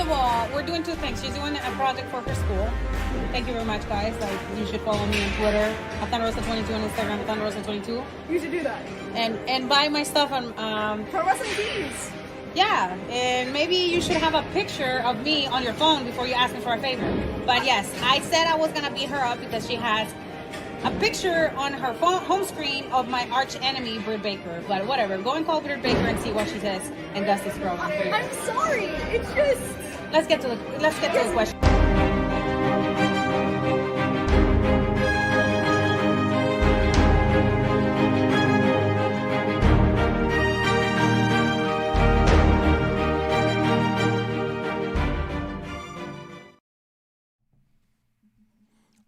of all, we're doing two things. She's doing a project for her school. Thank you very much, guys. Like, you should follow me on Twitter, Rosa22, on Instagram, Rosa22. You should do that. And buy my stuff on Pro Wrestling Tees. Yeah, and maybe you should have a picture of me on your phone before you ask me for a favor. But yes, I said I was gonna beat her up because she has a picture on her phone home screen of my arch enemy, Britt Baker. But whatever, go and call Britt Baker and see what she says and does this program for you. I'm sorry. It's just. Let's get to the question.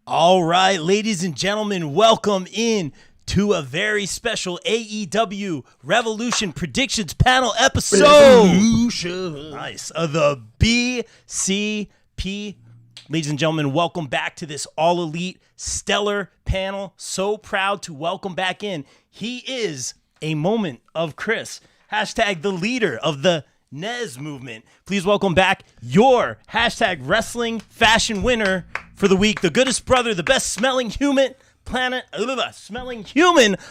All right, ladies and gentlemen, welcome in to a very special AEW Revolution Predictions panel episode. Revolution. Nice. Of the BCP. Ladies and gentlemen, welcome back to this all elite stellar panel. So proud to welcome back in. He is a moment of Chris. Hashtag the leader of the Nez movement. Please welcome back your hashtag wrestling fashion winner for the week, the goodest brother, the best smelling human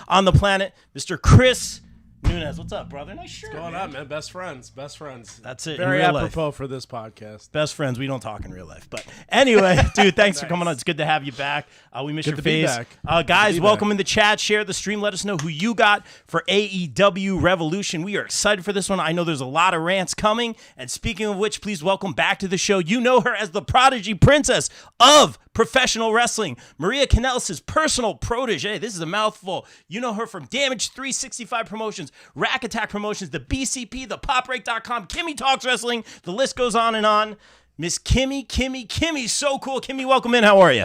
on the planet, Mr. Chris Nunez. What's up, brother? Nice shirt. What's going on, man? Best friends. That's it. Very in real apropos life. for this podcast. Best friends. We don't talk in real life. But anyway, dude, thanks for coming on. It's good to have you back. We miss your face. Guys, welcome in the chat. Share the stream. Let us know who you got for AEW Revolution. We are excited for this one. I know there's a lot of rants coming. And speaking of which, please welcome back to the show. You know her as the prodigy princess of professional wrestling. Maria Kanellis' personal protege. This is a mouthful. You know her from Damage 365 Promotions, Rack Attack Promotions, the BCP, the PopBreak.com, Kimmy Talks Wrestling. The list goes on and on. Miss Kimmy, so cool. Kimmy, welcome in. How are you?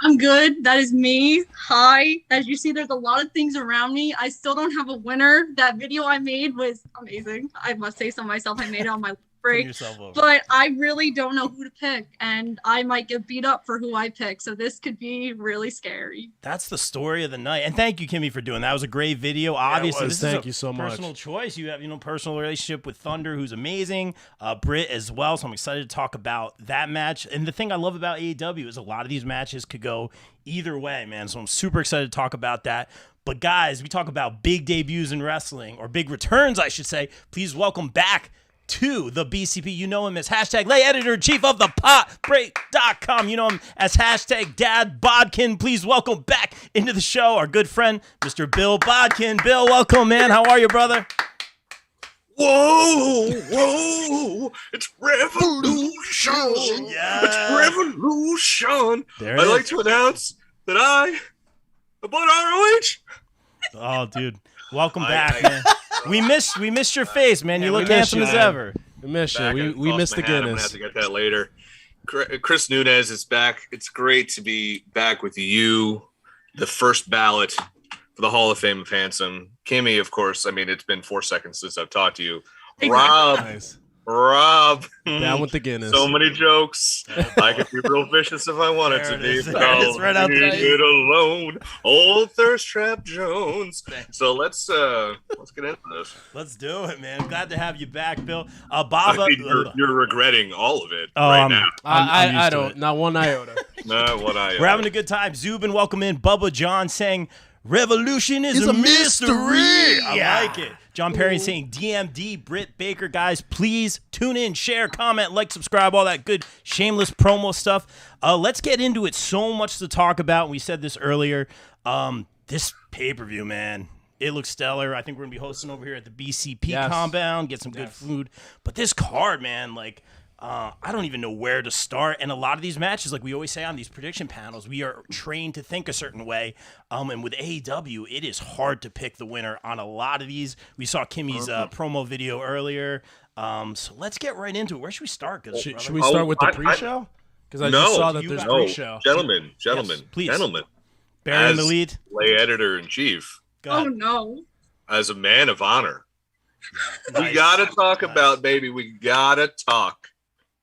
I'm good. That is me. Hi. As you see, there's a lot of things around me. I still don't have a winner. That video I made was amazing. I must say so myself. I made it on my break. But I really don't know who to pick, and I might get beat up for who I pick. So this could be really scary. That's the story of the night. And thank you, Kimmy, for doing that. It was a great video. Obviously, this thank is you so much. Personal choice. You have, personal relationship with Thunder, who's amazing. Britt as well. So I'm excited to talk about that match. And the thing I love about AEW is a lot of these matches could go either way, man. So I'm super excited to talk about that. But guys, we talk about big debuts in wrestling, or big returns, I should say. Please welcome back to the BCP. You know him as hashtag lay editor-in-chief of the PopBreak.com. You know him as hashtag Dad Bodkin. Please welcome back into the show our good friend, Mr. Bill Bodkin. Bill, welcome, man. How are you, brother? Whoa, it's revolution. Yeah. It's revolution. I'd like to announce that I bought ROH. Oh, dude. Welcome back, man. We missed your face, man. You look handsome as ever. We miss you. We missed the Guinness. I'm going to have to get that later. Chris Nunez is back. It's great to be back with you. The first ballot for the Hall of Fame of Handsome. Kimmy, of course. I mean, it's been 4 seconds since I've talked to you. Rob. Down with the Guinness. So many jokes. I could be real vicious if I wanted to be. It's right out there. Leave it alone. Old Thirst Trap Jones. So let's get into this. Let's do it, man. Glad to have you back, Bill. Baba. You're regretting all of it right now. I don't. Not one iota. Not one iota. We're having a good time. Zubin, welcome in. Bubba John saying, Revolution is a mystery. I like it. John Perry saying DMD, Britt Baker. Guys, please tune in, share, comment, like, subscribe, all that good shameless promo stuff. Let's get into it. So much to talk about. We said this earlier. This pay-per-view, man, it looks stellar. I think we're going to be hosting over here at the BCP compound, get some good food. But this card, man, I don't even know where to start. And a lot of these matches, like we always say on these prediction panels, we are trained to think a certain way. And with AEW, it is hard to pick the winner on a lot of these. We saw Kimmy's promo video earlier. So let's get right into it. Where should we start? Should we start with the pre-show? Because I just saw that there's pre-show. Gentlemen. Please. Gentlemen. Barry in the lead. Lay editor-in-chief. Oh, no. As a man of honor. We got to talk about, baby, we got to talk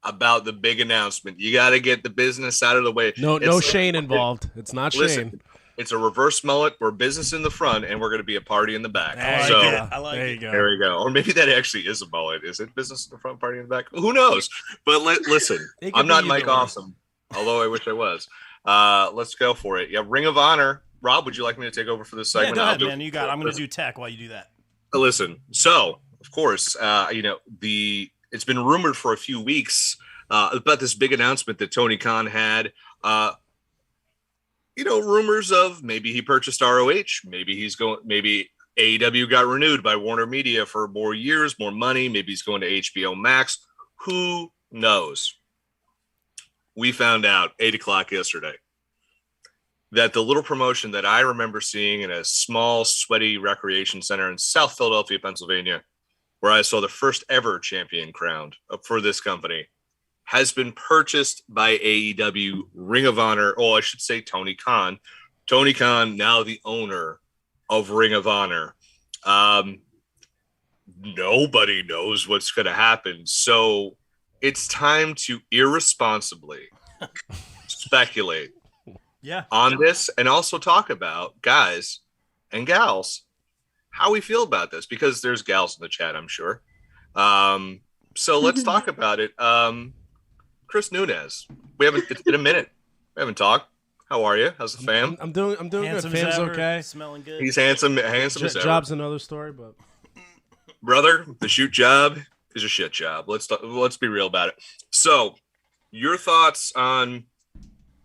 about the big announcement. You got to get the business out of the way. No Shane involved. It's not Shane. It's a reverse mullet. We're business in the front, and we're going to be a party in the back. I like it. There you go. Or maybe that actually is a mullet. Is it business in the front, party in the back? Who knows? But listen, I'm not Mike Awesome, although I wish I was. Let's go for it. Yeah, Ring of Honor. Rob, would you like me to take over for this segment? Yeah, go ahead, man. You got it. I'm going to do tech while you do that. Listen, so, of course, it's been rumored for a few weeks about this big announcement that Tony Khan had. Rumors of maybe he purchased ROH, maybe AEW got renewed by Warner Media for more years, more money, maybe he's going to HBO Max. Who knows? We found out 8:00 yesterday that the little promotion that I remember seeing in a small, sweaty recreation center in South Philadelphia, Pennsylvania, where I saw the first ever champion crowned for this company, has been purchased by AEW Ring of Honor. Oh, I should say Tony Khan. Tony Khan, now the owner of Ring of Honor. Nobody knows what's going to happen. So it's time to irresponsibly speculate on this and also talk about, guys and gals, how we feel about this, because there's gals in the chat, I'm sure. So let's talk about it. Chris Nunez, it's been a minute. We haven't talked. How are you? How's the fam? I'm doing Handsome good. Fam's ever, okay. Smelling good. He's handsome as ever. Job's another story, but Brother, the shoot job is a shit job. Let's be real about it. So, your thoughts on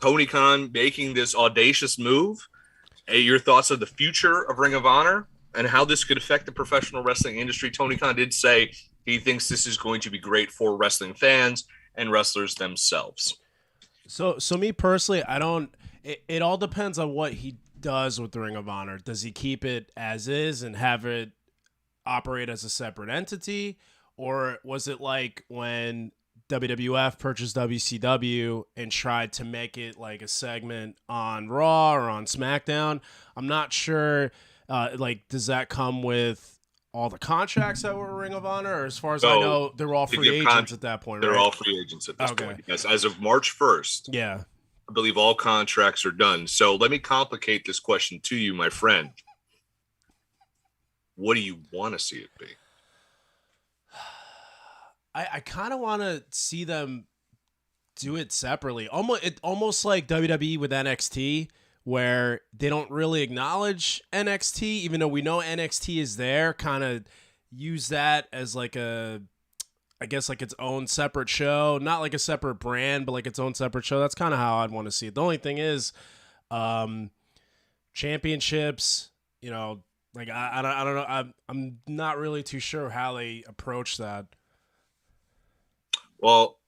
Tony Khan making this audacious move? Your thoughts on the future of Ring of Honor and how this could affect the professional wrestling industry? Tony Khan did say he thinks this is going to be great for wrestling fans and wrestlers themselves. So me personally, it all depends on what he does with the Ring of Honor. Does he keep it as is and have it operate as a separate entity? Or was it like when WWF purchased WCW and tried to make it like a segment on Raw or on SmackDown? I'm not sure. Does that come with all the contracts that were Ring of Honor? Or as far as I know, they're all free agents at that point, right? They're all free agents at this point. Yes, as of March 1st. Yeah. I believe all contracts are done. So let me complicate this question to you, my friend. What do you want to see it be? I kind of want to see them do it separately. Almost like WWE with NXT, where they don't really acknowledge NXT, even though we know NXT is there, kind of use that as like its own separate show, not like a separate brand, but like its own separate show. That's kind of how I'd want to see it. The only thing is, championships, I don't know. I'm not really too sure how they approach that. Well,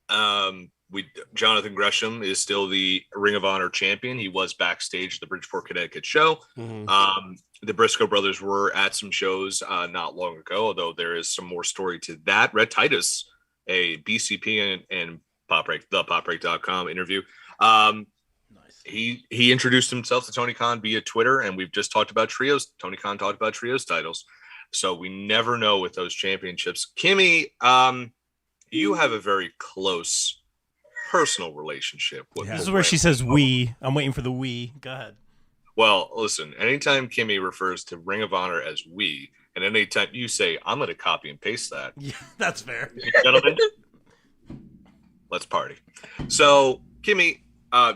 Jonathan Gresham is still the Ring of Honor champion. He was backstage at the Bridgeport, Connecticut show. Mm-hmm. The Briscoe brothers were at some shows not long ago, although there is some more story to that. Red Titus, a BCP and PopBreak.com interview. Nice. He introduced himself to Tony Khan via Twitter, and we've just talked about trios. Tony Khan talked about trios titles. So we never know with those championships. Kimmy, you have a very close personal relationship with This is where she says we. I'm waiting for the we. Go ahead. Well, listen, anytime Kimmy refers to Ring of Honor as we, and anytime you say, I'm going to copy and paste that. Yeah, that's fair. Gentlemen, let's party. So, Kimmy,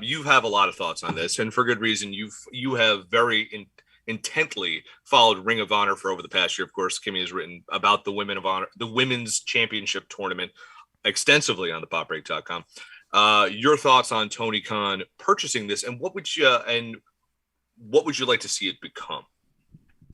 you have a lot of thoughts on this, and for good reason. You have very intently followed Ring of Honor for over the past year. Of course, Kimmy has written about the Women of Honor, the Women's Championship Tournament, extensively on the PopBreak.com. Your thoughts on Tony Khan purchasing this, and what would you like to see it become?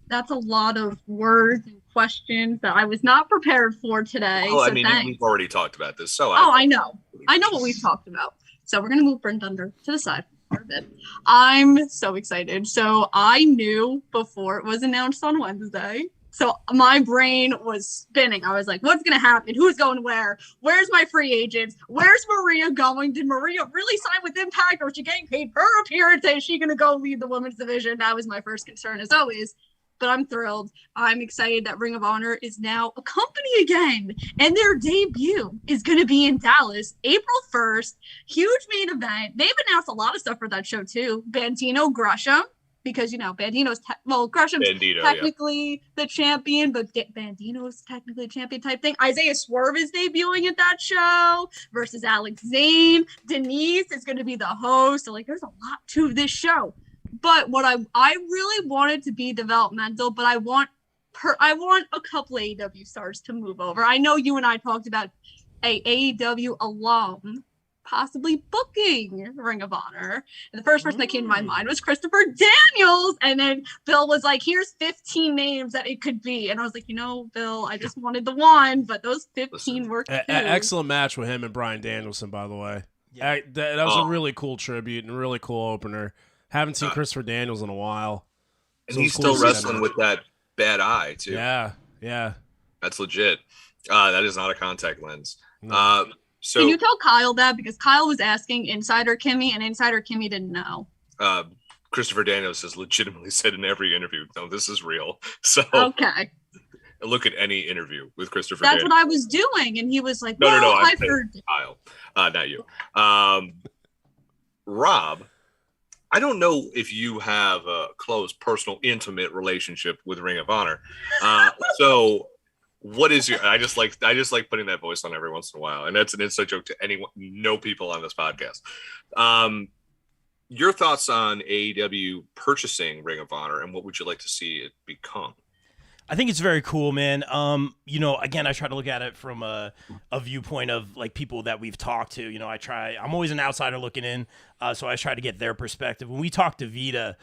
That's a lot of words and questions that I was not prepared for today. Oh, so we've already talked about this. So I know what we've talked about. So we're gonna move Brent Thunder to the side for a bit. I'm so excited. So I knew before it was announced on Wednesday. So my brain was spinning. I was like, what's going to happen? Who's going where? Where's my free agents? Where's Maria going? Did Maria really sign with Impact, or is she getting paid per appearance? Is she going to go lead the women's division? That was my first concern, as always. But I'm thrilled. I'm excited that Ring of Honor is now a company again. And their debut is going to be in Dallas, April 1st. Huge main event. They've announced a lot of stuff for that show, too. Bantino Gresham because Bandito's Gresham's Bandito, technically the champion, but Bandito's technically the champion type thing. Isaiah Swerve is debuting at that show versus Alex Zane. Denise is going to be the host. So there's a lot to this show. But what I really wanted to be developmental, but I want a couple AEW stars to move over. I know you and I talked about a AEW alum possibly booking Ring of Honor. And the first person that came to my mind was Christopher Daniels. And then Bill was like, here's 15 names that it could be. And I was like, Bill, I just wanted the one, but those 15 were two. Excellent match with him and Bryan Danielson, by the way. Yeah. That was a really cool tribute and a really cool opener. Haven't seen Christopher Daniels in a while. And so he's still wrestling with that bad eye, too. Yeah. That's legit. That is not a contact lens. No. So can you tell Kyle that? Because Kyle was asking Insider Kimmy, and Insider Kimmy didn't know. Christopher Daniels has legitimately said in every interview, no, this is real. So okay. Look at any interview with Christopher That's Daniels. what I was doing. And he was like, no, I've heard. Kyle, not you. Rob, I don't know if you have a close, personal, intimate relationship with Ring of Honor. So what is your? I just like putting that voice on every once in a while, and that's an inside joke to anyone, no people on this podcast. Your thoughts on AEW purchasing Ring of Honor, and what would you like to see it become? I think it's very cool, man. Again, I try to look at it from a viewpoint of like people that we've talked to. I'm always an outsider looking in, so I try to get their perspective. When we talked to Vita,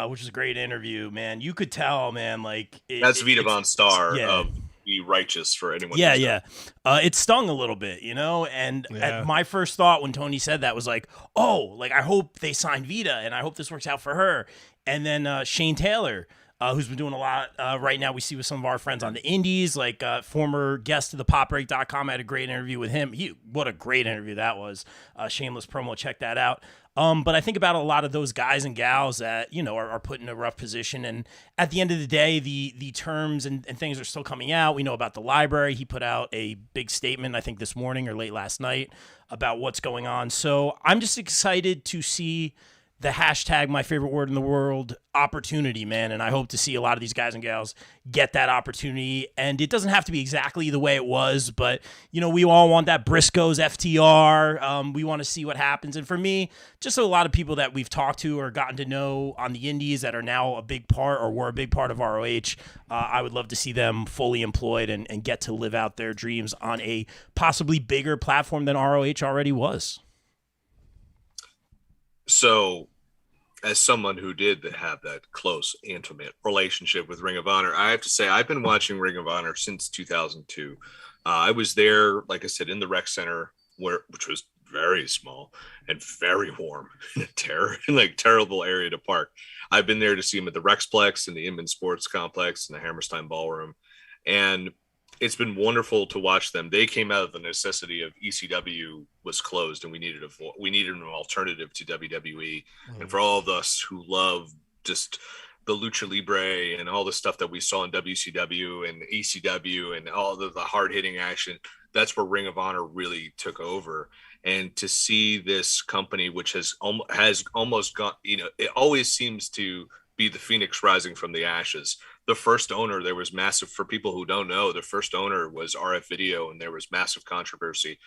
which was a great interview, man, you could tell, man, that's Vita Von Star of Be Righteous for anyone. Yeah. It stung a little bit, and my first thought when Tony said that was like, I hope they sign Vita and I hope this works out for her. And then Shane Taylor, who's been doing a lot right now. We see with some of our friends on the indies, former guest of the popbreak.com. I had a great interview with him. What a great interview that was. Shameless promo. Check that out. But I think about a lot of those guys and gals that, are put in a rough position. And at the end of the day, the terms and things are still coming out. We know about the library. He put out a big statement, I think this morning or late last night, about what's going on. So I'm just excited to see the hashtag, my favorite word in the world, opportunity, man. And I hope to see a lot of these guys and gals get that opportunity. And it doesn't have to be exactly the way it was, but, we all want that Briscoes FTR. We want to see what happens. And for me, just a lot of people that we've talked to or gotten to know on the indies that are now a big part or were a big part of ROH, I would love to see them fully employed and get to live out their dreams on a possibly bigger platform than ROH already was. So, as someone who did have that close, intimate relationship with Ring of Honor, I have to say I've been watching Ring of Honor since 2002. I was there, like I said, in the rec center, which was very small and very warm, terrible area to park. I've been there to see him at the Rexplex and the Inman Sports Complex and the Hammerstein Ballroom, and it's been wonderful to watch them. They came out of the necessity of ECW was closed, and we needed an alternative to WWE. And for all of us who love just the Lucha Libre and all the stuff that we saw in WCW and ECW and all the hard hitting action, that's where Ring of Honor really took over. And to see this company, which has almost gone, it always seems to be the phoenix rising from the ashes. The first owner, there was massive, for people who don't know, the first owner was RF Video, and there was massive controversy,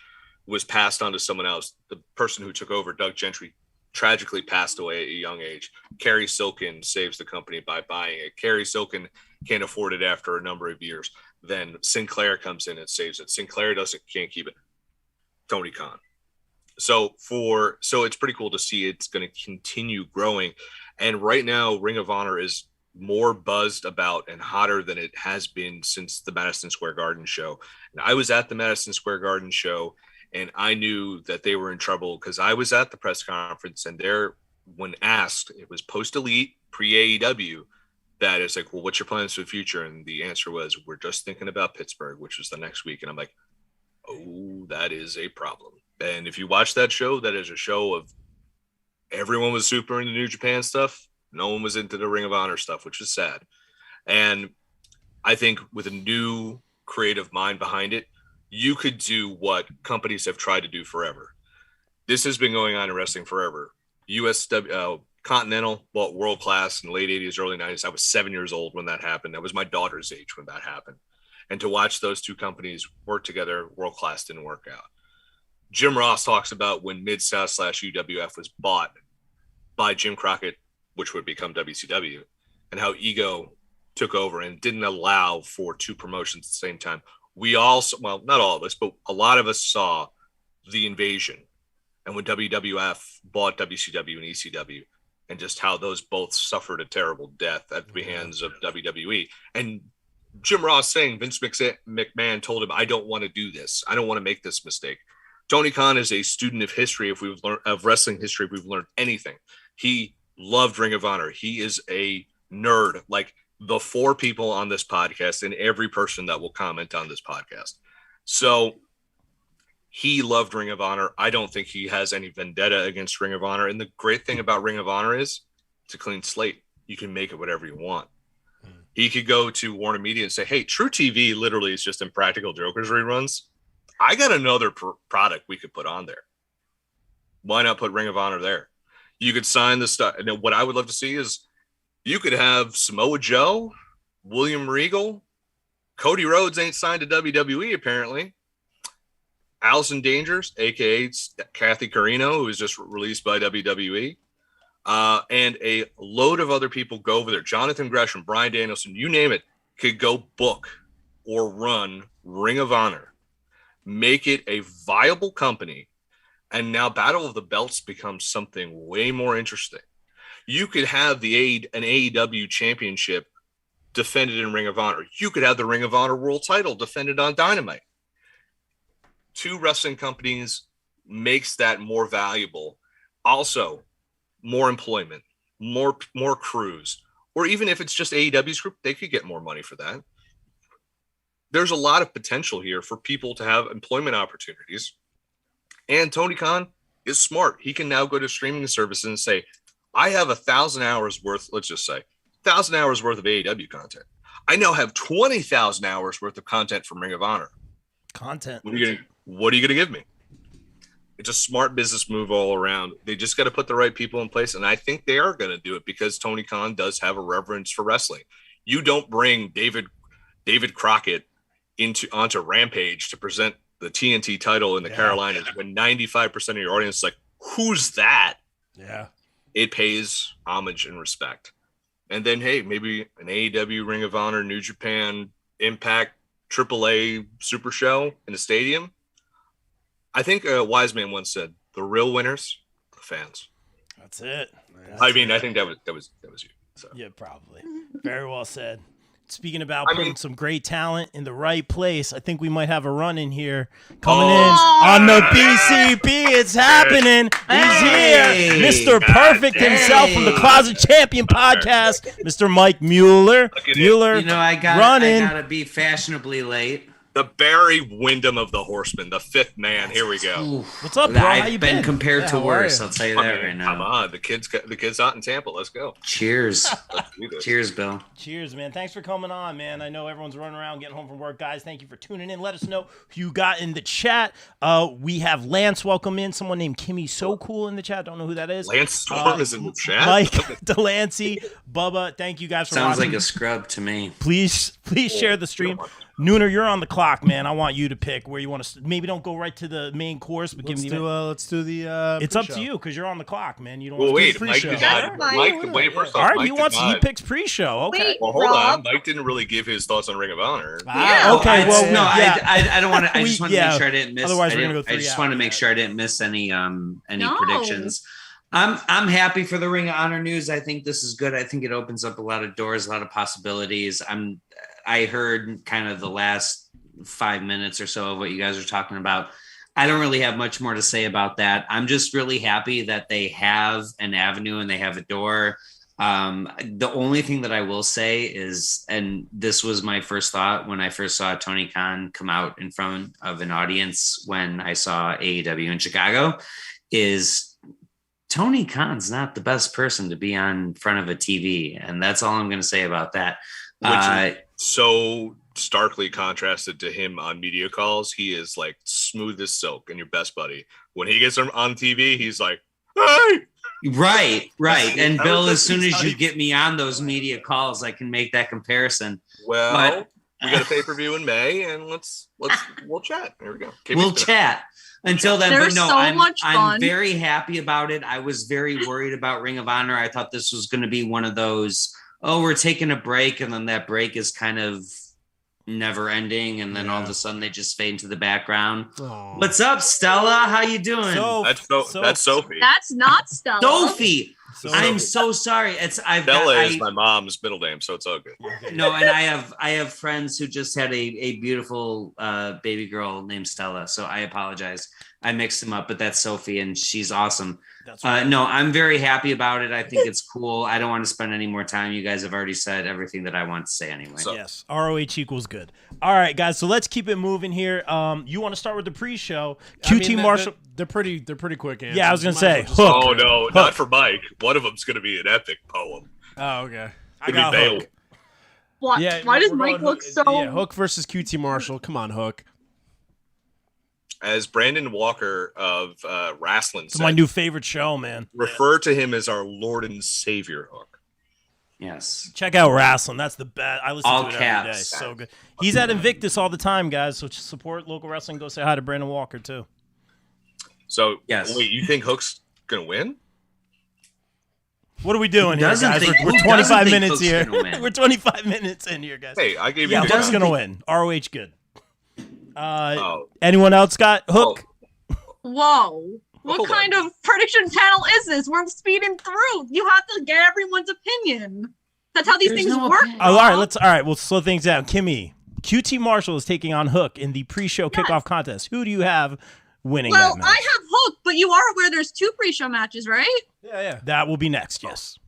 was passed on to someone else. The person who took over, Doug Gentry, tragically passed away at a young age. Kerry Silkin saves the company by buying it. Kerry Silkin can't afford it after a number of years. Then Sinclair comes in and saves it. Sinclair can't keep it. Tony Khan. So it's pretty cool to see it's going to continue growing. And right now, Ring of Honor is more buzzed about and hotter than it has been since the Madison Square Garden show. And I was at the Madison Square Garden show, and I knew that they were in trouble because I was at the press conference, and when asked, it was post-Elite, pre-AEW, that it's like, well, what's your plans for the future? And the answer was, we're just thinking about Pittsburgh, which was the next week. And I'm like, oh, that is a problem. And if you watch that show, that is a show of everyone was super into New Japan stuff. No one was into the Ring of Honor stuff, which is sad. And I think with a new creative mind behind it, you could do what companies have tried to do forever. This has been going on in wrestling forever. Continental bought World Class in the late 80s, early 90s. I was 7 years old when that happened. That was my daughter's age when that happened. And to watch those two companies work together, World Class didn't work out. Jim Ross talks about when Mid-South / UWF was bought by Jim Crockett, which would become WCW, and how ego took over and didn't allow for two promotions at the same time. We also, well, not all of us, but a lot of us saw the invasion. And when WWF bought WCW and ECW, and just how those both suffered a terrible death at the hands of WWE. And Jim Ross saying Vince McMahon told him, I don't want to do this. I don't want to make this mistake. Tony Khan is a student of history. If we've learned of wrestling history, if we've learned anything, he loved Ring of Honor. He is a nerd, like the four people on this podcast and every person that will comment on this podcast. So he loved Ring of Honor. I don't think he has any vendetta against Ring of Honor. And the great thing about Ring of Honor is it's a clean slate. You can make it whatever you want. He could go to Warner Media and say, hey, True TV literally is just Impractical Jokers reruns. I got another product we could put on there. Why not put Ring of Honor there? You could sign the stuff. And what I would love to see is you could have Samoa Joe, William Regal, Cody Rhodes ain't signed to WWE apparently. Allison Dangers, a.k.a. Kathy Carino, who was just released by WWE. And a load of other people go over there. Jonathan Gresham, Bryan Danielson, you name it, could go book or run Ring of Honor. Make it a viable company. And now Battle of the Belts becomes something way more interesting. You could have an AEW championship defended in Ring of Honor. You could have the Ring of Honor world title defended on Dynamite. Two wrestling companies makes that more valuable. Also, more employment, more crews, or even if it's just AEW's group, they could get more money for that. There's a lot of potential here for people to have employment opportunities. And Tony Khan is smart. He can now go to streaming services and say, I have 1,000 hours worth, let's just say 1,000 hours worth of AEW content. I now have 20,000 hours worth of content from Ring of Honor. Content. What are you going to give me? It's a smart business move all around. They just got to put the right people in place. And I think they are going to do it because Tony Khan does have a reverence for wrestling. You don't bring David Crockett onto Rampage to present the TNT title in the Carolinas when 95% of your audience is like, who's that? Yeah. It pays homage and respect. And then, hey, maybe an AEW, Ring of Honor, New Japan, Impact, AAA Super Show in a stadium. I think a wise man once said, the real winners, the fans. That's it. I think that was you. So. Yeah, probably. Very well said. Speaking about putting some great talent in the right place, I think we might have a run in here coming in on the BCP. It's happening. He's here. Mr. Perfect himself from the Closet Champion podcast, Mr. Mike Mueller. You know, I gotta be fashionably late. The Barry Windham of the Horsemen, the fifth man. Here we go. Oof. What's up, bro? How you I've been compared to worse. you? I'll tell you that right now. Come on, the kid's out in Tampa. Let's go. Cheers. Let's do this. Cheers, Bill. Cheers, man. Thanks for coming on, man. I know everyone's running around getting home from work. Guys, thank you for tuning in. Let us know who you got in the chat. We have Lance welcome in. Someone named Kimmy So Cool in the chat. Don't know who that is. Lance Storm is in the chat. Mike Delancey, Bubba, thank you guys for Sounds watching. like a scrub to me. Please share the stream. Nooner, you're on the clock, man. I want you to pick where you want to. Maybe don't go right to the main course, but Let's do the. It's up pre-show. to you because you're on the clock, man. You don't. Well, want to wait, do Mike pre-show. did not. Wait, first off, All right, Mike he picks pre-show. Okay. Wait, Well, hold Rob. on. Mike didn't really give his thoughts on Ring of Honor. Okay. I don't want to. I just wanted to make sure I didn't miss. Otherwise, we're gonna go 3 I just hours. wanted to make sure I didn't miss any No. predictions. I'm happy for the Ring of Honor news. I think this is good. I think it opens up a lot of doors, a lot of possibilities. I heard kind of the last 5 minutes or so of what you guys are talking about. I don't really have much more to say about that. I'm just really happy that they have an avenue and they have a door. The only thing that I will say is, and this was my first thought when I first saw Tony Khan come out in front of an audience when I saw AEW in Chicago, is Tony Khan's not the best person to be on front of a TV. And that's all I'm going to say about that. Which is so starkly contrasted to him on media calls. He is like smooth as silk and your best buddy. When he gets on TV, he's like, hey, Right. And I Bill, was as soon as you excited. get me on those media calls, I can make that comparison. Well, But- we got a pay-per-view in May, and we'll chat. Here we go. We'll chat. Until then, They're but no, so much I'm fun. very happy about it. I was very worried about Ring of Honor. I thought this was going to be one of those, we're taking a break, and then that break is kind of never ending, and then all of a sudden they just fade into the background. Aw. What's up, Stella? How you doing? That's Sophie. That's not Stella. Sophie. So- I'm so sorry. Stella is my mom's middle name, so it's all good. No, and I have friends who just had a beautiful baby girl named Stella. So I apologize. I mixed them up, but that's Sophie, and she's awesome. That's right. No, I'm very happy about it. I think it's cool. I don't want to spend any more time. You guys have already said everything that I want to say anyway. So- Yes, ROH equals good. All right, guys. So let's keep it moving here. You want to start with the pre-show? QT Marshall. They're pretty quick answers. Yeah, I was gonna Might say, as well just- Hook. Oh no, not for Mike. One of them's going to be an epic poem. Oh, okay. I got It'll be Hook. What? Yeah, Why does we're Mike going look Hook. so? Yeah, Hook versus QT Marshall. Come on, Hook. As Brandon Walker of Wrestling It's said, my new favorite show, man. refer to him as our Lord and Savior Hook. Yes. Check out Wrestling. That's the best. I listen All to it every day. caps. So good. He's at Invictus all the time, guys. So support local wrestling. Go say hi to Brandon Walker too. So, Yes. wait, you think Hook's going to win? What are we doing here, doesn't guys? think- We're who 25 doesn't think minutes Hook's here. gonna win? We're 25 minutes in here, guys. Hey, I gave Yeah, you Hook's the gonna win. ROH good. Oh. Anyone else got Hook? Whoa. What Hold kind of prediction panel is this? We're speeding through. You have to get everyone's opinion. That's how these There's things no work. opinion. Oh, all right, we'll slow things down. Kimmy, QT Marshall is taking on Hook in the pre-show kickoff contest. Who do you have winning Well, that match? I have Hook, but you are aware there's 2 pre-show matches, right? Yeah. That will be next, yes.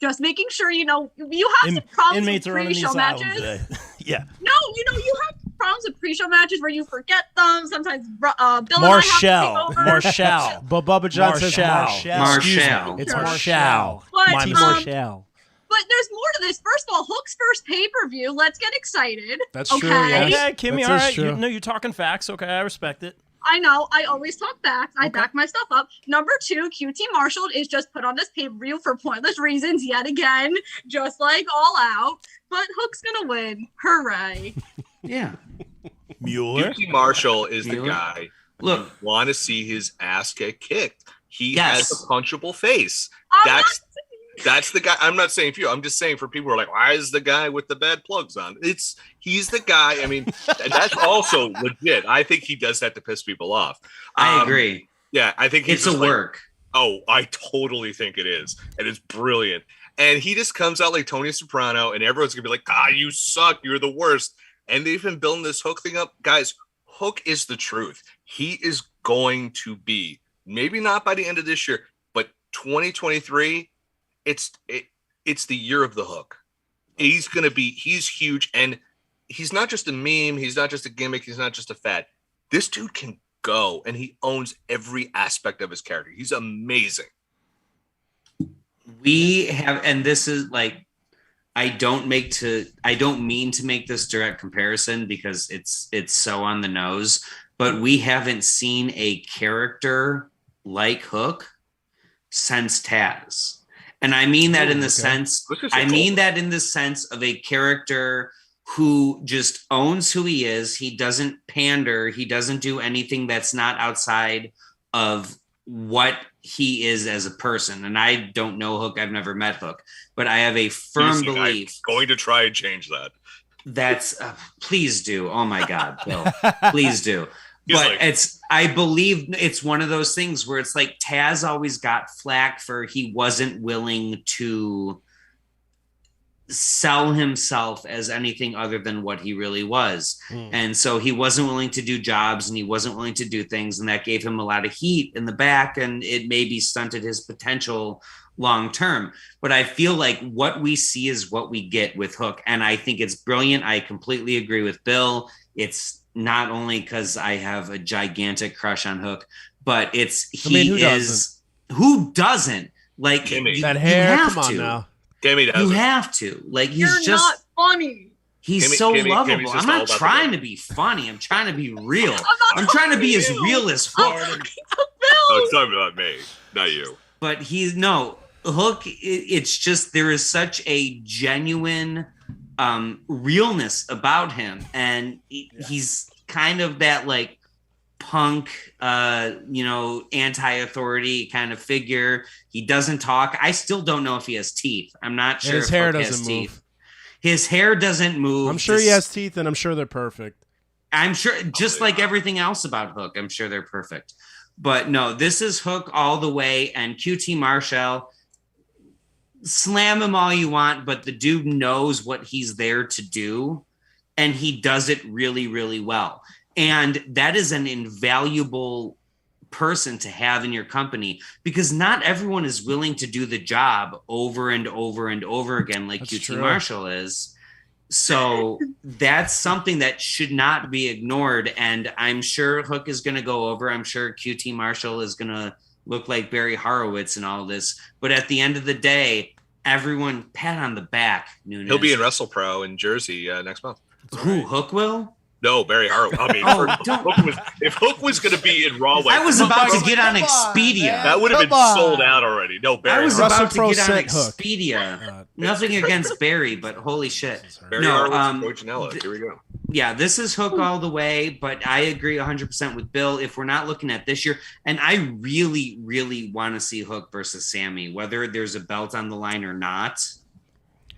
Just making sure you know you have some problems Inmates with are running the pre-show asylum matches. today. Yeah. No, you have problems with pre-show matches where you forget them. Sometimes Bill and I Marshall. have to take over. Marshall. But Bubba John says Marshall. Marshall. Excuse me. Marshall. It's Sure. Marshall. But, My um, Marshall. But there's more to this. First of all, Hook's first pay-per-view. Let's get excited. That's okay? true, yes. Okay, Kimmy, That all is right. true. You're talking facts. Okay, I respect it. I know. I always talk facts. I back my stuff up. Number 2, QT Marshall is just put on this pay-per-view for pointless reasons yet again, just like All Out. But Hook's gonna win. Hooray! Yeah. Mueller. QT Marshall is the Mueller? guy. Look, Want to see his ass get kicked. He Yes. has a punchable face. I'm That's the guy. I'm not saying for you. I'm just saying for people who are like, why is the guy with the bad plugs on? He's the guy. I mean, and that's also legit. I think he does that to piss people off. I agree. Yeah, I think he's It's a just like, work. oh, I totally think it is. And it's brilliant. And he just comes out like Tony Soprano, and everyone's gonna be like, you suck, you're the worst. And they've been building this Hook thing up. Guys, Hook is the truth. He is going to be, maybe not by the end of this year, but 2023, it's the year of the Hook. He's huge, and he's not just a meme, he's not just a gimmick, he's not just a fad. This dude can go, and he owns every aspect of his character. He's amazing. We have, and this is like, I don't mean to make this direct comparison because it's so on the nose, but we haven't seen a character like Hook since Taz. And I mean that in the sense, of a character who just owns who he is. He doesn't pander. He doesn't do anything that's not outside of what he is as a person. And I don't know Hook. I've never met Hook, but I have a firm belief. I'm going to try and change that. That's please do. Oh my God, Bill, please do. He's But like- I believe it's one of those things where it's like Taz always got flack for he wasn't willing to sell himself as anything other than what he really was. And so he wasn't willing to do jobs and he wasn't willing to do things. And that gave him a lot of heat in the back, and it maybe stunted his potential long term. But I feel like what we see is what we get with Hook. And I think it's brilliant. I completely agree with Bill. It's not only because I have a gigantic crush on Hook, but who doesn't? Like Kimmy. That you hair, have come on to. now. Kimmy You does it. have to. Like he's You're just not funny. he's Kimmy- so Kimmy's lovable. just I'm all not about the trying love. to be funny. I'm trying to be real. I'm not I'm trying to be as talking to real you. as Oh, fuck. Oh, Bill. it's talking about me, not you. But Hook, it's just there is such a genuine realness about him, and he's kind of that like punk, anti-authority kind of figure. He doesn't talk. I still don't know if he has teeth. I'm not sure. His hair doesn't move. His hair doesn't move. I'm sure he has teeth, and I'm sure they're perfect. I'm sure, just like everything else about Hook, I'm sure they're perfect. But no, this is Hook all the way. And QT Marshall, slam him all you want, but the dude knows what he's there to do, and he does it really, really well. And that is an invaluable person to have in your company, because not everyone is willing to do the job over and over and over again like That's QT true. Marshall is. So that's something that should not be ignored. And I'm sure Hook is going to go over. I'm sure QT Marshall is going to look like Barry Horowitz and all this. But at the end of the day, everyone pat on the back. Nunes. He'll be in WrestlePro in Jersey next month. Who, Hook will? No, Barry Horowitz. I mean, if Hook was going to be in Raw, I was about to get on Expedia. That would have been sold out already. No, Barry. I was Horowitz. about to get on sent Hook. Expedia. Nothing against Barry, but holy shit. Barry Horowitz and Coach Janela. Here we go. Yeah, this is Hook all the way, but I agree 100% with Bill. If we're not looking at this year, and I really, really want to see Hook versus Sammy, whether there's a belt on the line or not.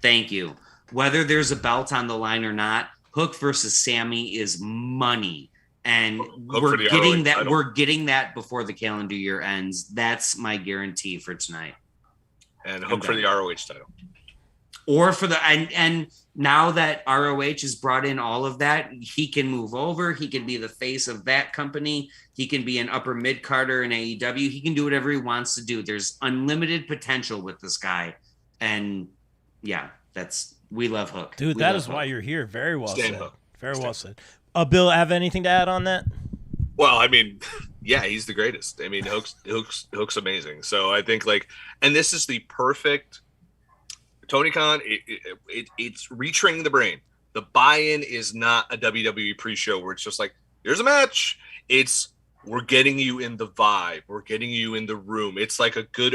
Thank you. Whether there's a belt on the line or not, Hook versus Sammy is money, and we're getting that. Title. We're getting that before the calendar year ends. That's my guarantee for tonight. And Hook for the ROH title, or for the and now that ROH has brought in all of that, he can move over. He can be the face of that company. He can be an upper mid carder in AEW. He can do whatever he wants to do. There's unlimited potential with this guy, and yeah, we love Hook. Dude, that is why you're here. Very well said. Hook. Very well said. Bill, have anything to add on that? Well, I mean, yeah, he's the greatest. I mean, Hook's amazing. So I think and this is the perfect Tony Khan. It's retraining the brain. The buy-in is not a WWE pre-show where it's just like, here's a match. We're getting you in the vibe. We're getting you in the room. It's like a good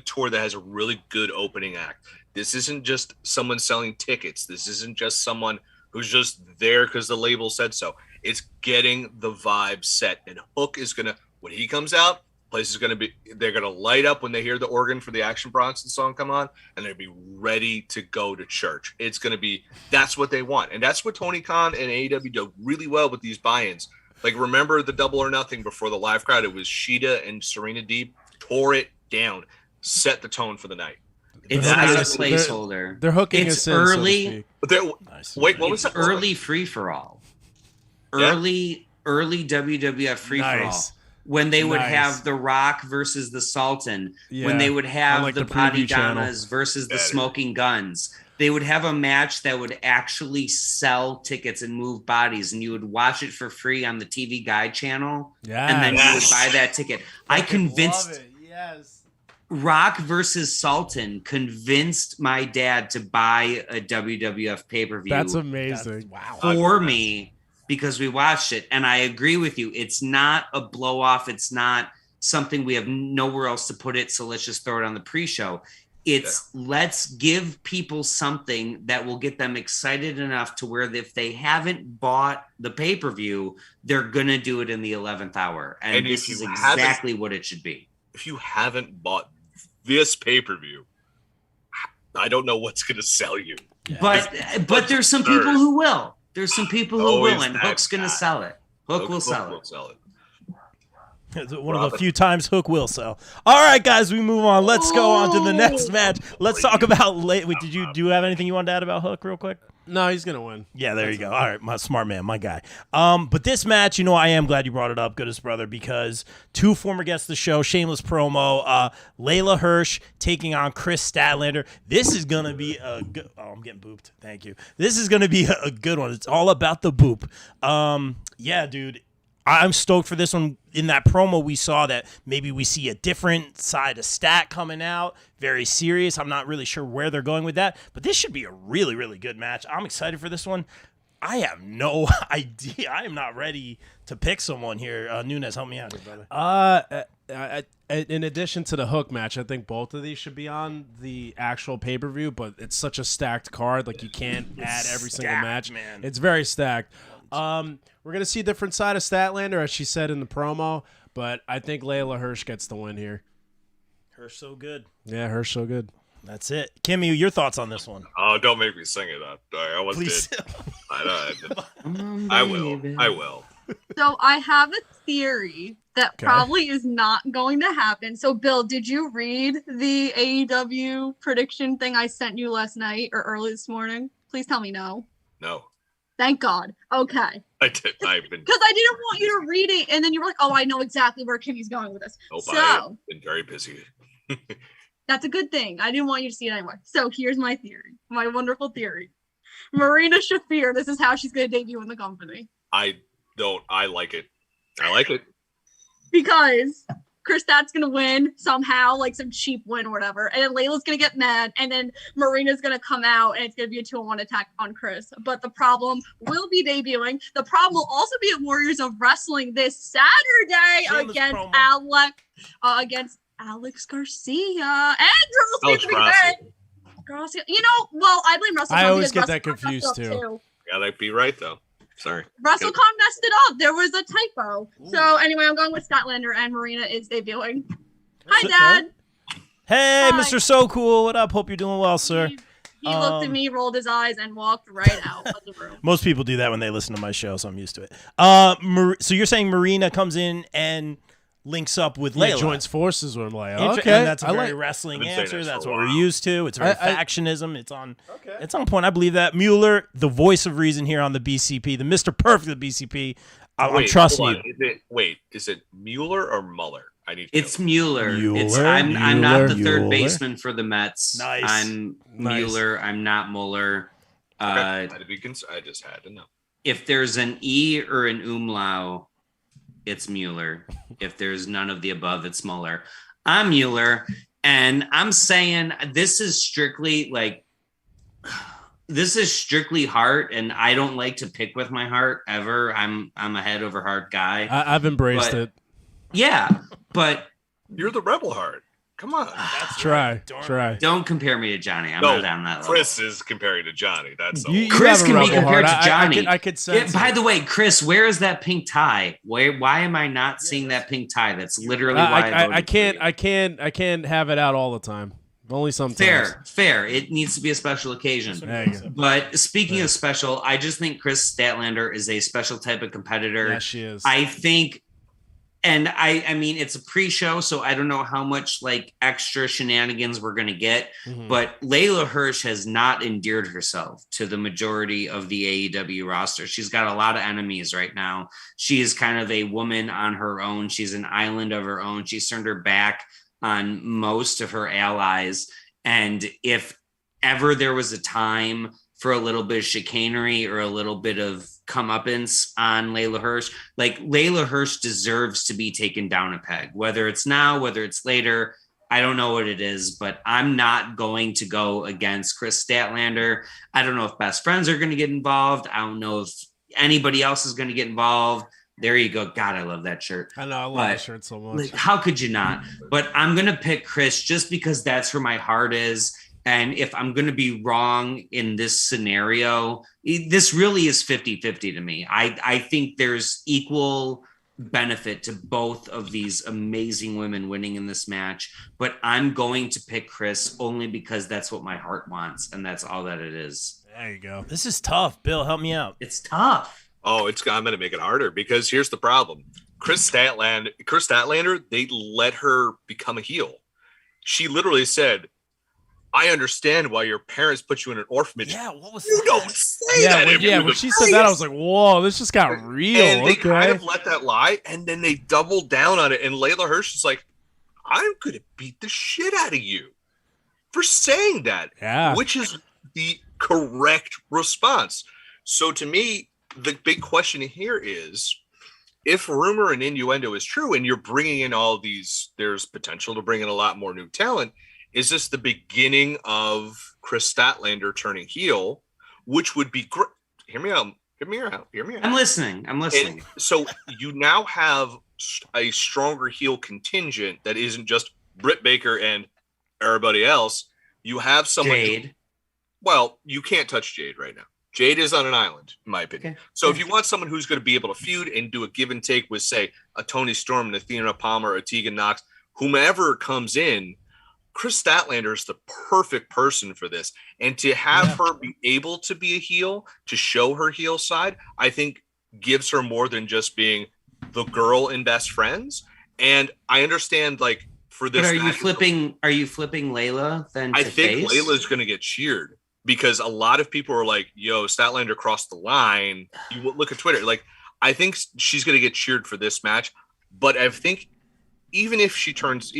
tour that has a really good opening act. This isn't just someone selling tickets. This isn't just someone who's just there because the label said so. It's getting the vibe set. And Hook is going to, when he comes out, place is going to be, they're going to light up when they hear the organ for the Action Bronson song come on, and they'll be ready to go to church. It's going to be, that's what they want. And that's what Tony Khan and AEW do really well with these buy-ins. Like, remember the Double or Nothing before the live crowd? It was Sheeta and Serena Deeb tore it down, set the tone for the night. It's not a placeholder. They're hooking it's us early. In, so nice. Wait, what was that? Early free for all. Early WWF free for all. When they would have The Rock versus the Sultan. Yeah. When they would have the Body Donnas versus the Smoking Guns. They would have a match that would actually sell tickets and move bodies, and you would watch it for free on the TV Guide channel. Yeah, and then you would buy that ticket. I convinced. Yes. Rock versus Sultan convinced my dad to buy a WWF pay-per-view. That's amazing. Wow. For me, because we watched it. And I agree with you. It's not a blow off. It's not something we have nowhere else to put it. So let's just throw it on the pre-show. Let's give people something that will get them excited enough to where if they haven't bought the pay-per-view, they're going to do it in the 11th hour. And this is exactly what it should be. If you haven't bought this pay-per-view, I don't know what's going to sell you. Yeah. But there's some people who will. There's some people who will, and Hook's going to sell it. Hook will sell it. It's one of the few times Hook will sell. All right, guys, we move on. Let's go on to the next match. Let's talk about late. Wait, do you have anything you want to add about Hook real quick? No, he's going to win. Yeah, there you go. All right, my smart man, my guy. But this match, I am glad you brought it up, Goodest Brother, because two former guests of the show, shameless promo, Layla Hirsch taking on Chris Statlander. This is going to be a good... Oh, I'm getting booped. Thank you. This is going to be a good one. It's all about the boop. Yeah, dude. I'm stoked for this one. In that promo, we saw that maybe we see a different side of Stat coming out. Very serious. I'm not really sure where they're going with that, but this should be a really, really good match. I'm excited for this one. I have no idea. I am not ready to pick someone here. Nunes, help me out here, brother. In addition to the Hook match, I think both of these should be on the actual pay-per-view, but it's such a stacked card. Like, you can't add every single match. Man. It's very stacked. We're going to see a different side of Statlander, as she said in the promo, but I think Layla Hirsch gets the win here. Hirsch so good. Yeah, Hirsch so good. That's it. Kimmy, your thoughts on this one? Oh, don't make me sing it. I almost Please. did. I will. So I have a theory that probably is not going to happen. So Bill, did you read the AEW prediction thing I sent you last night or early this morning? Please tell me no. No. Thank God. Okay. I did. I've been. Because I didn't want you to read it, and then you were like, "Oh, I know exactly where Kimmy's going with this." Oh, so I've been very busy. that's a good thing. I didn't want you to see it anyway. So here's my theory, my wonderful theory. Marina Shafir. This is how she's going to debut in the company. I like it. I like it. Because Chris Stat's going to win somehow, like some cheap win or whatever. And then Layla's going to get mad. And then Marina's going to come out and it's going to be a 2-on-1 attack on Chris. But the problem will be debuting. The problem will also be at Warriors of Wrestling this Saturday against Alex Garcia and Girls Garcia. You know, well, I blame Russell. I always get that confused too. Yeah, that'd be right though. Sorry. WrestleCon messed it up. There was a typo. Ooh. So anyway, I'm going with Statlander and Marina is debuting. Hi, Dad. Hey, Hi. Mr. So Cool. What up? Hope you're doing well, sir. He looked at me, rolled his eyes, and walked right out of the room. Most people do that when they listen to my show, so I'm used to it. So you're saying Marina comes in and links up with Layla. Joins forces with Layla. Okay. And that's a very wrestling answer. That's what we're used to. It's very factionism. It's on point. I believe that. Mueller, the voice of reason here on the BCP, the Mr. Perfect of the BCP. I'm trusting you. Is it Mueller or Mueller? It's Mueller. I'm not the third baseman for the Mets. Nice. I'm Mueller. I'm not Mueller. I just had to know. If there's an E or an umlaut, it's Mueller. If there's none of the above, it's Mueller. I'm Mueller, and I'm saying this is strictly heart, and I don't like to pick with my heart ever. I'm a head over heart guy. I've embraced it. Yeah, but you're the rebel heart. Come on. Try. Don't compare me to Johnny. I'm not on that level. Chris is comparing to Johnny. That's Chris can be compared to Johnny. I could sense by the way, Chris, where is that pink tie? Why am I not seeing that pink tie? That's literally why I can't have it out all the time. Only sometimes. Fair. It needs to be a special occasion. But speaking of special, I just think Chris Statlander is a special type of competitor. Yeah, she is. I think. And I mean, it's a pre-show, so I don't know how much extra shenanigans we're going to get. Mm-hmm. But Layla Hirsch has not endeared herself to the majority of the AEW roster. She's got a lot of enemies right now. She is kind of a woman on her own. She's an island of her own. She's turned her back on most of her allies. And if ever there was a time for a little bit of chicanery or a little bit of comeuppance on Layla Hirsch, Layla Hirsch deserves to be taken down a peg, whether it's now, whether it's later. I don't know what it is, but I'm not going to go against Chris Statlander. I don't know if best friends are going to get involved. I don't know if anybody else is going to get involved. There you go. God, I love that shirt. I know. I love that shirt so much. How could you not? But I'm going to pick Chris just because that's where my heart is. And if I'm going to be wrong in this scenario, this really is 50-50 to me. I think there's equal benefit to both of these amazing women winning in this match. But I'm going to pick Chris only because that's what my heart wants. And that's all that it is. There you go. This is tough. Bill, help me out. It's tough. Oh, I'm going to make it harder because here's the problem. Chris Statlander, they let her become a heel. She literally said, I understand why your parents put you in an orphanage. Yeah, what was you that? don't say that. When she said that, I was like, whoa, this just got real. And they kind of let that lie, and then they doubled down on it. And Layla Hirsch is like, I'm going to beat the shit out of you for saying that, which is the correct response. So to me, the big question here is, if rumor and innuendo is true, and you're bringing in all these, there's potential to bring in a lot more new talent. Is this the beginning of Chris Statlander turning heel, which would be great? Hear me out. Hear me out. I'm listening. And so you now have a stronger heel contingent that isn't just Britt Baker and everybody else. You have someone. Jade. Well, you can't touch Jade right now. Jade is on an island, in my opinion. Okay. So if you want someone who's going to be able to feud and do a give and take with, say, a Toni Storm, an Athena Palmer, a Tegan Knox, whomever comes in, Chris Statlander is the perfect person for this. And to have her be able to be a heel, to show her heel side, I think gives her more than just being the girl in Best Friends. And I understand, like, for this. But are you flipping Layla then? I think Layla's going to get cheered because a lot of people are like, yo, Statlander crossed the line. You look at Twitter. Like, I think she's going to get cheered for this match. But I think even if she turns,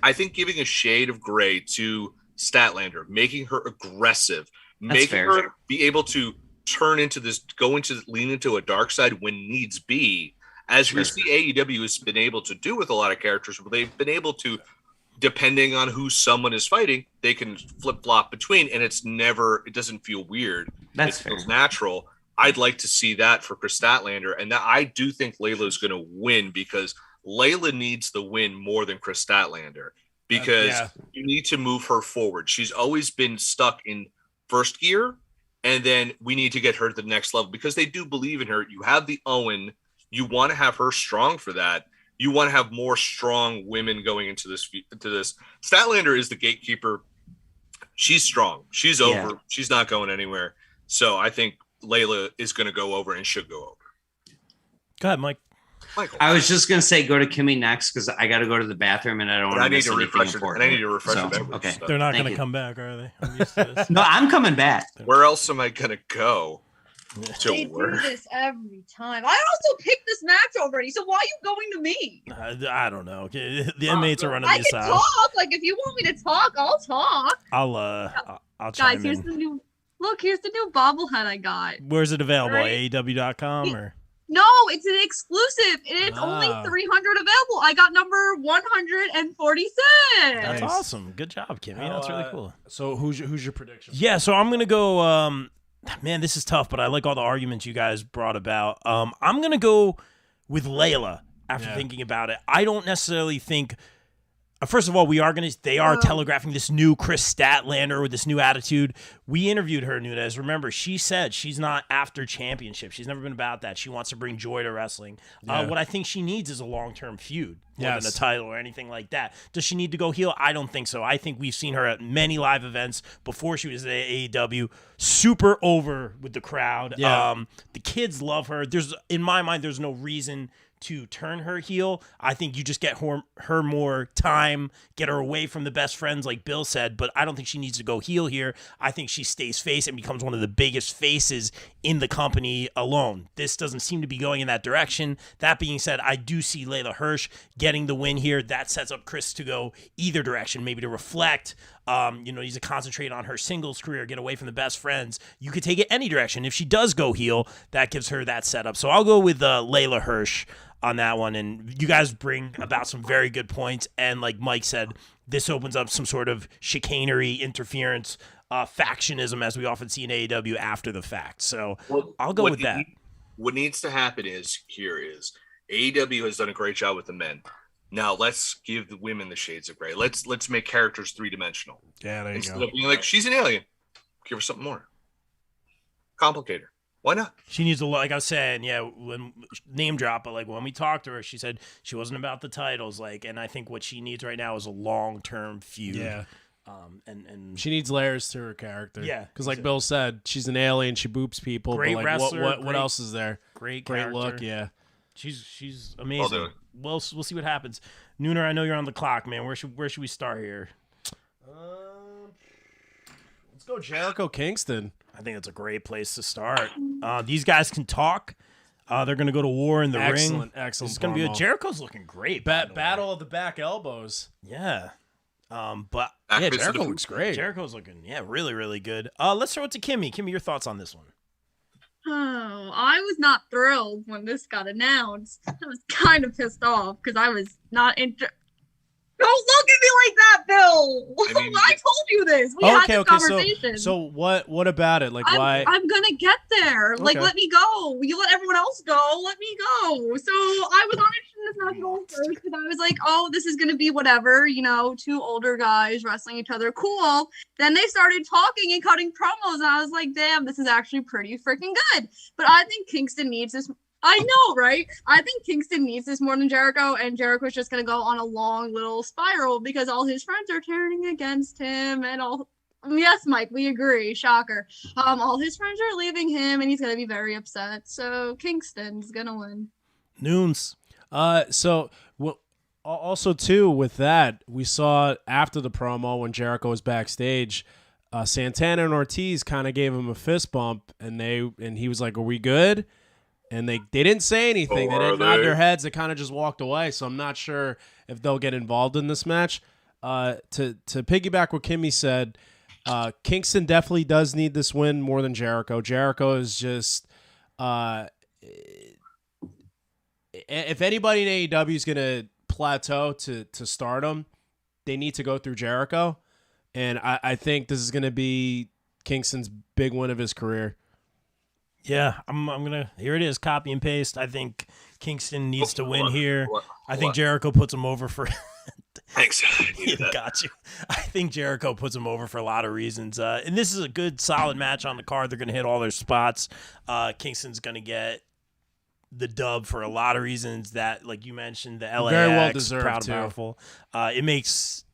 I think giving a shade of gray to Statlander, making her aggressive, making her be able to turn into this, lean into a dark side when needs be, as we see AEW has been able to do with a lot of characters, but they've been able to, depending on who someone is fighting, they can flip-flop between, and it doesn't feel weird. It feels natural. I'd like to see that for Chris Statlander, and that I do think Layla's going to win because Layla needs the win more than Chris Statlander because you need to move her forward. She's always been stuck in first gear, and then we need to get her to the next level because they do believe in her. You have the Owen. You want to have her strong for that. You want to have more strong women going into this. Statlander is the gatekeeper. She's strong. She's over. She's not going anywhere. So I think Layla is going to go over and should go over. Go ahead, Mike. Michael. I was just going to say go to Kimmy next because I got to go to the bathroom and I don't want to miss anything important. I need to refresh it. Okay. They're not going to come back, are they? I'm used to this. No, I'm coming back. Where else am I going to go? They do this every time. I also picked this match already, so why are you going to me? I don't know. The inmates are running I this can out. talk. Like, if you want me to talk, I'll talk. I'll Guys, chime here's in. the new. Look, here's the new bobblehead I got. Where's it available? Right. AEW.com or? No, it's an exclusive. It's only 300 available. I got number 146. That's awesome. Good job, Kimmy. That's really cool. So who's your prediction? Yeah, so I'm gonna go. Man, this is tough, but I like all the arguments you guys brought about. I'm gonna go with Layla after thinking about it. I don't necessarily think. First of all, they are telegraphing this new Chris Statlander with this new attitude. We interviewed her, Nunez. Remember, she said she's not after championship. She's never been about that. She wants to bring joy to wrestling. What I think she needs is a long-term feud more than a title or anything like that. Does she need to go heel? I don't think so. I think we've seen her at many live events before she was at AEW. Super over with the crowd. Yeah. The kids love her. In my mind, there's no reason to turn her heel. I think you just get her more time, get her away from the best friends like Bill said, but I don't think she needs to go heel here. I think she stays face and becomes one of the biggest faces in the company alone. This doesn't seem to be going in that direction. That being said, I do see Layla Hirsch getting the win here. That sets up Chris to go either direction, maybe to reflect. Needs to concentrate on her singles career, get away from the best friends. You could take it any direction. If she does go heel, that gives her that setup. So I'll go with Layla Hirsch on that one. And you guys bring about some very good points. And like Mike said, this opens up some sort of chicanery, interference, factionism, as we often see in AEW after the fact. So I'll go with that. What needs to happen is AEW has done a great job with the men. Now let's give the women the shades of gray. Let's make characters three-dimensional. Yeah, there you Instead go. of being like, she's an alien, give her something more. Complicate her. Why not? She needs a lot. Like I was saying, when name drop, but like when we talked to her, she said she wasn't about the titles. And I think what she needs right now is a long-term feud. Yeah. And she needs layers to her character. Yeah, because like Bill said, she's an alien. She boops people. Great but like, wrestler. What else is there? Great look. Yeah. She's amazing. We'll see what happens. Nooner, I know you're on the clock, man. Where should we start here? Let's go Jericho Kingston. I think it's a great place to start. These guys can talk. They're going to go to war in the ring. Excellent. It's going to be Jericho's looking great. Battle of the back elbows. Yeah. But Jericho looks great. Jericho's looking really, really good. Let's throw it to Kimmy. Kimmy, your thoughts on this one? Oh, I was not thrilled when this got announced. I was kind of pissed off because I was not Don't look at me like that, Bill. I mean, I told you this. We had this conversation. So what about it? Like, why? I'm gonna get there. Like, let me go. You let everyone else go. Let me go. So I was honest in this match going first because I was like, oh, this is gonna be whatever, two older guys wrestling each other. Cool. Then they started talking and cutting promos, and I was like, damn, this is actually pretty freaking good. But I think Kingston needs this. I know, right? I think Kingston needs this more than Jericho, and Jericho's just going to go on a long little spiral because all his friends are turning against him and all. Yes, Mike, we agree. Shocker. All his friends are leaving him, and he's going to be very upset. So Kingston's going to win. Noons. Also, too, with that, we saw after the promo when Jericho was backstage, Santana and Ortiz kind of gave him a fist bump, and he was like, "Are we good?" And they didn't say anything. They didn't nod their heads. They kind of just walked away. So I'm not sure if they'll get involved in this match. To piggyback what Kimmy said, Kingston definitely does need this win more than Jericho. Jericho is just if anybody in AEW is going to plateau to stardom, they need to go through Jericho. And I think this is going to be Kingston's big win of his career. Yeah, I'm gonna. Here it is, copy and paste. I think Kingston needs to win here. I think Jericho puts him over for. Thanks. Got you. I think Jericho puts him over for a lot of reasons. And this is a good, solid match on the card. They're gonna hit all their spots. Kingston's gonna get the dub for a lot of reasons that, like you mentioned, the LAX, very well deserved, proud too. and powerful. It makes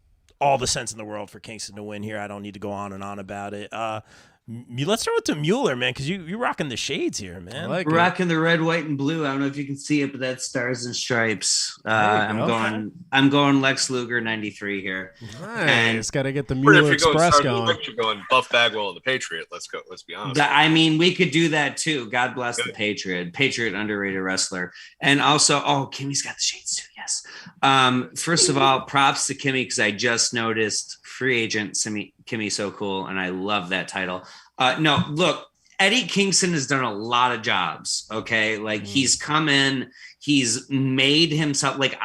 all the sense in the world for Kingston to win here. I don't need to go on and on about it. Let's start with the Mueller, man, because you're rocking the shades here, man. We're rocking the red, white, and blue. I don't know if you can see it, but that's Stars and Stripes. I'm going Lex Luger 93 here. Nice. Got to get the Mueller Express going. You're going Buff Bagwell and the Patriot. Let's go. Let's be honest. I mean, we could do that too. God bless the Patriot. Patriot, underrated wrestler. And also, Kimmy's got the shades too. Yes. First of all, props to Kimmy because I just noticed free agent Kimmy So Cool, and I love that title. No, look, Eddie Kingston has done a lot of jobs. Okay, like he's come in, he's made himself. Like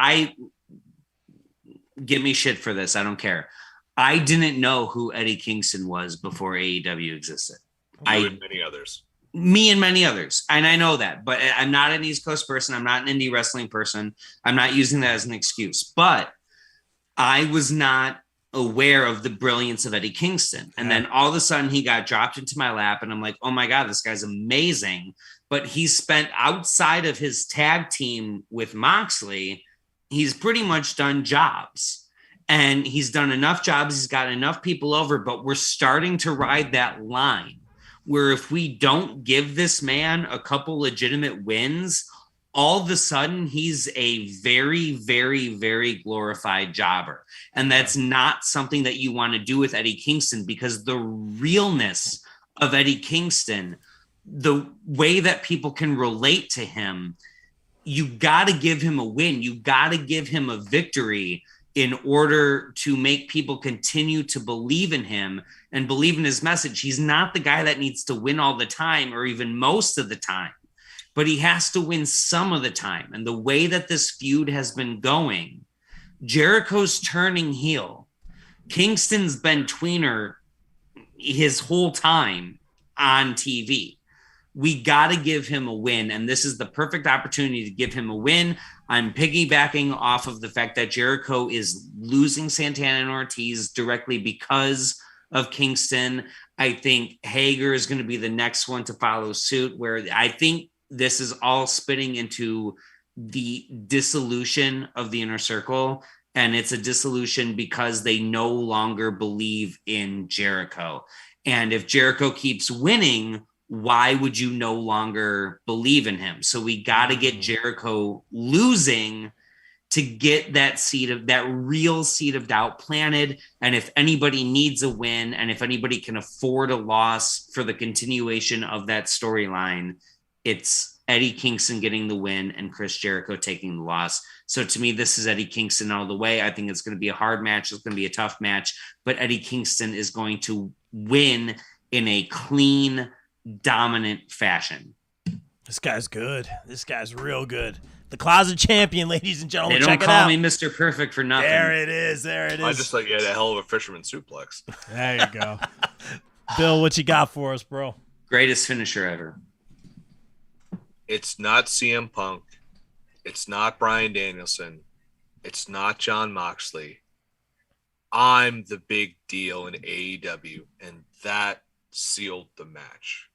give me shit for this. I don't care. I didn't know who Eddie Kingston was before AEW existed. Many others. Me and many others. And I know that, but I'm not an East Coast person. I'm not an indie wrestling person. I'm not using that as an excuse, but I was not aware of the brilliance of Eddie Kingston. And then all of a sudden he got dropped into my lap and I'm like, oh my God, this guy's amazing. But he's spent outside of his tag team with Moxley, he's pretty much done jobs. And he's done enough jobs. He's got enough people over, but we're starting to ride that line where if we don't give this man a couple legitimate wins, all of a sudden he's a very, very, very glorified jobber. And that's not something that you want to do with Eddie Kingston because the realness of Eddie Kingston, the way that people can relate to him, you got to give him a win. You got to give him a victory in order to make people continue to believe in him and believe in his message. He's not the guy that needs to win all the time or even most of the time, but he has to win some of the time. And the way that this feud has been going, Jericho's turning heel. Kingston's been tweener his whole time on TV. We got to give him a win, and this is the perfect opportunity to give him a win. I'm piggybacking off of the fact that Jericho is losing Santana and Ortiz directly because of Kingston. I think Hager is going to be the next one to follow suit, where I think this is all spinning into the dissolution of the Inner Circle, and it's a dissolution because they no longer believe in Jericho. And if Jericho keeps winning, why would you no longer believe in him? So we got to get Jericho losing to get that real seed of doubt planted. And if anybody needs a win, and if anybody can afford a loss for the continuation of that storyline, it's Eddie Kingston getting the win and Chris Jericho taking the loss. So to me, this is Eddie Kingston all the way. I think it's going to be a hard match. It's going to be a tough match, but Eddie Kingston is going to win in a clean, dominant fashion. This guy's good. This guy's real good. The Closet Champion, ladies and gentlemen. They don't Check it call out. me Mr. Perfect for nothing. There it is. There it is. I just thought you had a hell of a fisherman suplex. There you go. Bill, what you got for us, bro? Greatest finisher ever. It's not CM Punk. It's not Bryan Danielson. It's not Jon Moxley. I'm the big deal in AEW, and that sealed the match.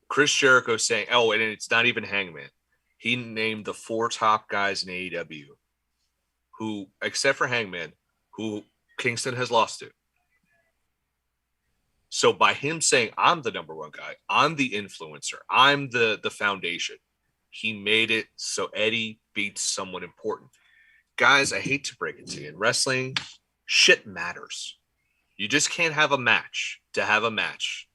Chris Jericho saying, oh, and it's not even Hangman. He named the 4 top guys in AEW who, except for Hangman, who Kingston has lost to. So by him saying, I'm the number 1 guy, I'm the influencer, I'm the foundation, he made it so Eddie beats someone important. Guys, I hate to break it to you. In wrestling, shit matters. You just can't have a match to have a match.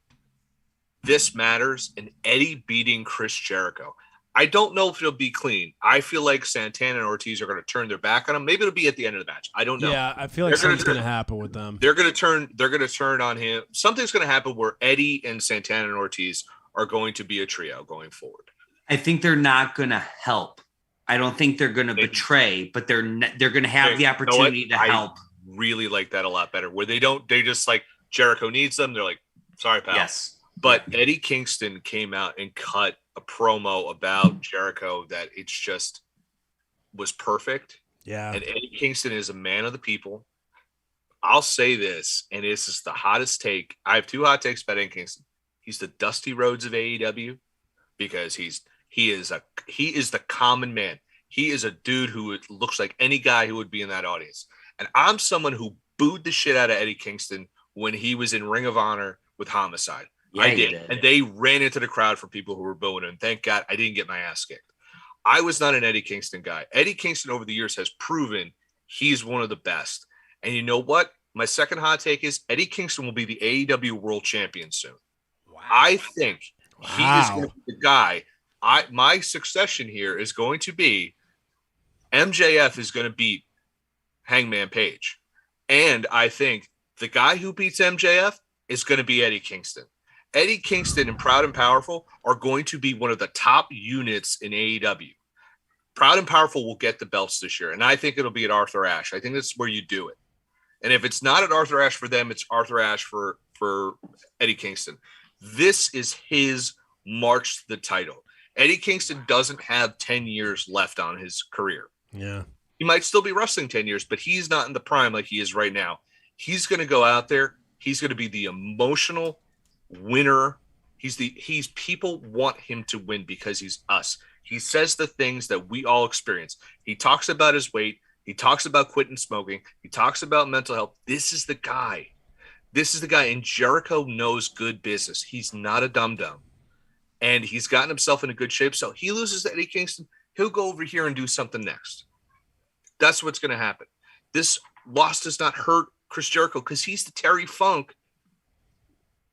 This matters, and Eddie beating Chris Jericho. I don't know if it'll be clean. I feel like Santana and Ortiz are going to turn their back on him. Maybe it'll be at the end of the match. I don't know. Yeah, I feel like something's going to happen with them. They're going to turn on him. Something's going to happen where Eddie and Santana and Ortiz are going to be a trio going forward. I think they're not going to help. I don't think they're going to betray, but they're going to have the opportunity to help. I really like that a lot better. Where they just like Jericho needs them. They're like, sorry, pal. Yes. But Eddie Kingston came out and cut a promo about Jericho that it's just was perfect. Yeah. And Eddie Kingston is a man of the people. I'll say this, and this is the hottest take. I have 2 hot takes about Eddie Kingston. He's the Dusty Rhodes of AEW because he is the common man. He is a dude who looks like any guy who would be in that audience. And I'm someone who booed the shit out of Eddie Kingston when he was in Ring of Honor with Homicide. Yeah, I did. And they ran into the crowd for people who were booing him. Thank God I didn't get my ass kicked. I was not an Eddie Kingston guy. Eddie Kingston over the years has proven he's one of the best. And you know what? My second hot take is Eddie Kingston will be the AEW World Champion soon. Wow. I think he is going to be the guy. My succession here is going to be MJF is going to beat Hangman Page. And I think the guy who beats MJF is going to be Eddie Kingston. Eddie Kingston and Proud and Powerful are going to be one of the top units in AEW. Proud and Powerful will get the belts this year, and I think it'll be at Arthur Ashe. I think that's where you do it. And if it's not at Arthur Ashe for them, it's Arthur Ashe for Eddie Kingston. This is his march to the title. Eddie Kingston doesn't have 10 years left on his career. Yeah. He might still be wrestling 10 years, but he's not in the prime like he is right now. He's going to go out there. He's going to be the emotional winner. He's people want him to win because he's us. He says the things that we all experience. He talks about his weight. He talks about quitting smoking. He talks about mental health. This is the guy. This is the guy. And Jericho knows good business. He's not a dum-dum. And he's gotten himself in a good shape. So he loses to Eddie Kingston. He'll go over here and do something next. That's what's going to happen. This loss does not hurt Chris Jericho because he's the Terry Funk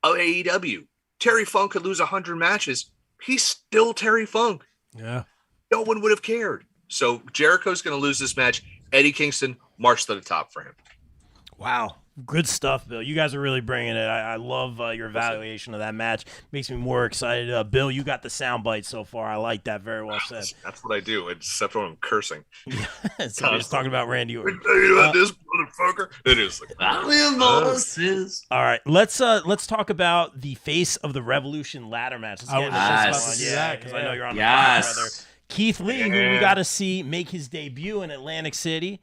of AEW. Terry Funk could lose 100 matches. He's still Terry Funk. Yeah. No one would have cared. So Jericho's going to lose this match. Eddie Kingston marched to the top for him. Wow. Good stuff, Bill. You guys are really bringing it. I love your evaluation of that match. Makes me more excited. Bill, you got the sound bite so far. I like that. Very well said. That's what I do, except when I'm cursing. So we're just talking about Randy Orton. Tell you about this motherfucker. It is like, all right, let's talk about the face of the Revolution ladder match. Let's get into this one. Because I know you're on the fire, brother. Keith Lee, who we got to see make his debut in Atlantic City.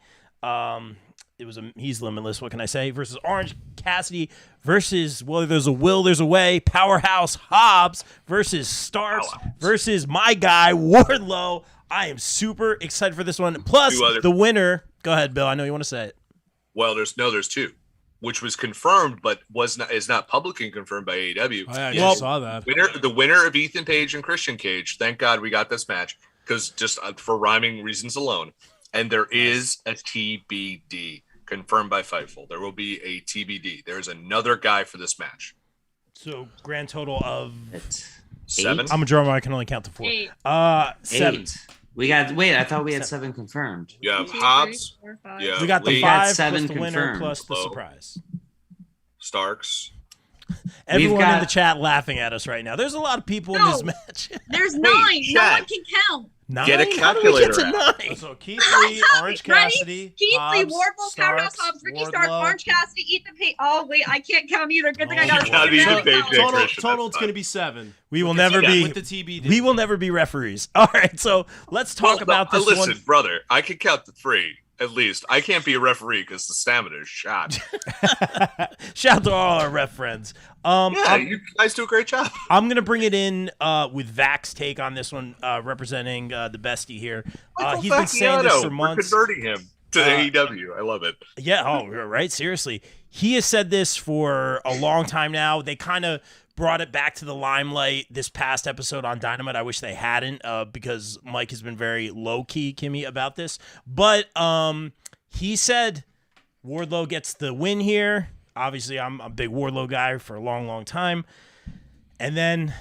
He's limitless. What can I say? Versus Orange Cassidy versus there's a will, there's a way. Powerhouse Hobbs versus Starks versus my guy Wardlow. I am super excited for this one. Plus the winner. Go ahead, Bill. I know you want to say it. Well, there's 2, which was confirmed, but is not publicly confirmed by AEW. Oh, yeah, I just saw that. The winner of Ethan Page and Christian Cage. Thank God we got this match because just for rhyming reasons alone. And there is a TBD. Confirmed by Fightful. There will be a TBD. There's another guy for this match. So grand total of 7. I'm a drummer. I can only count to 4. 8. 7. 8. We got. Wait, I thought we had 7 confirmed. You have 1, 2, 3, Hobbs. 4, 5. Yeah, We got the Lee, 5 7 plus the winner confirmed. plus the surprise. Starks. Everyone in the chat laughing at us right now. There's a lot of people in this match. There's 9. No one can count. 9? Get a calculator. How do we get to 9? So Keith Lee, Orange Cassidy, Keith Lee, Hobbs, Wardlow, Powerhouse Hobbs, Ricky Starks, Orange Cassidy, Ethan Page. Oh wait, I can't count either. Good thing I got Total, it's going to be 7. We will never be with the TBD. We will never be referees. All right, so let's talk about this one. Listen, brother, I can count the 3. At least I can't be a referee because the stamina is shot. Shout out to all our ref friends. You guys do a great job. I'm gonna bring it in with Vac's take on this one, representing the bestie here. He's been saying this for months. We're converting him to AEW. I love it. Yeah. Oh, right. Seriously, he has said this for a long time now. They kind of brought it back to the limelight this past episode on Dynamite. I wish they hadn't, because Mike has been very low-key, Kimmy, about this. But he said Wardlow gets the win here. Obviously, I'm a big Wardlow guy for a long, long time. And then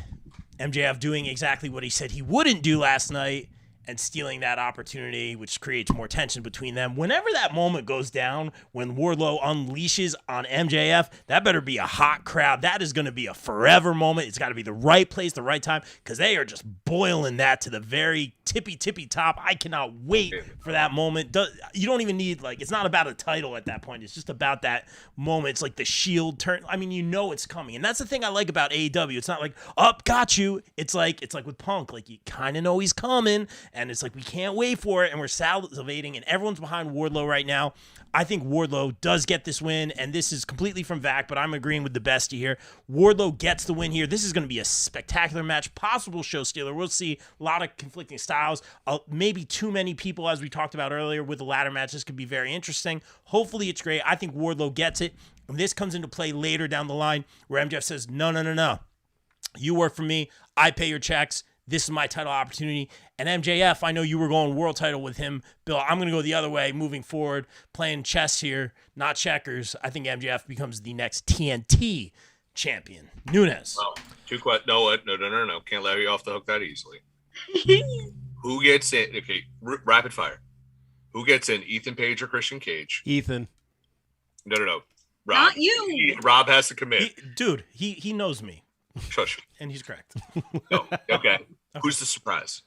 MJF doing exactly what he said he wouldn't do last night and stealing that opportunity, which creates more tension between them. Whenever that moment goes down, when Wardlow unleashes on MJF, that better be a hot crowd. That is going to be a forever moment. It's got to be the right place, the right time, because they are just boiling that to the very tippy top. I cannot wait for that moment. You don't even need, it's not about a title at that point. It's just about that moment. It's like the Shield turn. I mean, it's coming. And that's the thing I like about AEW. It's not like, got you. It's like with Punk. You kind of know he's coming. And it's like, we can't wait for it, and we're salivating, and everyone's behind Wardlow right now. I think Wardlow does get this win, and this is completely from Vac, but I'm agreeing with the bestie here. Wardlow gets the win here. This is going to be a spectacular match, possible show stealer. We'll see a lot of conflicting styles, maybe too many people, as we talked about earlier, with the ladder match. This could be very interesting. Hopefully it's great. I think Wardlow gets it, and this comes into play later down the line where MJF says, no. You work for me. I pay your checks. This is my title opportunity. And MJF, I know you were going world title with him. Bill, I'm going to go the other way moving forward, playing chess here, not checkers. I think MJF becomes the next TNT champion. Nunes. Oh, no. Can't let you off the hook that easily. Who gets in? Okay, rapid fire. Who gets in, Ethan Page or Christian Cage? Ethan. No. Rob. Not you. Rob has to commit. He knows me. Shush. And he's correct. No. Okay. Who's the surprise?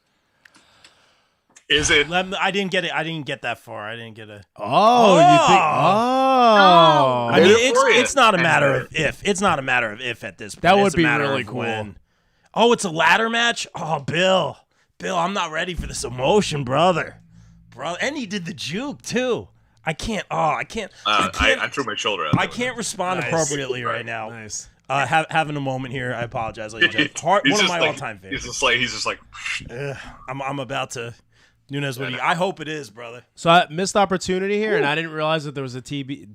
Is it? I didn't get it. I didn't get that far. I didn't get a. Oh, you think? Oh, I mean, it's not a matter of if. It's not a matter of if at this point. That would it's be a matter really of cool. When. Oh, it's a ladder match. Oh, Bill, I'm not ready for this emotion, brother. And he did the juke too. I can't. I threw my shoulder out. I can't respond appropriately right now. Nice. Having a missed opportunity I apologize. One of my all-time favorites. He's just like. I'm about to. Nunes, I hope it is, brother. So I missed opportunity here, and I didn't realize that there was a to be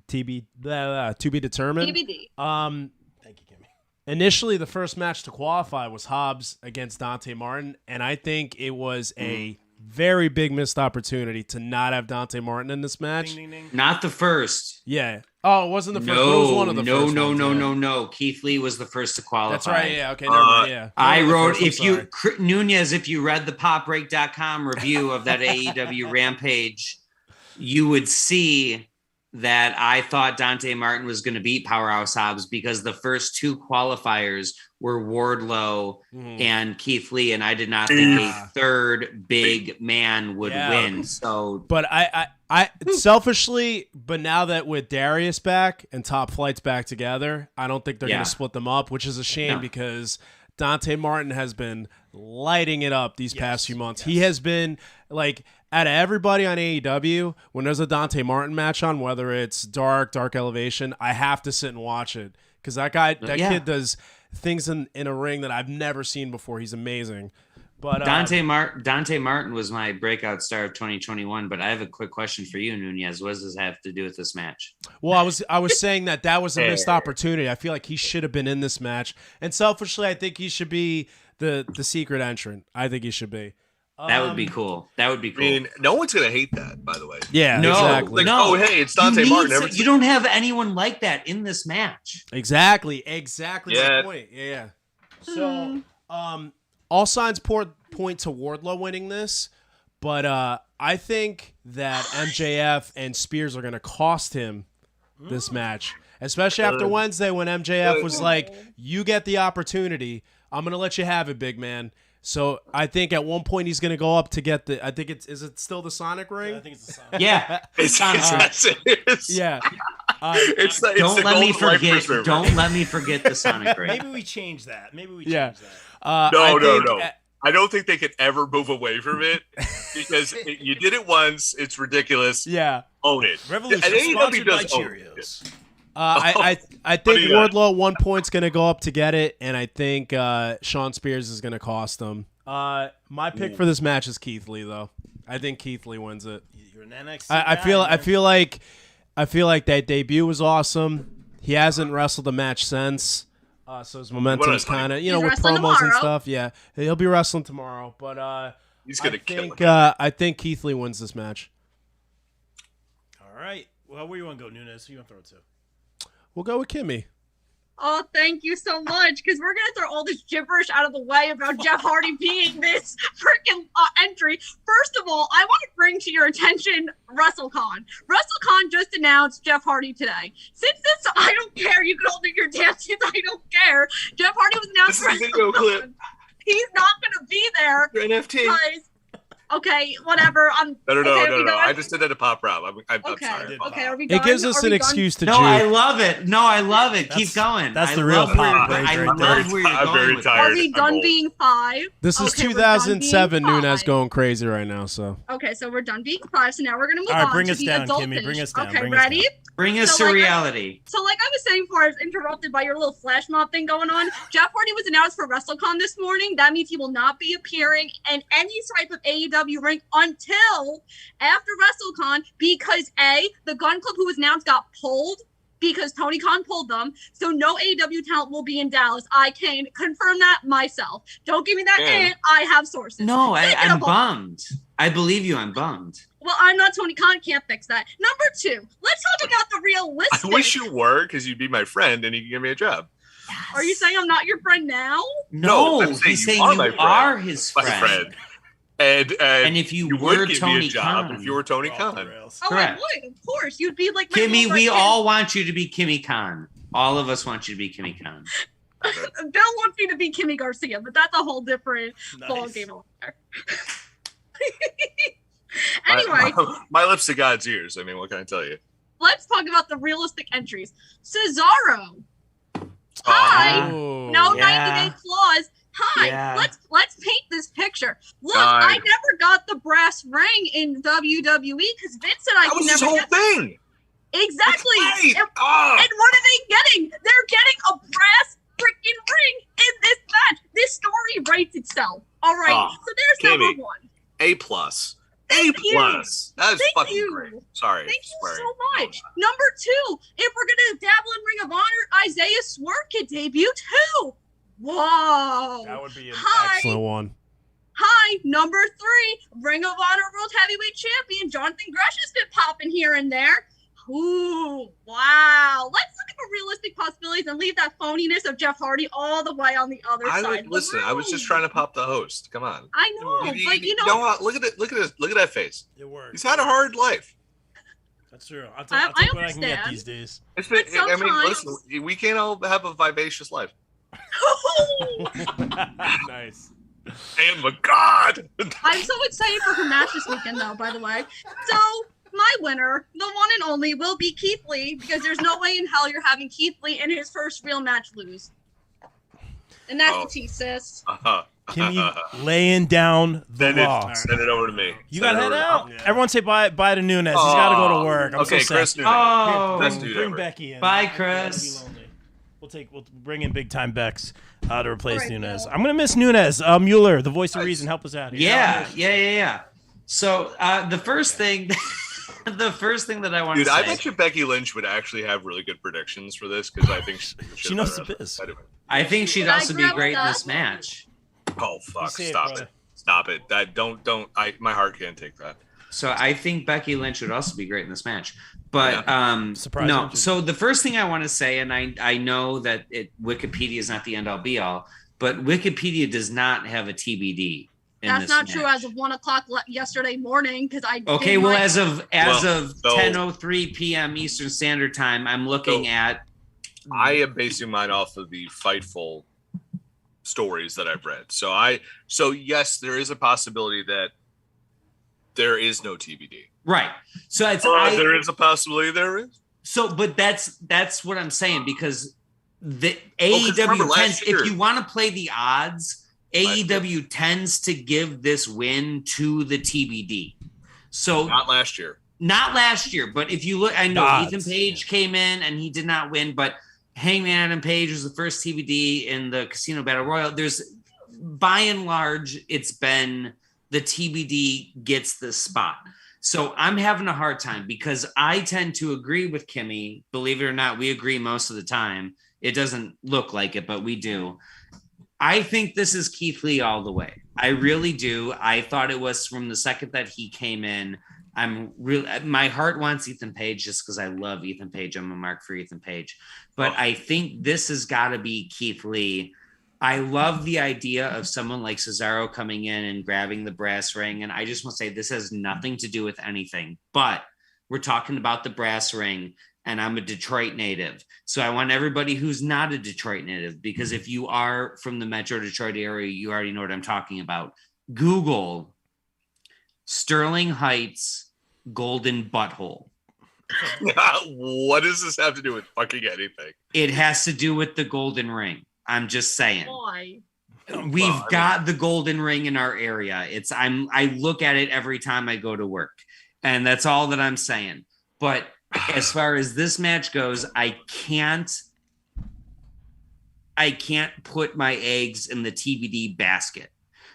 determined. TBD. Thank you, Kimmy. Initially, the first match to qualify was Hobbs against Dante Martin, and I think it was a very big missed opportunity to not have Dante Martin in this match. Ding, ding, ding. Not the first. Yeah. Oh, it wasn't the first. But it was one of the first ones. No. Keith Lee was the first to qualify. That's right. Yeah. Okay. Never mind. Yeah. I wrote Nunez, if you read the popbreak.com review of that AEW Rampage, you would see that I thought Dante Martin was going to beat Powerhouse Hobbs because the first 2 qualifiers were Wardlow and Keith Lee, and I did not think a third big man would win. So, but I selfishly, but now that with Darius back and Top Flight's back together, I don't think they're going to split them up, which is a shame because Dante Martin has been lighting it up these past few months. He has been out of everybody on AEW, when there's a Dante Martin match on, whether it's Dark Elevation, I have to sit and watch it because that kid does things in a ring that I've never seen before. He's amazing. But Dante Martin was my breakout star of 2021. But I have a quick question for you, Nunez. What does this have to do with this match? Well, I was saying that was a missed opportunity. I feel like he should have been in this match. And selfishly, I think he should be the secret entrant. I think he should be. That would be cool. I mean, no one's gonna hate that, by the way. Yeah, exactly. Oh, hey, it's Dante Martin. You don't have anyone like that in this match. Exactly. My point. Yeah. So, all signs point to Wardlow winning this, but I think that MJF and Spears are gonna cost him this match. especially after Wednesday when MJF was like, "You get the opportunity. I'm gonna let you have it, big man." So I think at one point he's gonna go up to get the. I think is it still the Sonic ring? Yeah, I think it's the Sonic. Yeah, Yeah. Don't let me forget. Don't let me forget the Sonic ring. Maybe we change that. No. I don't think they could ever move away from it because you did it once. It's ridiculous. Yeah. Own it. Revolution And AEW sponsored by does own Cheerios. I think Wardlow at one point's gonna go up to get it, and I think Sean Spears is gonna cost him. My pick for this match is Keith Lee, though. I think Keith Lee wins it. You're an NXT I feel like that debut was awesome. He hasn't wrestled a match since, so his momentum's kind of with wrestling promos and tomorrow. stuff. Yeah, he'll be wrestling tomorrow, but He's gonna kill him. I think Keith Lee wins this match. All right. Well, where you want to go, Nunes? Who you want to throw it to? We'll go with Kimmy. Oh, thank you so much, because we're going to throw all this gibberish out of the way about Jeff Hardy being this freaking entry. First of all, I want to bring to your attention WrestleCon. WrestleCon just announced Jeff Hardy today. Since this, I don't care. You can all do your dances. I don't care. Jeff Hardy was announced This is a video clip. He's not going to be there. Your NFT. Because, okay, whatever. No. I just did that to Pop Rob. I'm sorry. Okay, are we done? It gives us Are an we done? excuse to No, juke. I love it. Keep going. That's the real pop break I right love where you're I'm going very with tired. Are we I'm done old. being 5? This is Okay, we're done 2007. being Nunes 5. going crazy right now. So Okay, so we're done being 5. So now we're gonna move All right, on bring to us the down, adult Kimmy. finish. Bring us down, Okay, bring us ready? down. Bring us So, to like, reality. So like I was saying before, I was interrupted by your little flash mob thing going on. Jeff Hardy was announced for WrestleCon this morning. That means he will not be appearing in any type of AEW ring until after WrestleCon because A, the Gun Club who was announced got pulled because Tony Khan pulled them. So no AEW talent will be in Dallas. I can confirm that myself. Don't give me that hint. I have sources. No, Second I'm of all- bummed. I believe you. I'm bummed. Well, I'm not Tony Khan. Can't fix that. Number 2, let's talk about the realistic. I wish you were, because you'd be my friend and you could give me a job. Are you saying I'm not your friend now? No, I'm saying he's you saying are you my friend. are his My friend. friend. And if you would were give Tony me a job Khan. if you were Tony Off the Khan. rails. Oh, Correct. I would. Of course. You'd be like my Kimmy, little we friend. all want you to be Kimmy Khan. All of us want you to be Kimmy Khan. Bill wants me to be Kimmy Garcia, but that's a whole different ball game over there. Anyway, My lips to God's ears. I mean, what can I tell you? let's talk about the realistic entries. Cesaro. Hi. Oh, No yeah. 90 Day Clause. Hi. Yeah. Let's paint this picture. Look, God. I never got the brass ring in WWE because Vince said I That could was his never whole get thing. Exactly. Right. And, Ah. and what are they getting? They're getting a brass freaking ring in this match. This story writes itself. All right. Oh, so there's Kimmy. number 1. A plus. Thank you. That is Thank fucking you. great. Sorry. Thank you swearing. so much. Number 2, if we're gonna dabble in Ring of Honor, Isaiah Swerve could debut too. Whoa. that would be an Hi. excellent one. Hi, number 3, Ring of Honor World Heavyweight Champion Jonathan Gresham's been popping here and there. Ooh, wow. Let's look at the realistic possibilities and leave that phoniness of Jeff Hardy all the way on the other side. of the Listen, I was just room. trying to pop the host. Come on. I know, but you know, what? Look at it. Look at that face. It works. He's had a hard life. That's true. I'll I take what I can get understand. these days. It's been, But I mean, sometimes- listen, we can't all have a vivacious life. Nice. And my God. I'm so excited for her match this weekend, though, by the way. So, my winner, the one and only, will be Keith Lee, because there's no way in hell you're having Keith Lee in his first real match lose. And that's the tea, sis. Kimmy laying down the law. Send it over to me. You Send got to it head over to out. me. Everyone say bye to Nunes. He's got to go to work. I'm Okay, so Chris sad. Nunes. Oh, Let's Bring, do bring that. Becky in. Bye, It's gonna be Chris. lonely. We'll bring in big time Bex to replace All right, Nunes. Bill. I'm gonna miss Nunes. Mueller, the voice of reason, help us out here. Yeah. So the first thing, the first thing that I want Dude, to I say, bet you Becky Lynch would actually have really good predictions for this because I think She knows the biz. I think she'd Can I also be grab great in that? this match. Oh fuck! say it, Stop brother. it! Stop it! That don't. My heart can't take that. So I think Becky Lynch would also be great in this match. But Surprise no. entry. So the first thing I want to say, and I know that Wikipedia is not the end all be all, but Wikipedia does not have a TBD That's not true as of 1:00 yesterday morning because I. Okay, well, as of 10:03 p.m. Eastern Standard Time, I'm looking at. I am basing mine off of the Fightful stories that I've read. So yes, there is a possibility that there is no TBD. Right. So there is a possibility there is. So, but that's what I'm saying, because the AEW tends, if you want to play the odds, AEW tends to give this win to the TBD. So not last year, but if you look, I know Ethan Page came in and he did not win, but Hangman Adam Page was the first TBD in the Casino Battle Royal. There's, by and large, it's been the TBD gets the spot. So I'm having a hard time because I tend to agree with Kimmy. Believe it or not, we agree most of the time. It doesn't look like it, but we do. I think this is Keith Lee all the way. I really do. I thought it was from the second that he came in. My heart wants Ethan Page just because I love Ethan Page. I'm a mark for Ethan Page. But I think this has got to be Keith Lee. I love the idea of someone like Cesaro coming in and grabbing the brass ring. And I just want to say this has nothing to do with anything. But we're talking about the brass ring, and I'm a Detroit native. So I want everybody who's not a Detroit native, because if you are from the Metro Detroit area, you already know what I'm talking about. Google Sterling Heights Golden Butthole. What does this have to do with fucking anything? It has to do with the golden ring. I'm just saying. Why? We've got the golden ring in our area. I look at it every time I go to work, and that's all that I'm saying. But as far as this match goes, I can't put my eggs in the TBD basket.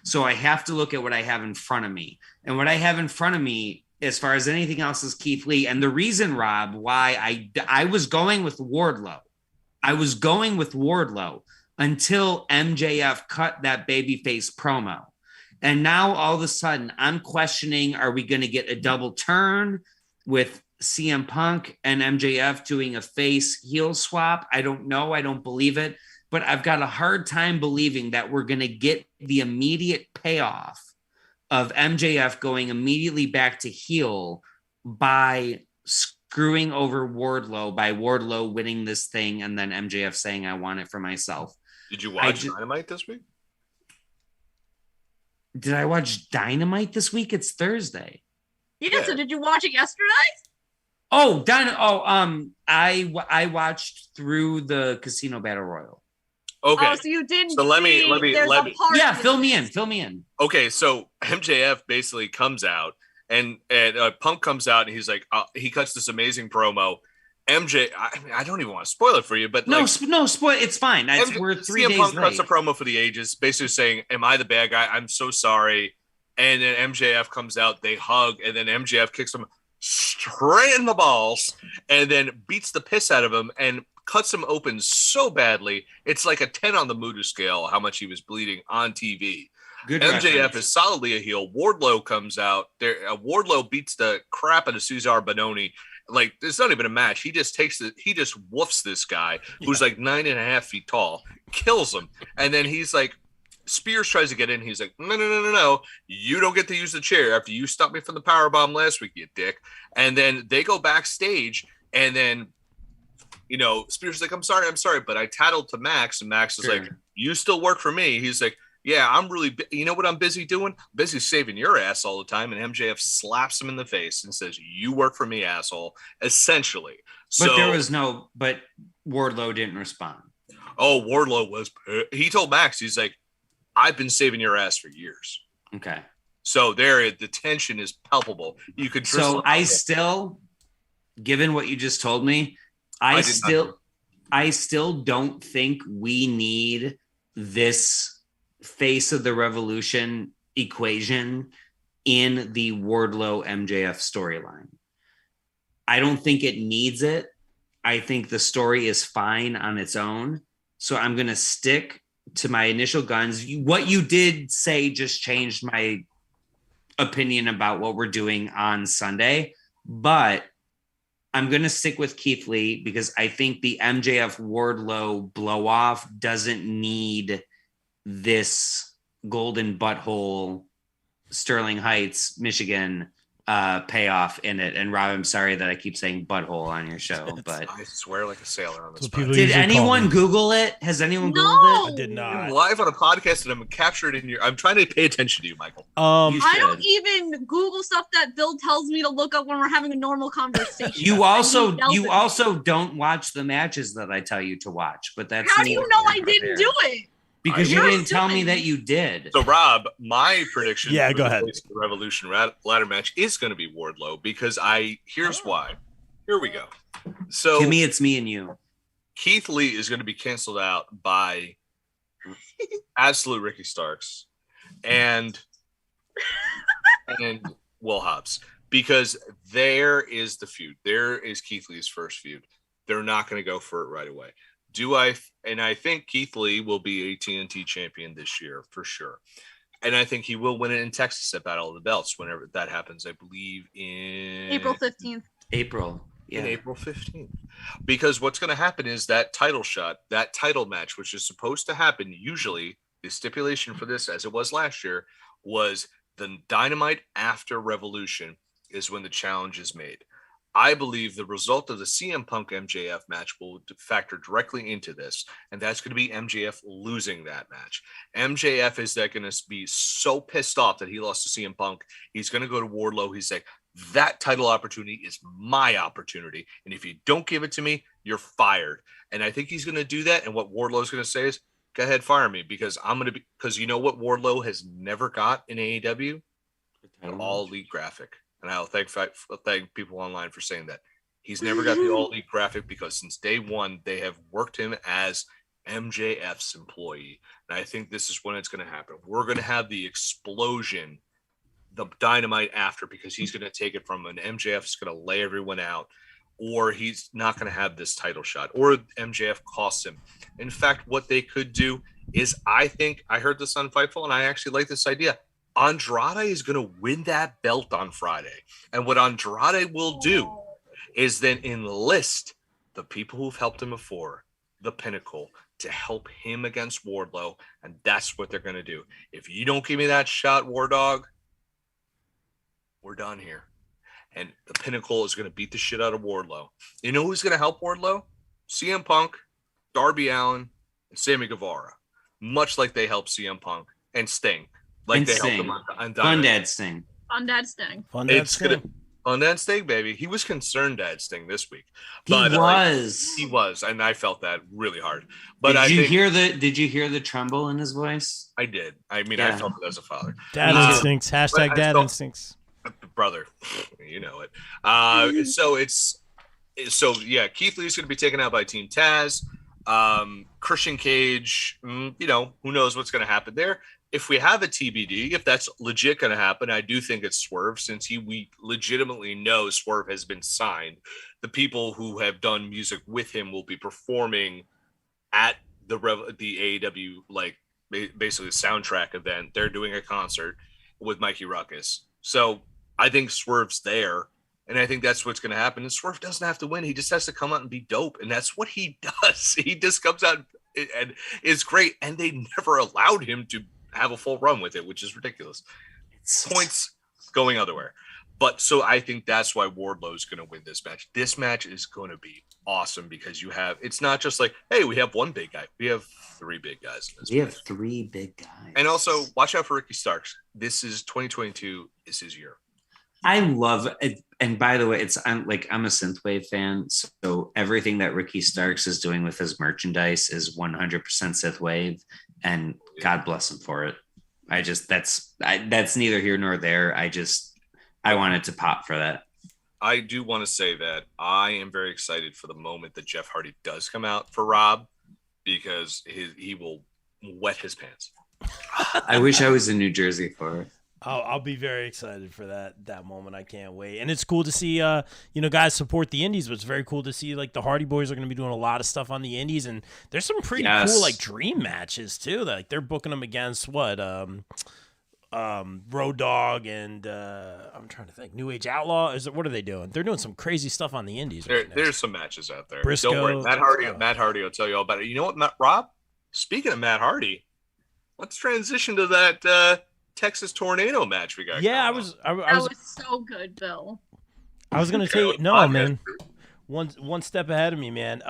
So I have to look at what I have in front of me. And what I have in front of me, as far as anything else, is Keith Lee. And the reason, Rob, why I was going with Wardlow. Until MJF cut that babyface promo. And now all of a sudden I'm questioning, are we going to get a double turn with CM Punk and MJF doing a face heel swap? I don't know. I don't believe it. But I've got a hard time believing that we're going to get the immediate payoff of MJF going immediately back to heel by screwing over Wardlow, by Wardlow winning this thing, and then MJF saying, I want it for myself. Did you watch Dynamite this week? Did I watch Dynamite this week? It's Thursday. Yeah. So did you watch it yesterday? Oh, I watched through the Casino Battle Royal. Okay. Oh, so you didn't. So let me. Yeah, fill me in. Okay, so MJF basically comes out, and Punk comes out, and he's like, he cuts this amazing promo. I don't even want to spoil it for you, but no, spoil. It's fine. We're 3 days Punk late. cuts a promo for the ages, basically saying, "Am I the bad guy? I'm so sorry." And then MJF comes out, they hug, and then MJF kicks him straight in the balls, and then beats the piss out of him and cuts him open so badly. It's like a 10 on the Mudu scale how much he was bleeding on TV. Good MJF reference. is solidly a heel. Wardlow comes out there. Wardlow beats the crap out of Cesar Bononi. Like, it's not even a match. He just woofs this guy who's like 9.5 feet tall, kills him. And then he's like, Spears tries to get in. He's like, no. You don't get to use the chair after you stopped me from the powerbomb last week, you dick. And then they go backstage, and then, Spears is like, I'm sorry, but I tattled to Max, and Max is like, you still work for me. He's like, yeah, I'm really, you know what I'm busy doing? Busy saving your ass all the time. And MJF slaps him in the face and says, you work for me, asshole, essentially. But Wardlow didn't respond. Oh, Wardlow he told Max, he's like, I've been saving your ass for years. Okay. So the tension is palpable. You could. So I still, given what you just told me, I still don't think we need this face of the revolution equation in the Wardlow MJF storyline. I don't think it needs it. I think the story is fine on its own. So I'm going to stick to my initial guns. What you did say just changed my opinion about what we're doing on Sunday, but I'm going to stick with Keith Lee because I think the MJF Wardlow blow off doesn't need this golden butthole Sterling Heights, Michigan payoff in it. And Rob, I'm sorry that I keep saying butthole on your show, but I swear like a sailor on this. Did anyone Google it? Has anyone Googled it? I did not. I'm live on a podcast and I'm captured in your. I'm trying to pay attention to you, Michael. I don't even Google stuff that Bill tells me to look up when we're having a normal conversation. You also don't watch the matches that I tell you to watch, but that's how do you know I didn't do it? Because you didn't tell me that you did. So, Rob, my prediction go ahead. The Revolution ladder match is going to be Wardlow because here's why. Here we go. So, to me, it's me and you. Keith Lee is going to be canceled out by absolute Ricky Starks and Will Hobbs because there is the feud. There is Keith Lee's first feud. They're not going to go for it right away. I think Keith Lee will be a TNT champion this year for sure. And I think he will win it in Texas at Battle of the Belts whenever that happens, I believe in April 15th. April 15th. Because what's going to happen is that title shot, that title match, which is supposed to happen, usually the stipulation for this, as it was last year, was the Dynamite after Revolution is when the challenge is made. I believe the result of the CM Punk MJF match will factor directly into this, and that's going to be MJF losing that match. MJF is going to be so pissed off that he lost to CM Punk. He's going to go to Wardlow. He's like, that title opportunity is my opportunity, and if you don't give it to me, you're fired. And I think he's going to do that, and what Wardlow's going to say is, go ahead, fire me, because because you know what Wardlow has never got in AEW? An all-elite graphic. And I'll thank people online for saying that. He's never got the all-elite graphic because since day one, they have worked him as MJF's employee. And I think this is when it's going to happen. We're going to have the explosion, the Dynamite after, because he's going to take it from an MJF's going to lay everyone out, or he's not going to have this title shot, or MJF costs him. In fact, what they could do is, I think, I heard this on Fightful, and I actually like this idea. Andrade is going to win that belt on Friday. And what Andrade will do is then enlist the people who've helped him before, the Pinnacle, to help him against Wardlow. And that's what they're going to do. If you don't give me that shot, War Dog, we're done here. And the Pinnacle is going to beat the shit out of Wardlow. You know who's going to help Wardlow? CM Punk, Darby Allin, and Sammy Guevara. Much like they helped CM Punk and Sting. Like they helped him on Fun Dad Sting. Fun Dad Sting. Fun Dad Sting, baby. He was concerned Dad Sting this week. But he was, and I felt that really hard. But did you hear the tremble in his voice? I did. I mean, I felt it as a father. Dad instincts. Hashtag dad instincts. Brother, you know it. Keith Lee's going to be taken out by Team Taz. Christian Cage, who knows what's going to happen there. If we have a TBD, if that's legit going to happen, I do think it's Swerve, since we legitimately know Swerve has been signed. The people who have done music with him will be performing at the AEW, basically soundtrack event. They're doing a concert with Mikey Ruckus. So I think Swerve's there, and I think that's what's going to happen. And Swerve doesn't have to win. He just has to come out and be dope, and that's what he does. He just comes out and is great, and they never allowed him to have a full run with it, which is ridiculous. Points going otherwhere. But so I think that's why Wardlow is going to win this match. This match is going to be awesome because it's not just like, hey, we have one big guy. We have three big guys. We have three big guys. And also watch out for Ricky Starks. This is 2022 is his year. I love it. And by the way, I'm a synthwave fan. So everything that Ricky Starks is doing with his merchandise is 100% synthwave. And God bless him for it. That's neither here nor there. I wanted to pop for that. I do want to say that I am very excited for the moment that Jeff Hardy does come out for Rob, because he will wet his pants. I wish I was in New Jersey for it. I'll be very excited for that moment. I can't wait. And it's cool to see, guys support the indies, but it's very cool to see, the Hardy Boys are going to be doing a lot of stuff on the indies. And there's some pretty cool, dream matches, too. They're booking them against, Road Dogg and, I'm trying to think, New Age Outlaw? What are they doing? They're doing some crazy stuff on the indies. There's some matches out there. Briscoe, don't worry. Matt Hardy will tell you all about it. You know what, Rob? Speaking of Matt Hardy, let's transition to that Texas Tornado match we got. Yeah, I That was so good, Bill. I was gonna say no, man. One step ahead of me, man.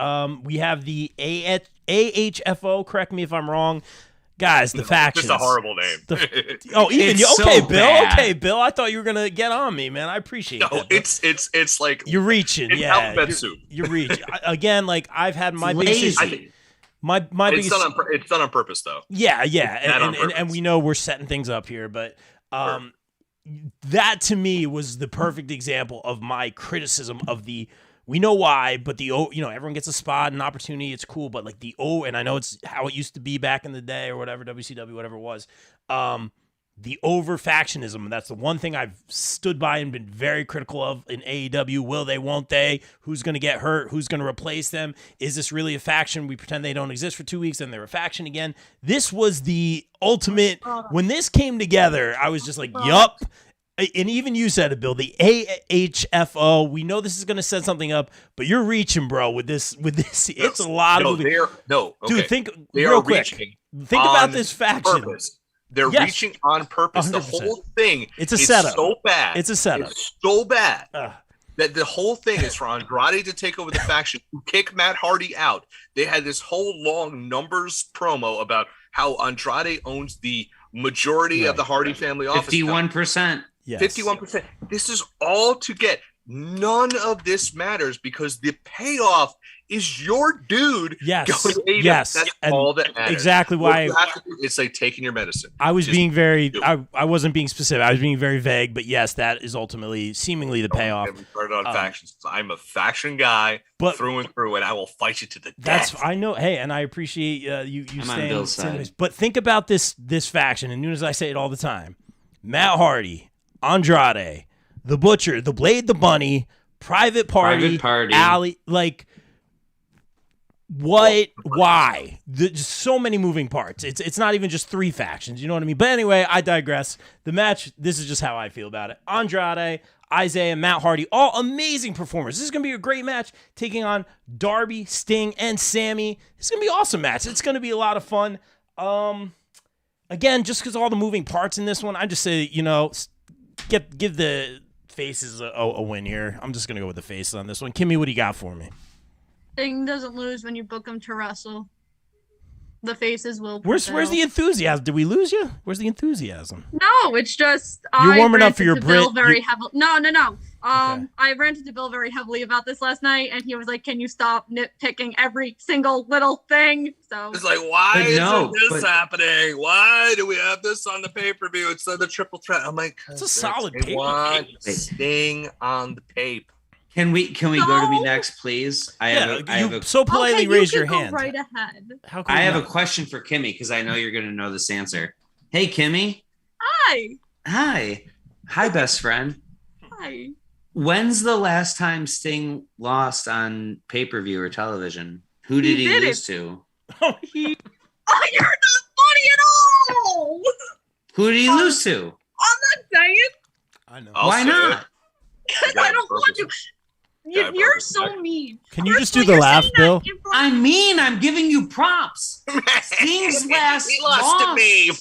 We have the AHFO. Correct me if I'm wrong, guys. The factions. Just a horrible name. Even It's you. Okay, so Bill. bad. Okay, Bill. I thought you were gonna get on me, man. I appreciate No, that. it's like You're reaching. it's Yeah, alphabet soup. you're reaching. Again, like I've had my Lazy. biggest. My It's biggest. done on purpose, though. Yeah, Not on and purpose. we know we're setting things up here, but that to me was the perfect example of my criticism of the. We know why, but everyone gets a spot, an opportunity. It's cool, but like and I know it's how it used to be back in the day or whatever, WCW, whatever it was. The over factionism, and that's the one thing I've stood by and been very critical of in AEW. Will they, won't they? Who's going to get hurt? Who's going to replace them? Is this really a faction? We pretend they don't exist for 2 weeks, and they're a faction again. This was the ultimate. When this came together, I was just like, yup. And even you said it, Bill. The AHFO. We know this is going to set something up, but you're reaching, bro. With this, it's a lot of moving. Dude, think they real are quick. reaching Think about this faction. Purpose. They're Yes. reaching on purpose. 100%. The whole thing It's a setup. so bad. It's a setup. It's so bad Ugh. that the whole thing is for Andrade to take over the faction, kick Matt Hardy out. They had this whole long numbers promo about how Andrade owns the majority of the Hardy family office. 51%. Yes. 51%. This is all to get. None of this matters because the payoff is your dude. Yes. Going to AEW. Yes. That's And all that matters. exactly What why you have to do, it's like taking your medicine. I was Just being very. do it. I wasn't being specific. I was being very vague. But yes, that is ultimately, seemingly, the payoff. Don't get me started on factions. I'm a faction guy But through and through, and I will fight you to the that's death. I know. Hey, and I appreciate you I'm on saying. Bill's side. But think about this faction, and as I say it all the time: Matt Hardy, Andrade, the Butcher, the Blade, the Bunny, Private Party, Alley, like. What? Why? There's so many moving parts. It's not even just 3 factions. You know what I mean? But anyway, I digress. The match. This is just how I feel about it. Andrade, Isaiah, Matt Hardy, all amazing performers. This is gonna be a great match. Taking on Darby, Sting, and Sammy. It's gonna be an awesome match. It's gonna be a lot of fun. Again, just because all the moving parts in this one, I just say give the faces a win here. I'm just gonna go with the faces on this one. Kimmy, what do you got for me? Thing doesn't lose when you book them to wrestle. The faces will. Where's prevail. the enthusiasm? Did we lose you? Where's the enthusiasm? No, it's just You're I warming up for ranted your to Bill Brit- very heavily. No. Okay. I ranted to Bill very heavily about this last night, and he was like, "Can you stop nitpicking every single little thing?" So It's like, why But isn't this but- happening? Why do we have this on the pay-per-view instead of the triple threat? I'm like, It's a solid they pay-per-view. want Sting on the pape. Can we go to me next, please? I have a so politely okay, raise you your can go hand. right ahead. How can I we have a not? question for Kimmy because I know you're going to know this answer. Hey, Kimmy. Hi. Hi, best friend. Hi. When's the last time Sting lost on pay-per-view or television? Who did he did lose it. to? Oh, you're not funny at all. Who did he lose to? I'm not saying I know. I'll Why say not? it. because got I it don't want to. purpose. Got it You're purpose. so mean. Can you First just of do all, the you're laugh, saying Bill? that in front- I mean, I'm giving you props. Sting's last He lost to me.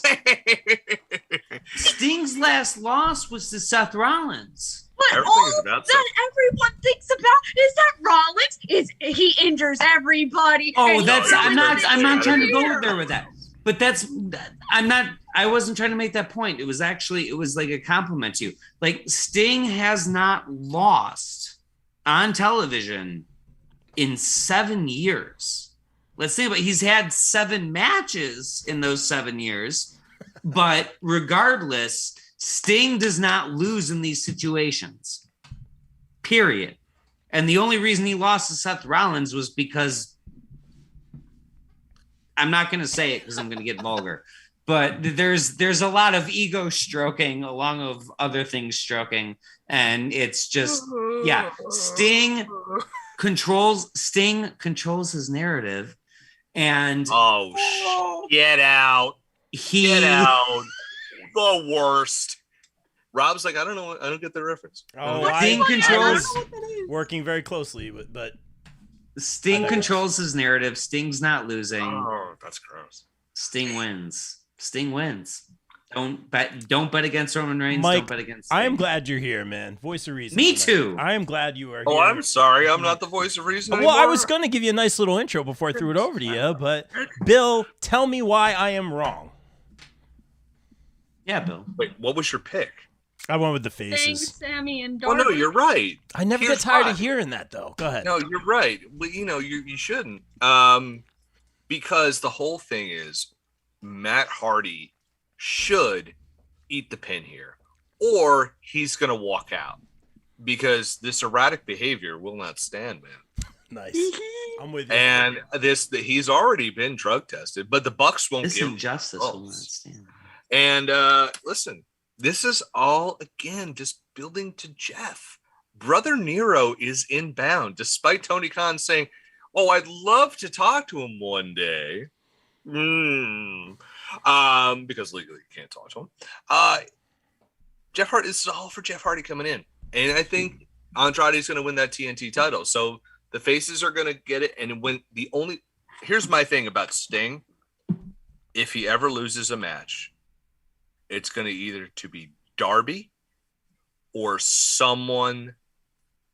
Sting's last loss was to Seth Rollins. But Everything all is about that everyone thinks about is that Rollins is he injures everybody. Oh, and that's he I'm ruins not his trying to go career. there with that. But I wasn't trying to make that point. It was like a compliment to you. Like Sting has not lost on television in 7 years. Let's think about it. He's had 7 matches in those 7 years. But regardless, Sting does not lose in these situations. Period. And the only reason he lost to Seth Rollins was because I'm not going to say it because I'm going to get vulgar, but there's a lot of ego stroking along of other things stroking, and it's just Sting controls his narrative, and Get out. he The worst. Rob's like, I don't know. I don't get the reference. Oh, Sting I controls. was working very closely, but Sting controls his narrative. Sting's not losing. Oh, that's gross. Sting wins. Sting wins. Don't bet against Roman Reigns. Mike, don't bet against. I am glad you're here, man. Voice of reason. Me tonight. too. I am glad you are here. Oh, I'm sorry. I'm not the voice of reason Well, anymore. I was going to give you a nice little intro before I threw it over to you, but Bill, tell me why I am wrong. Yeah, Bill. Wait, what was your pick? I went with the Sting, faces. Sammy, and Oh, Darby. no, you're right. I never Here's get tired why. of hearing that, though. Go ahead. No, you're right. Well, you shouldn't. Because the whole thing is Matt Hardy should eat the pin here, or he's going to walk out because this erratic behavior will not stand, man. Nice. I'm with you. And he's already been drug tested, but the Bucks won't This give him injustice will not results. stand. And listen, this is all again just building to Jeff. Brother Nero is inbound, despite Tony Khan saying, "Oh, I'd love to talk to him one day," because legally you can't talk to him. Jeff Hardy. This is all for Jeff Hardy coming in, and I think Andrade is going to win that TNT title. So the faces are going to get it. And here's my thing about Sting: if he ever loses a match, it's going to either to be Darby or someone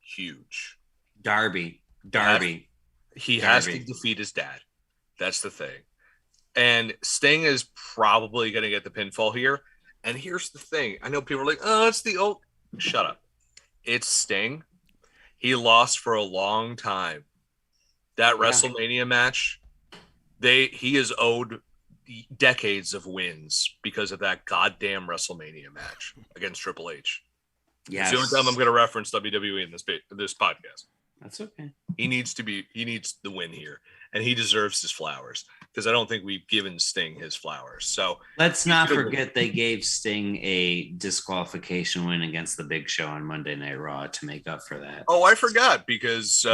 huge. Darby. He has to defeat his dad. That's the thing. And Sting is probably going to get the pinfall here. And here's the thing. I know people are like, oh, it's the old. Shut up. It's Sting. He lost for a long time. That WrestleMania match, he is owed decades of wins because of that goddamn WrestleMania match against Triple H. Yes. It's the only time I'm going to reference WWE in this podcast. That's okay. He needs the win here, and he deserves his flowers because I don't think we've given Sting his flowers. So Let's not forget they gave Sting a disqualification win against the Big Show on Monday Night Raw to make up for that. Oh, I forgot because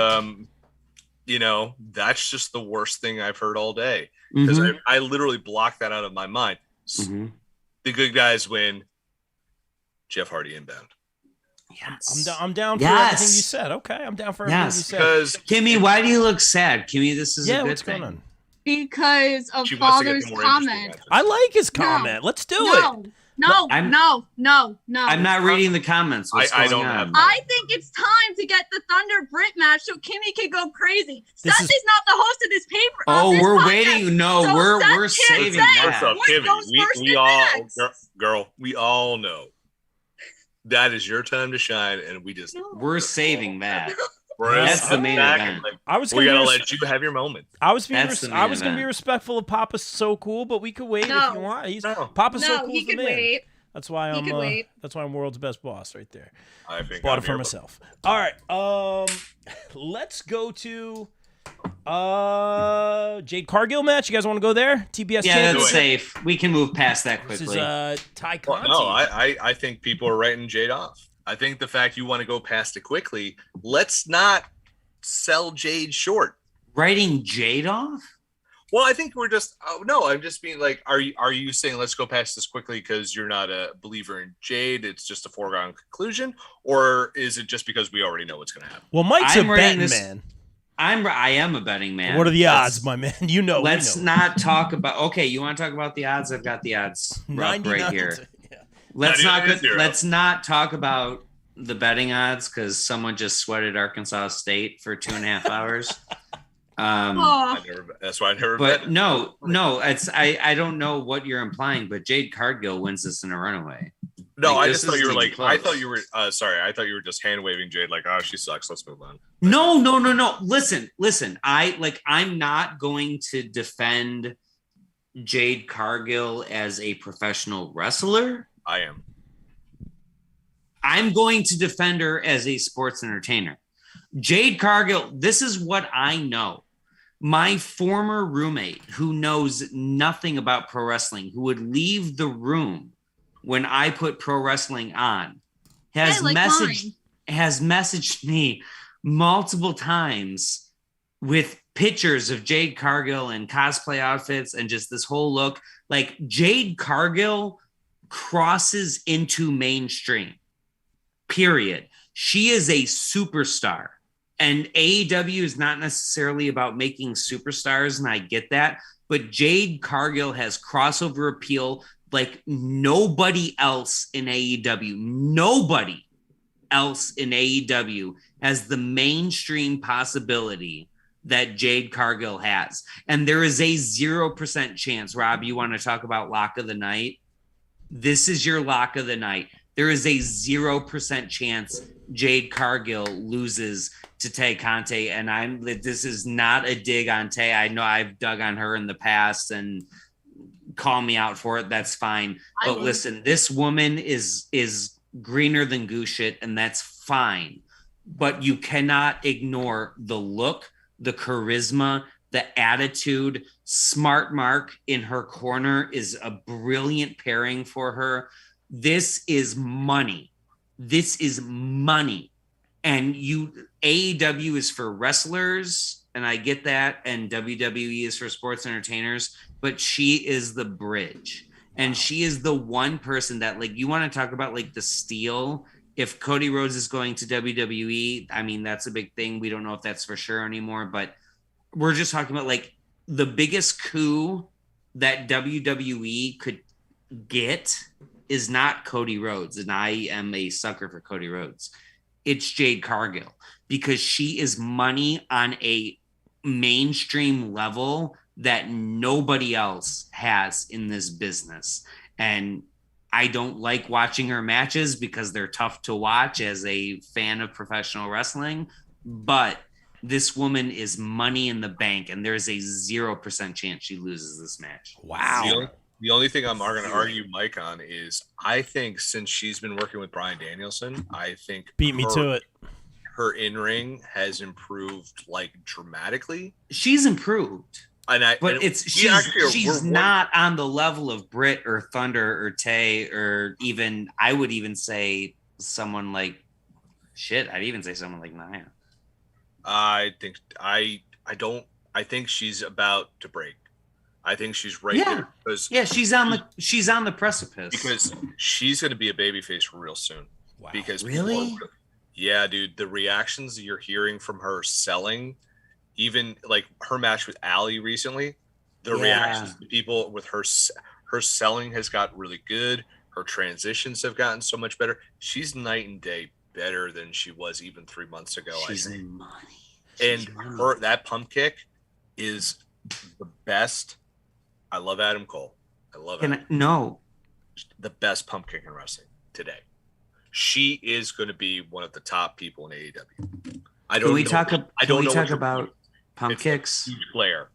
that's just the worst thing I've heard all day because I literally blocked that out of my mind. The good guys win. Jeff Hardy inbound. Yes. I'm down for everything you said. Okay, I'm down for everything you said. Because Kimmy, why do you look sad? Kimmy, this is a good what's thing. going on? Because of She wants to get Father's the more interesting comment. matches. I like his comment. Let's do it. No. I'm not reading the comments. What's I going don't on? have- I think it's time to get the Thunder Brit match so Kimmy can go crazy. This Seth is not the host of this paper. Oh, this we're podcast, waiting. No, so we're Seth can't saving say that. What's up, what Kimmy? goes first We and all, next. girl, we all know that is your time to shine, and we just We're saving that. That's the main event. We gotta let you have your moment. I was That's the main gonna be event. respectful of Papa's So Cool, but we could wait if you want. Papa's So No, Cool he is the could man. wait. That's why He could wait. That's why I'm world's best boss right there. I think Bought I'm it for here, myself. All right. Let's go to Jade Cargill match. You guys want to go there? TBS Yeah, champion. that's safe. We can move past that This quickly. is Ty Well, Conti. no, I think people are writing Jade off. I think the fact you want to go past it quickly, let's not sell Jade short. Writing Jade off? Well, I think we're just no. I'm just being like, are you saying let's go past this quickly because you're not a believer in Jade? It's just a foregone conclusion, or is it just because we already know what's going to happen? Well, Mike's I'm a rating betting this- man. I am a betting man. What are the Let's- odds, my man? You know. Let's we know. not talk about. Okay, you want to talk about the odds? I've got the odds up 99 right here. Yeah. Let's 99-0. let's not talk about the betting odds because someone just sweated Arkansas State for 2.5 hours. Oh, That's why I never. But bet. no, it's I don't know what you're implying, but Jade Cargill wins this in a runaway. No, Like, I this just thought you were isn't like. even I close. thought you were. Sorry, I thought you were just hand waving Jade like, oh, she sucks. Let's move on. No. Listen. I'm not going to defend Jade Cargill as a professional wrestler. I am. I'm going to defend her as a sports entertainer. Jade Cargill, this is what I know. My former roommate who knows nothing about pro wrestling, who would leave the room when I put pro wrestling on, has messaged me multiple times with pictures of Jade Cargill and cosplay outfits and just this whole look. Like Jade Cargill crosses into mainstream. Period. She is a superstar. And AEW is not necessarily about making superstars, and I get that. But Jade Cargill has crossover appeal Like nobody else in AEW, nobody else in AEW has the mainstream possibility that Jade Cargill has. And there is a 0% chance, Rob, you want to talk about lock of the night? This is your lock of the night. There is a 0% chance Jade Cargill loses to Tay Conte. And this is not a dig on Tay. I know I've dug on her in the past, and call me out for it. That's fine. But listen, this woman is greener than goose shit, and that's fine. But you cannot ignore the look, the charisma, the attitude. Smart Mark in her corner is a brilliant pairing for her. This is money. This is money. And AEW is for wrestlers, and I get that, and WWE is for sports entertainers, but she is the bridge. And she is the one person that, like, you want to talk about, like, the steal. If Cody Rhodes is going to WWE, I mean, that's a big thing. We don't know if that's for sure anymore, but we're just talking about, like, the biggest coup that WWE could get is not Cody Rhodes. And I am a sucker for Cody Rhodes. It's Jade Cargill, because she is money on a mainstream level that nobody else has in this business. And I don't like watching her matches because they're tough to watch as a fan of professional wrestling, but this woman is money in the bank, and there's a 0% chance she loses this match. Wow. The only thing I'm going to argue Mike on is I think since she's been working with Bryan Danielson, I think beat me to it. Her in-ring has improved like dramatically. She's improved. She's not on the level of Britt or Thunder or Tay, or even, I would even say someone like I'd even say someone like Nia. I think she's about to break. I think she's right there because she's on the precipice, because she's going to be a babyface real soon. Wow. Because really, dude, the reactions that you're hearing from her selling, even like her match with Allie recently, the reactions to people with her selling has got really good. Her transitions have gotten so much better. She's night and day better than she was even 3 months ago. She's I think. Money. That pump kick is the best. I love Adam Cole. The best pump kick in wrestling today. She is going to be one of the top people in AEW. Can we talk about pump kicks? Huge Flair,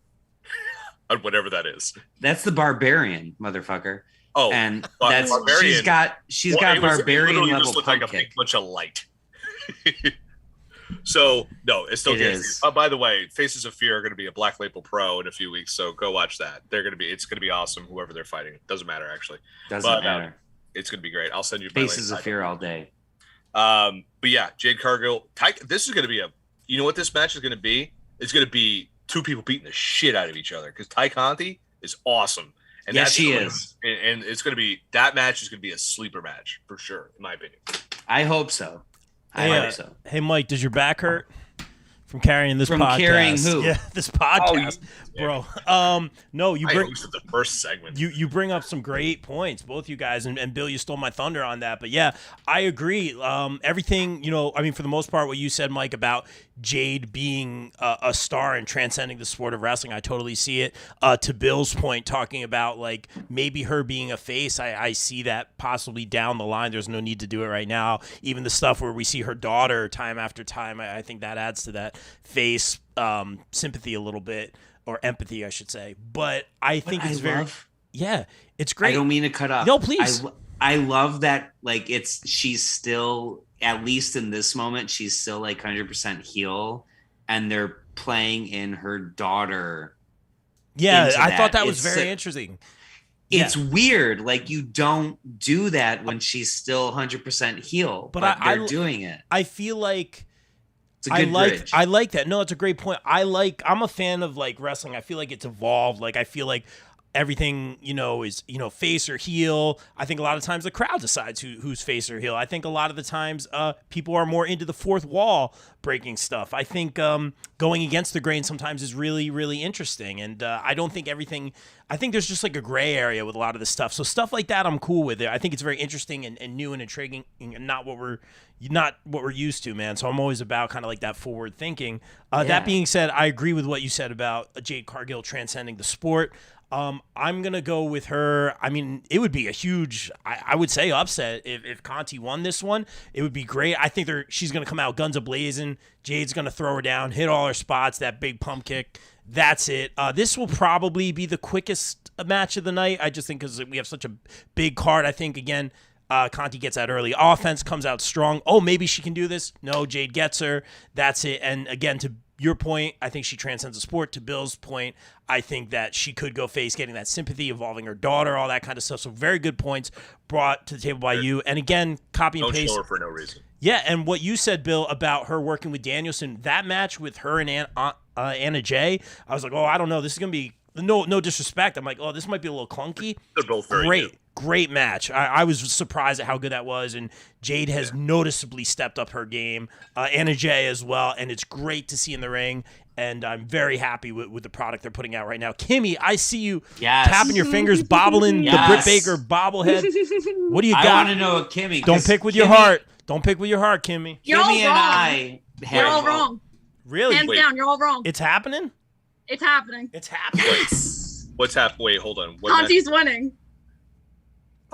whatever that is. That's the Barbarian, motherfucker. Oh, and that's Barbarian. She's got Barbarian level just pump like kick. A bunch of light. So no, it's still good. By the way, Faces of Fear are going to be a Black Label Pro in a few weeks, so go watch that. It's going to be awesome. Whoever they're fighting, it doesn't matter actually. Doesn't matter. It's going to be great. I'll send you Faces of Fear all day. But yeah, Jade Cargill. This is going to be you know what this match is going to be? It's going to be two people beating the shit out of each other, because Tay Conti is awesome. And she is. And it's going to be, that match is going to be a sleeper match for sure, in my opinion. I hope so. I hope so. Hey, Mike, does your back hurt from carrying this podcast? Carrying who? Yeah, this podcast, bro. No, you bring the first segment. You bring up some great points, both you guys, and Bill, you stole my thunder on that. But yeah, I agree. Everything, I mean, for the most part, what you said, Mike, about Jade being a star and transcending the sport of wrestling, I totally see it. To Bill's point, talking about like maybe her being a face, I see that possibly down the line. There's no need to do it right now. Even the stuff where we see her daughter time after time, I think that adds to that face sympathy a little bit, or empathy, I should say. But I think it's it's great. I don't mean to cut off. No, please. I love that. Like she's still, at least in this moment, she's still like 100% heel, and they're playing in her daughter. Yeah, I thought that was very interesting. It's weird. Like, you don't do that when she's still 100% heel, but they're doing it. I feel like I like that. No, it's a great point. I'm a fan of like wrestling. I feel like it's evolved. Like, I feel like everything, is, face or heel. I think a lot of times the crowd decides who's face or heel. I think a lot of the times people are more into the fourth wall breaking stuff. I think going against the grain sometimes is really, really interesting. And I don't think everything, I think there's just like a gray area with a lot of the stuff. So stuff like that, I'm cool with it. I think it's very interesting and new and intriguing and not what we're used to, man. So I'm always about kind of like that forward thinking. That being said, I agree with what you said about Jade Cargill transcending the sport. I'm going to go with her. I mean, it would be a huge, I would say, upset if Conti won this one. It would be great. I think she's going to come out guns a-blazing. Jade's going to throw her down, hit all her spots, that big pump kick. That's it. This will probably be the quickest match of the night. I just think because we have such a big card. I think, again, Conti gets out early. Offense comes out strong. Oh, maybe she can do this. No, Jade gets her. That's it. And again, to your point, I think she transcends the sport. To Bill's point, I think that she could go face, getting that sympathy, involving her daughter, all that kind of stuff. So very good points brought to the table by you. And again, copy and paste. Don't show her for no reason. Yeah, and what you said, Bill, about her working with Danielson, that match with her and Anna Jay, I was like, oh, I don't know. This is going to be, no disrespect. I'm like, oh, this might be a little clunky. They're both very good. Great match. I was surprised at how good that was, and Jade has noticeably stepped up her game. Anna Jay as well, and it's great to see in the ring, and I'm very happy with the product they're putting out right now. Kimmy, I see you tapping your fingers, bobbling the Britt Baker bobblehead. What do you got? I want to know, Kimmy. Don't pick with your heart. Don't pick with your heart, Kimmy. You're Kimmy all and wrong. You're all wrong. Really? Hands down, you're all wrong. It's happening? It's happening. It's happening. What's happening? Wait, hold on. Conti's winning.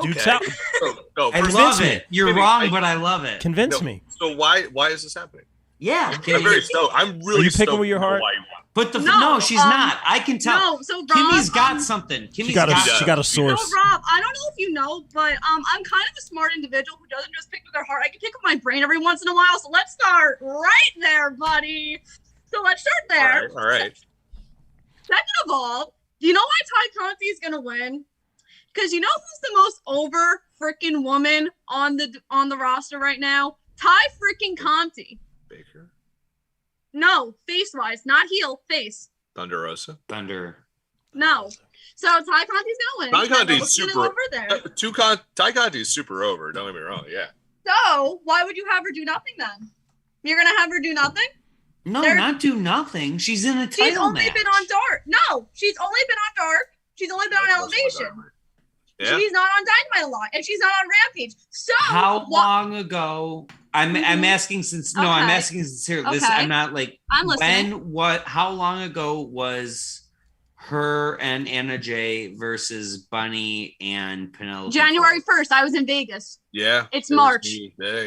Dude, Okay. I love it. You're wrong, but I love it. Convince me. So why is this happening? Yeah. I'm very stoked. I'm really Are you picking stoked with your heart? why you won. But no, she's not. I can tell. No, so Rob, Kimmy's got something. She got a So source. Rob, I don't know if you know, but I'm kind of a smart individual who doesn't just pick with their heart. I can pick with my brain every once in a while. So let's start right there, buddy. So let's start there. All right. Second of all, do you know why Ty Conti is gonna win? Because you know who's the most over freaking woman on the roster right now? Ty freaking Conti. Baker. No, face wise, not heel, face. Thunder Rosa. No. So Ty Conti's gonna win. Ty Conti's super over there. Ty Conti's super over. Don't get me wrong. Yeah. So why would you have her do nothing then? You're gonna have her do nothing? No, not do nothing. She's in a title She's only match. been on Dark. No, she's only been on Dark. She's only been on Elevation. Yeah. She's not on Dynamite a lot, and she's not on Rampage. So how long ago? I'm asking I'm asking sincerely. This I'm not like I'm listening. How long ago was her and Anna Jay versus Bunny and Penelope? January 1st. I was in Vegas. Yeah. It's March.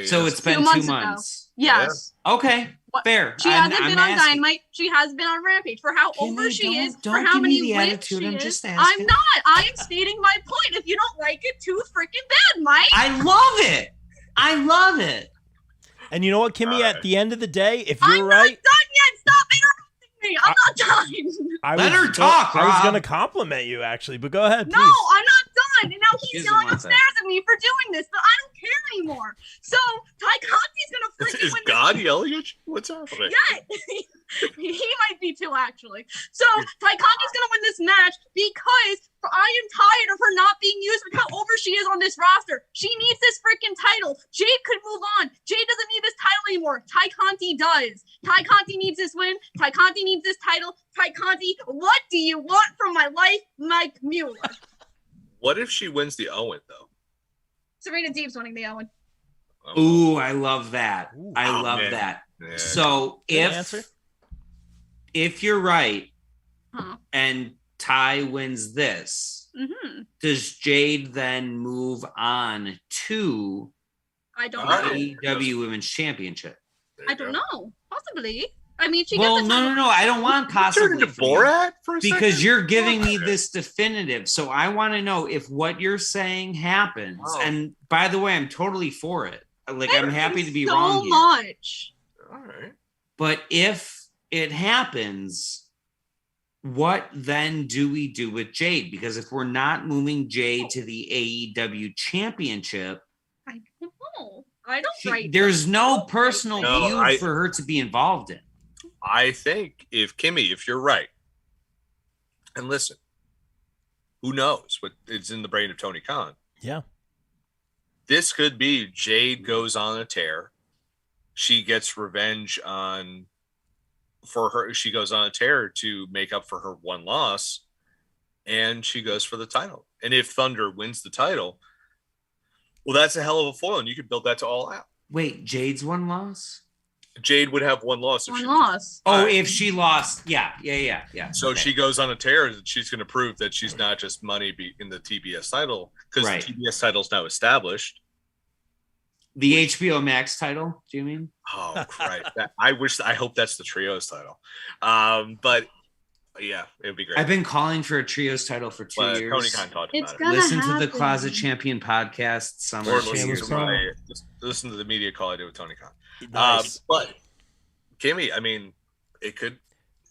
So it's been 2 months. Yes. Yeah. Okay. Fair. She hasn't been on Dynamite. She has been on Rampage. For how over she is, for how many wins she is. I'm not. I am stating my point. If you don't like it, too freaking bad, Mike. I love it. And you know what, Kimmy? At the end of the day, if you're I'm right, not done yet. Stop interrupting me. I'm not done. Let her talk, I was Rob. going to compliment you, actually, but go ahead, No, please. I'm not done. And now She he's doesn't yelling want upstairs at me for doing this, but I don't care anymore. So Ty Conti's gonna freaking Is win God yelling at you? What's happening? Yeah, he might be too actually. So Ty Conti's gonna win this match because I am tired of her not being used with how over she is on this roster. She needs this freaking title. Jade could move on. Jade doesn't need this title anymore. Ty Conti does. Ty Conti needs this win. Ty Conti needs this title. Ty Conti, what do you want from my life, Mike Mueller? What if she wins the Owen though? Serena Deeb's winning the Owen. Ooh, I love that. I love man. that. Yeah. So if you're right, and Ty wins this, does Jade then move on to I don't the AEW Women's Championship? I don't know. Possibly. I mean, she Well, gets the no. I don't want possibly Turn to Borat for a because second? you're giving me this definitive. So I want to know if what you're saying happens. Oh. And by the way, I'm totally for it. Like I'm happy to be so wrong here. much. All right. But if it happens, what then do we do with Jade? Because if we're not moving Jade to the AEW Championship, I don't know. I don't write. there's no personal No, feud for her to be involved in. I think if Kimmy, if you're right, and listen, Who knows what is in the brain of Tony Khan? Yeah. This could be Jade goes on a tear. She gets revenge for her. She goes on a tear to make up for her one loss, and she goes for the title. And if Thunder wins the title, well, that's a hell of a foil, and you could build that to All Out. Wait, Jade's one loss? Jade would have one loss. One loss. Oh, if she lost. Yeah. So she goes on a tear, and she's going to prove that she's not just money in the TBS title, because the TBS title's now established. The HBO Max title, do you mean? Oh, right. I hope that's the trios title. But yeah, it would be great. I've been calling for a trios title for 2 years. Tony Khan talked about it. Listen to the Closet Champion podcast. Summer listen to the media call I did with Tony Khan. Nice. But Kimmy, I mean, it could.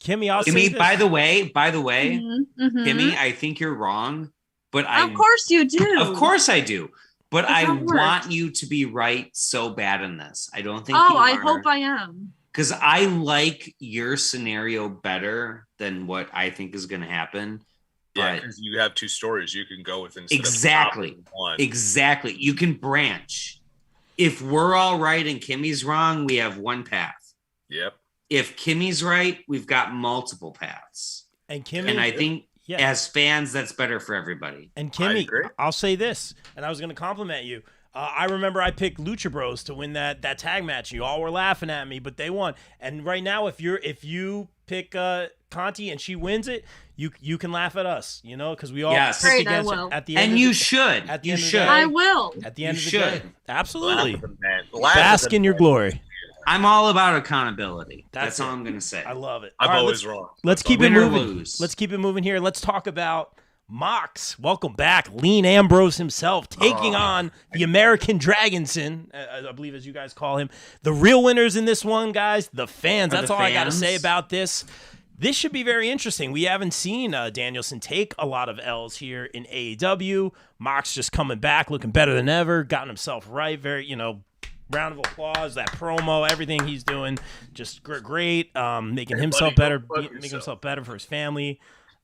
Kimmy, by the way, Mm-hmm. Kimmy, I think you're wrong, but of course you do. Of course I do. But I want you to be right so bad in this. I don't think. Oh, I hope I am. Because I like your scenario better than what I think is going to happen. Yeah, because you have two stories you can go with instead exactly. of one. Exactly. You can branch. If we're all right and Kimmy's wrong, we have one path. Yep. If Kimmy's right, we've got multiple paths. And Kimmy, and I think as fans, that's better for everybody. And Kimmy, I'll say this, and I was going to compliment you. I remember I picked Lucha Bros to win that tag match. You all were laughing at me, but they won. And right now, if you pick Conti and she wins it, you can laugh at us, because we all picked against her at the end. And you should. At the end of the day. I will. At the end of the day, absolutely. Laugh Bask in your glory. I'm all about accountability. That's all I'm going to say. I love it. I'm always wrong. Let's keep it moving. Let's keep it moving here. Let's talk about Mox. Welcome back. Lean Ambrose himself taking on the American Dragonson, I believe as you guys call him. The real winners in this one, guys, the fans. That's all I got to say about this. This should be very interesting. We haven't seen Danielson take a lot of L's here in AEW. Mox just coming back, looking better than ever, gotten himself right. Very, round of applause, that promo, everything he's doing, just great. Making himself better, making himself better for his family,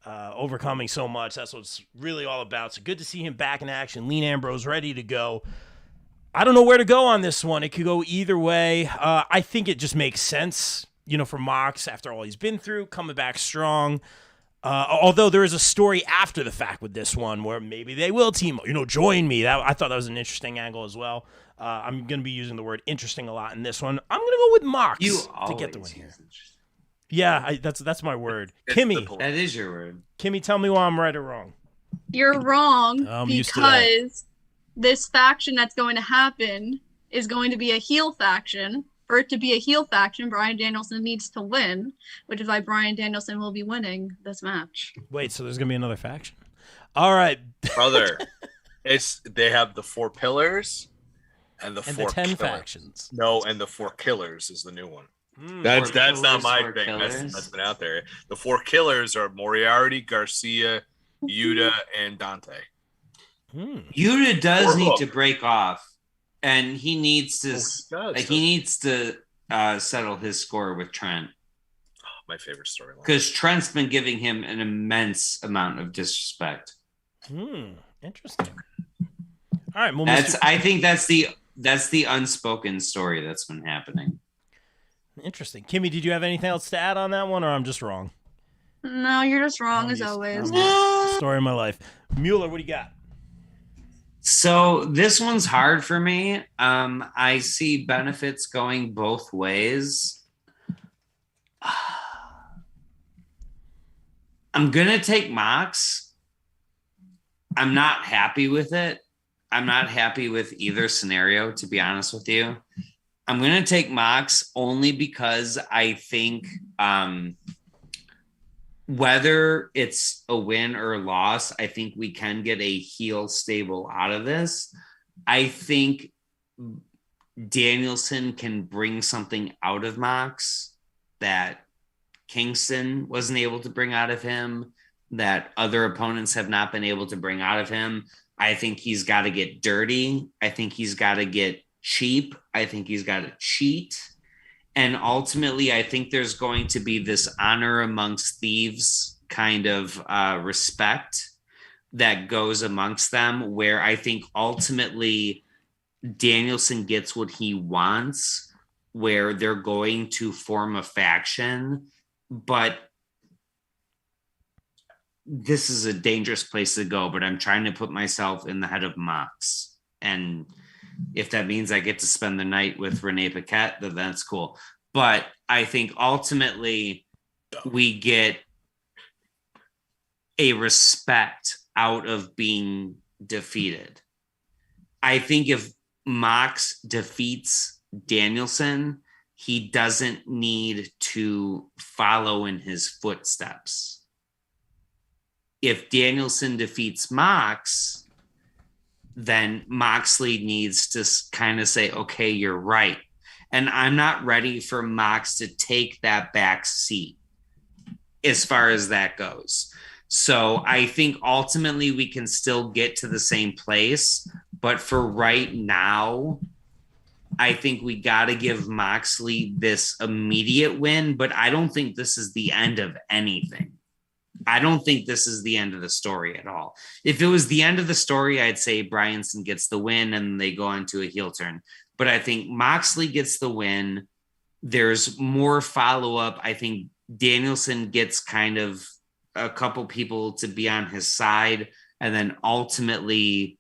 overcoming so much. That's what it's really all about. So good to see him back in action. Lean Ambrose ready to go. I don't know where to go on this one. It could go either way. I think it just makes sense, for Mox after all he's been through, coming back strong. Although there is a story after the fact with this one where maybe they will team, join me. I thought that was an interesting angle as well. I'm going to be using the word interesting a lot in this one. I'm going to go with Mox to get the win here. Yeah, that's my word. Kimmy. That is your word. Kimmy, tell me why I'm right or wrong. You're wrong because this faction that's going to happen is going to be a heel faction. For it to be a heel faction, Bryan Danielson needs to win, which is why Bryan Danielson will be winning this match. Wait, so there's going to be another faction? All right. Brother, they have the 4 pillars and the 10 killers. Factions. No, and the 4 killers is the new one. That's not my thing. That's been out there. The 4 killers are Moriarty, Garcia, Yuta, and Dante. Yuta does need to break off. And he needs to settle his score with Trent. Oh, my favorite storyline. Because Trent's been giving him an immense amount of disrespect. Interesting. All right, well, I think that's the unspoken story that's been happening. Interesting. Kimmy, did you have anything else to add on that one, or I'm just wrong? No, you're just wrong as always. Story of my life. Mueller, what do you got? So this one's hard for me. I see benefits going both ways. I'm going to take Mox. I'm not happy with it. I'm not happy with either scenario, to be honest with you. I'm going to take Mox only because I think whether it's a win or a loss, I think we can get a heel stable out of this. I think Danielson can bring something out of Mox that Kingston wasn't able to bring out of him, that other opponents have not been able to bring out of him. I think he's got to get dirty. I think he's got to get cheap. I think he's got to cheat. And ultimately, I think there's going to be this honor amongst thieves kind of respect that goes amongst them, where I think ultimately Danielson gets what he wants, where they're going to form a faction. But this is a dangerous place to go, but I'm trying to put myself in the head of Mox. And if that means I get to spend the night with Renee Paquette, then that's cool. But I think ultimately we get a respect out of being defeated. I think if Mox defeats Danielson, he doesn't need to follow in his footsteps. If Danielson defeats Mox, then Moxley needs to kind of say, okay, you're right. And I'm not ready for Mox to take that back seat as far as that goes. So I think ultimately we can still get to the same place. But for right now, I think we got to give Moxley this immediate win. But I don't think this is the end of anything. I don't think this is the end of the story at all. If it was the end of the story, I'd say Bryanson gets the win and they go into a heel turn. But I think Moxley gets the win. There's more follow-up. I think Danielson gets kind of a couple people to be on his side. And then ultimately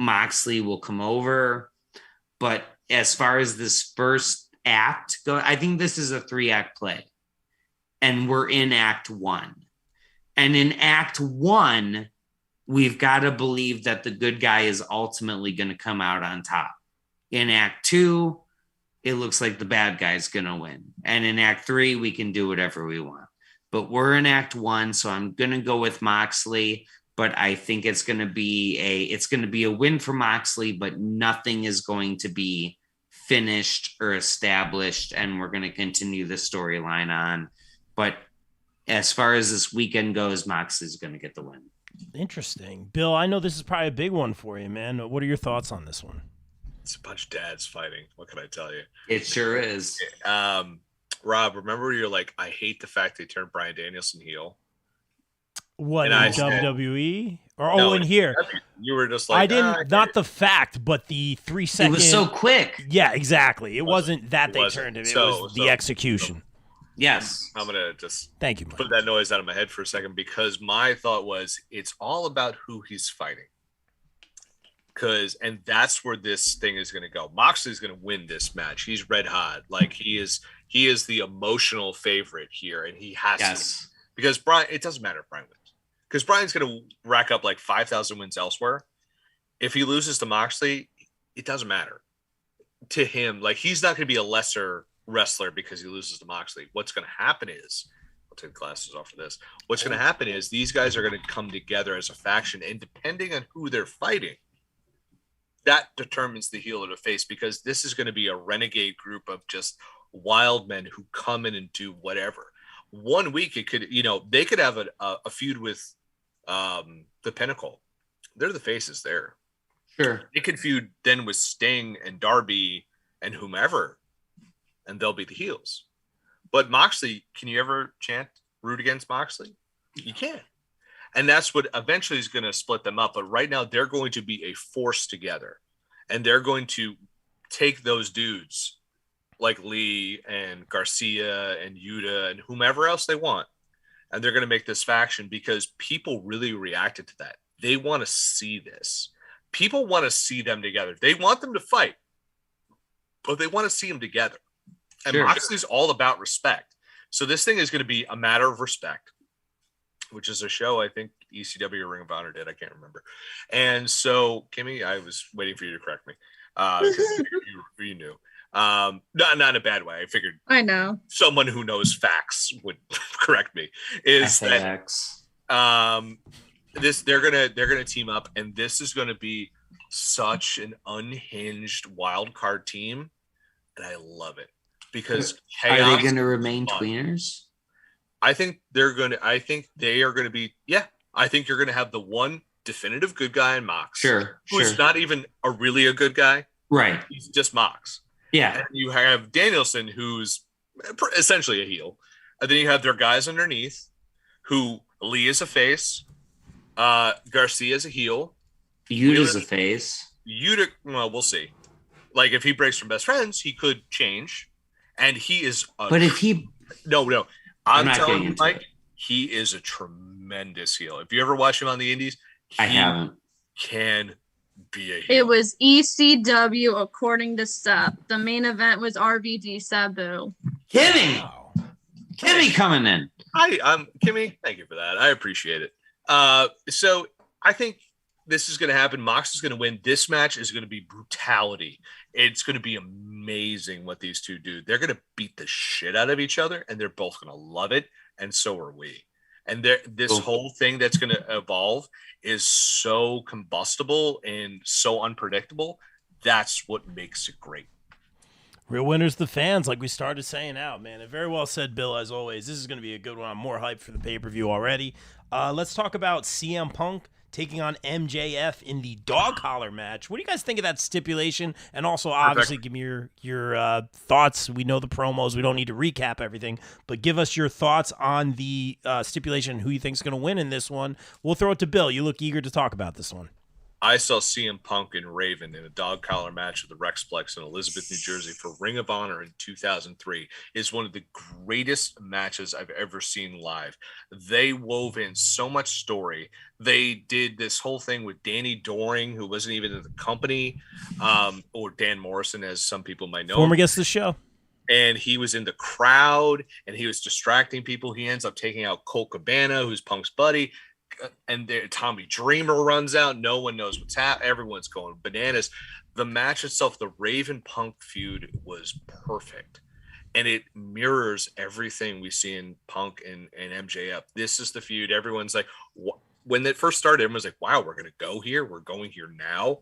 Moxley will come over. But as far as this first act goes, I think this is a 3-act play. And we're in Act 1. And in Act 1, we've got to believe that the good guy is ultimately going to come out on top. In Act 2, it looks like the bad guy's going to win. And in Act 3, we can do whatever we want. But we're in Act 1, so I'm going to go with Moxley. But I think it's going to be a win for Moxley, but nothing is going to be finished or established, and we're going to continue the storyline on. But as far as this weekend goes, Moxley's going to get the win. Interesting. Bill, I know this is probably a big one for you, man. What are your thoughts on this one? It's a bunch of dads fighting. What can I tell you? It sure is. Rob, remember you're like, I hate the fact they turned Bryan Danielson heel. What, and in WWE? Or no, in here? You were just like, I didn't, not the fact, but the 3-second. It was so quick. Yeah, exactly. It wasn't that they turned him. It was the execution. Yes. I'm going to just thank you, Mike. Put that noise out of my head for a second, because my thought was it's all about who he's fighting. And that's where this thing is going to go. Moxley's going to win this match. He's red hot. Like he is the emotional favorite here, and he has to. Because Bryan, it doesn't matter if Bryan wins. Because Bryan's going to rack up like 5,000 wins elsewhere. If he loses to Moxley, it doesn't matter to him. Like he's not going to be a lesser wrestler because he loses to Moxley. What's going to happen is, I'll take the glasses off for this. What's going to happen is these guys are going to come together as a faction, and depending on who they're fighting, that determines the heel or the face, because this is going to be a renegade group of just wild men who come in and do whatever. 1 week it could, they could have a feud with the Pinnacle. They're the faces there. Sure. It could feud then with Sting and Darby and whomever, and they'll be the heels. But Moxley, can you ever root against Moxley? You can't. And that's what eventually is going to split them up. But right now they're going to be a force together, and they're going to take those dudes like Lee and Garcia and Yuta and whomever else they want, and they're going to make this faction, because people really reacted to that. They want to see this. People want to see them together. They want them to fight, but they want to see them together. And sure. Moxley's all about respect. So this thing is going to be a matter of respect, which is a show I think ECW or Ring of Honor did. I can't remember. And so, Kimmy, I was waiting for you to correct me. You knew. Not in a bad way. I figured I know someone who knows facts would correct me. Is FAX. that they're gonna team up, and this is gonna be such an unhinged wild card team, and I love it, because are they gonna remain tweeners? I think they are gonna be. Yeah, I think you're gonna have the one definitive good guy in Mox. Sure. Who's not even really a good guy. Right. He's just Mox. Yeah. And you have Danielson, who's essentially a heel. And then you have their guys underneath, who Lee is a face, Garcia's a heel. Yuta's a face. Well, we'll see. Like, if he breaks from best friends, he could change. And he is but if he... No. I'm telling you, Mike, he is a tremendous heel. If you ever watch him on the indies, I haven't. Can be a heel. It was ECW according to Seb. The main event was RVD Sabu. Kimmy coming in. Hi, Kimmy. Thank you for that. I appreciate it. So I think this is going to happen. Mox is going to win. This match is going to be brutality. It's going to be amazing what these two do. They're going to beat the shit out of each other, and they're both going to love it, and so are we. And this whole thing that's going to evolve is so combustible and so unpredictable. That's what makes it great. Real winners, the fans, like we started saying out, man. And very well said, Bill, as always. This is going to be a good one. I'm more hyped for the pay-per-view already. Let's talk about CM Punk taking on MJF in the dog collar match. What do you guys think of that stipulation? And also, obviously, give me your thoughts. We know the promos. We don't need to recap everything. But give us your thoughts on the stipulation, who you think is going to win in this one. We'll throw it to Bill. You look eager to talk about this one. I saw CM Punk and Raven in a dog collar match at the Rexplex in Elizabeth, New Jersey for Ring of Honor in 2003. It's one of the greatest matches I've ever seen live. They wove in so much story. They did this whole thing with Danny Doring, who wasn't even in the company, or Dan Morrison, as some people might know. Former guest of the show. And he was in the crowd, and he was distracting people. He ends up taking out Colt Cabana, who's Punk's buddy. And Tommy Dreamer runs out. No one knows what's happening. Everyone's going bananas. The match itself, the Raven Punk feud, was perfect. And it mirrors everything we see in Punk and MJF. This is the feud. Everyone's like, when it first started, everyone's like, wow, we're going to go here. We're going here now.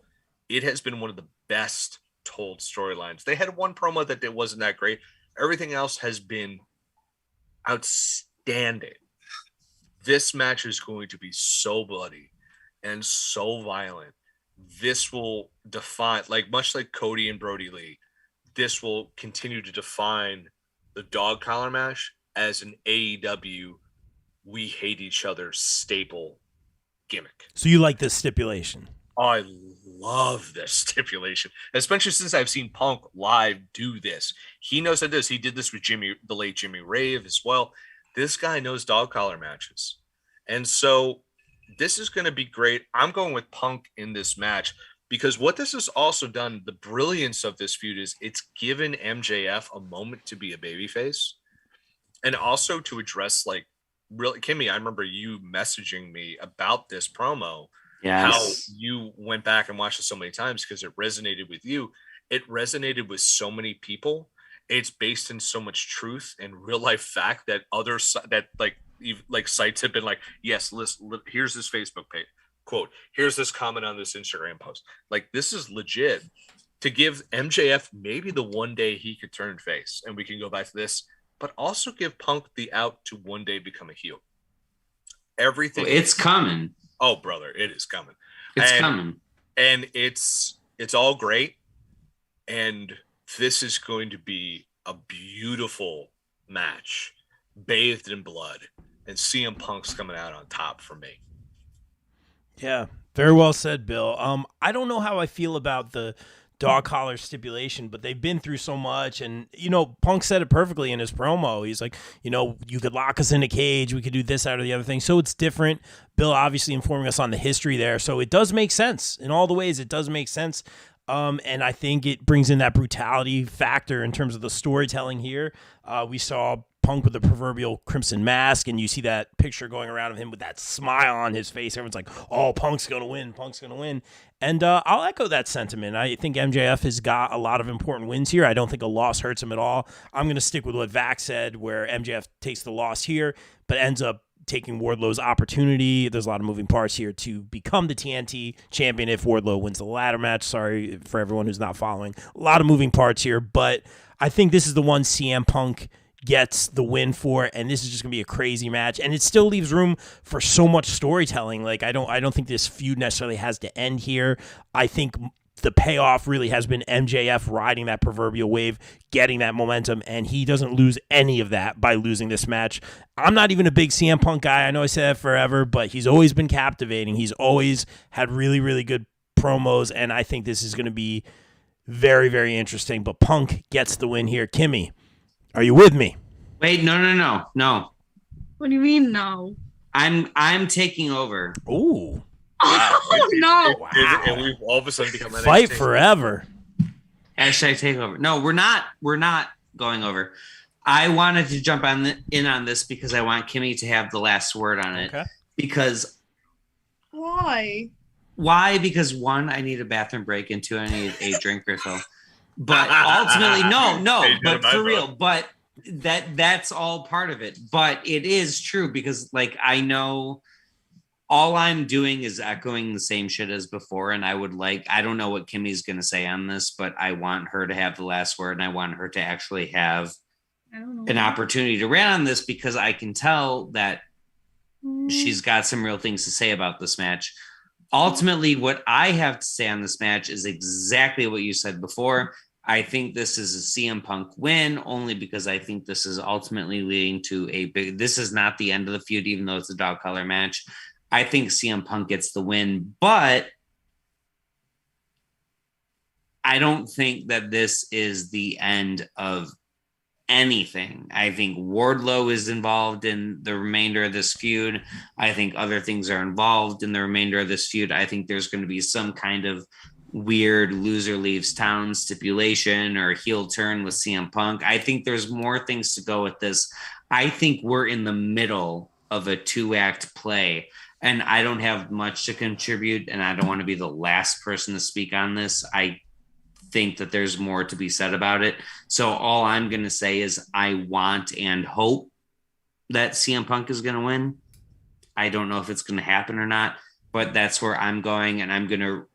It has been one of the best told storylines. They had one promo that wasn't that great. Everything else has been outstanding. This match is going to be so bloody and so violent. This will define, much like Cody and Brody Lee, this will continue to define the dog collar match as an AEW we hate each other staple gimmick. So you like this stipulation? I love this stipulation, especially since I've seen Punk live do this. He knows how to do this. He did this with the late Jimmy Rave as well. This guy knows dog collar matches. And so this is going to be great. I'm going with Punk in this match because what this has also done, the brilliance of this feud is it's given MJF a moment to be a babyface and also to address really, Kimmy, I remember you messaging me about this promo, how you went back and watched it so many times because it resonated with you. It resonated with so many people. It's based in so much truth and real life fact that sites have been like, yes, listen, here's this Facebook page quote, here's this comment on this Instagram post. This is legit to give MJF maybe the one day he could turn face and we can go back to this, but also give Punk the out to one day become a heel. Everything. It's coming. Oh, brother, it is coming. It's coming. And it's all great. And this is going to be a beautiful match bathed in blood, and CM Punk's coming out on top for me. Yeah, very well said, Bill. I don't know how I feel about the dog collar stipulation, but they've been through so much, and Punk said it perfectly in his promo. He's like, you could lock us in a cage, we could do this, that, or the other thing. So it's different. Bill obviously informing us on the history there, so it does make sense in all the ways. It does make sense. And I think it brings in that brutality factor in terms of the storytelling here. We saw Punk with the proverbial crimson mask, and you see that picture going around of him with that smile on his face. Everyone's like, oh, Punk's going to win. Punk's going to win. And I'll echo that sentiment. I think MJF has got a lot of important wins here. I don't think a loss hurts him at all. I'm going to stick with what Vac said, where MJF takes the loss here, but ends up taking Wardlow's opportunity. There's a lot of moving parts here to become the TNT champion if Wardlow wins the ladder match. Sorry for everyone who's not following. A lot of moving parts here, but I think this is the one CM Punk gets the win for, and this is just gonna be a crazy match, and it still leaves room for so much storytelling. I don't think this feud necessarily has to end here. I think the payoff really has been MJF riding that proverbial wave, getting that momentum, and he doesn't lose any of that by losing this match. I'm not even a big CM Punk guy. I know I said that forever, but he's always been captivating. He's always had really, really good promos, and I think this is going to be very, very interesting. But Punk gets the win here. Kimmy, are you with me? Wait, no. What do you mean no? I'm taking over. Ooh. Oh no! Wow. And we've all of a sudden become Fight NXT. forever. Hashtag takeover. No, we're not going over. I wanted to jump in on this because I want Kimmy to have the last word on it. Okay. Because Why? why? Because one, I need a bathroom break, and two, I need a drink refill. But ultimately, no. Hey, But my for bro. real, but that's all part of it. But it is true because, like, I know. All I'm doing is echoing the same shit as before. And I don't know what Kimmy's going to say on this, but I want her to have the last word, and I want her to actually have an opportunity to rant on this because I can tell that she's got some real things to say about this match. Ultimately, what I have to say on this match is exactly what you said before. I think this is a CM Punk win only because I think this is ultimately leading to this is not the end of the feud, even though it's a dog collar match. I think CM Punk gets the win, but I don't think that this is the end of anything. I think Wardlow is involved in the remainder of this feud. I think other things are involved in the remainder of this feud. I think there's going to be some kind of weird loser leaves town stipulation or heel turn with CM Punk. I think there's more things to go with this. I think we're in the middle of a 2-act play. And I don't have much to contribute, and I don't want to be the last person to speak on this. I think that there's more to be said about it. So all I'm going to say is I want and hope that CM Punk is going to win. I don't know if it's going to happen or not, but that's where I'm going, and I'm going to